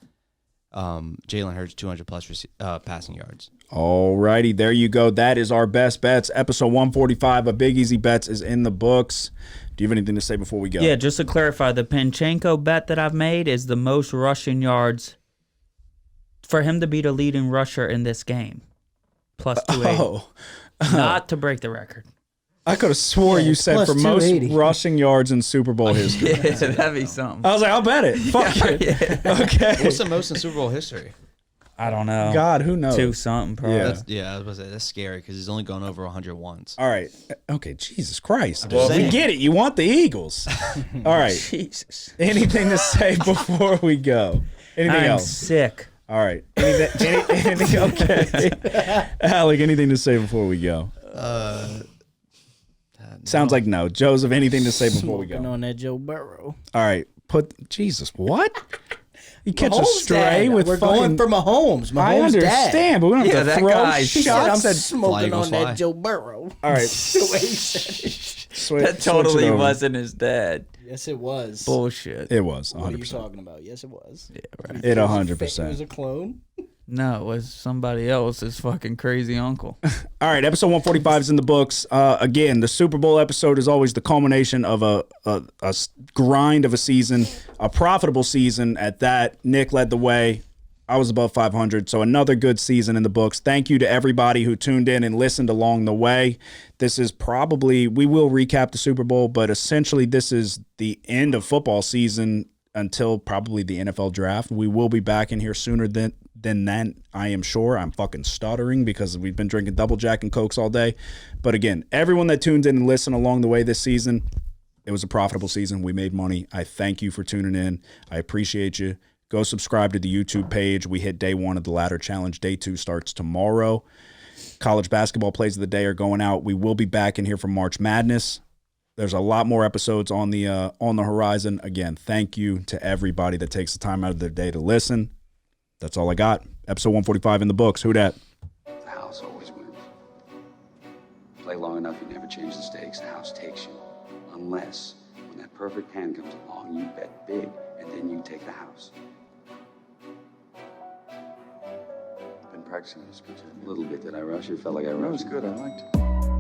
B: Jalen Hurts 200+ passing yards.
C: All righty, there you go. That is our best bets. Episode 145 of Big Easy Bets is in the books. Do you have anything to say before we go?
D: Yeah, just to clarify, the Panchenko bet that I've made is the most rushing yards for him to be the leading rusher in this game. +280.
C: Oh,
D: Not to break the record.
C: I could have swore you said
E: plus
C: for most
E: 280.
C: rushing yards in Super Bowl history.
D: Yeah, that'd be something.
C: I was like, I'll bet it. Fuck it. Okay.
B: What's the most in Super Bowl history?
D: I don't know.
C: God, who knows?
D: 2 something probably.
C: Yeah.
B: I was about to say, that's scary because he's only gone over 100 once.
C: All right. Okay, Jesus Christ.
B: just
C: We
B: saying.
C: get it. You want the Eagles. All right.
D: Jesus.
C: Anything to say before we go? Anything
D: I'm
C: else?
D: sick.
C: All right. Anything okay. Alec, anything to say before we go? Sounds like no. Joseph, anything to say before we go?
E: Smoking on that Joe Burrow.
C: All right. Jesus, what? You catch a
E: Mahomes'
C: stray
E: dad.
C: with
E: We're
C: fucking...
E: going for Mahomes.
C: I
E: Mahomes'
C: understand,
E: dad.
C: but we don't have
D: Yeah,
C: to
D: that
C: throw
D: guy
E: He said, I'm
C: shots at...
E: smoking
B: Fly,
E: on
B: fly.
E: that Joe Burrow.
C: All right.
E: The way he said it.
D: That totally wasn't his dad.
E: Yes, it was.
D: Bullshit.
C: It was, 100%.
E: What are you talking about? Yes, it was.
D: Yeah, right.
C: It
E: It
C: 100%.
E: was a clone.
D: No, it was somebody else's fucking crazy uncle.
C: All right, episode 145 is in the books. Again, the Super Bowl episode is always the culmination of a grind of a season, a profitable season at that. Nick led the way. I was above 500, so another good season in the books. Thank you to everybody who tuned in and listened along the way. This is probably, we will recap the Super Bowl, but essentially this is the end of football season until probably the NFL draft. We will be back in here sooner than that, I am sure. I'm fucking stuttering because we've been drinking Double Jack and Cokes all day. But again, everyone that tuned in and listened along the way this season, it was a profitable season. We made money. I thank you for tuning in. I appreciate you. Go subscribe to the YouTube page. We hit day 1 of the Ladder Challenge. Day 2 starts tomorrow. College basketball plays of the day are going out. We will be back in here for March Madness. There's a lot more episodes on the horizon. Again, thank you to everybody that takes the time out of their day to listen. That's all I got. Episode 145 in the books. Who dat?
A: The house always wins. Play long enough, you never change the stakes. The house takes you. Unless, when that perfect hand comes along, you bet big, and then you take the house. Been practicing this pitch a little bit. Did I rush it? Felt like I rushed.
G: That was good. I liked it.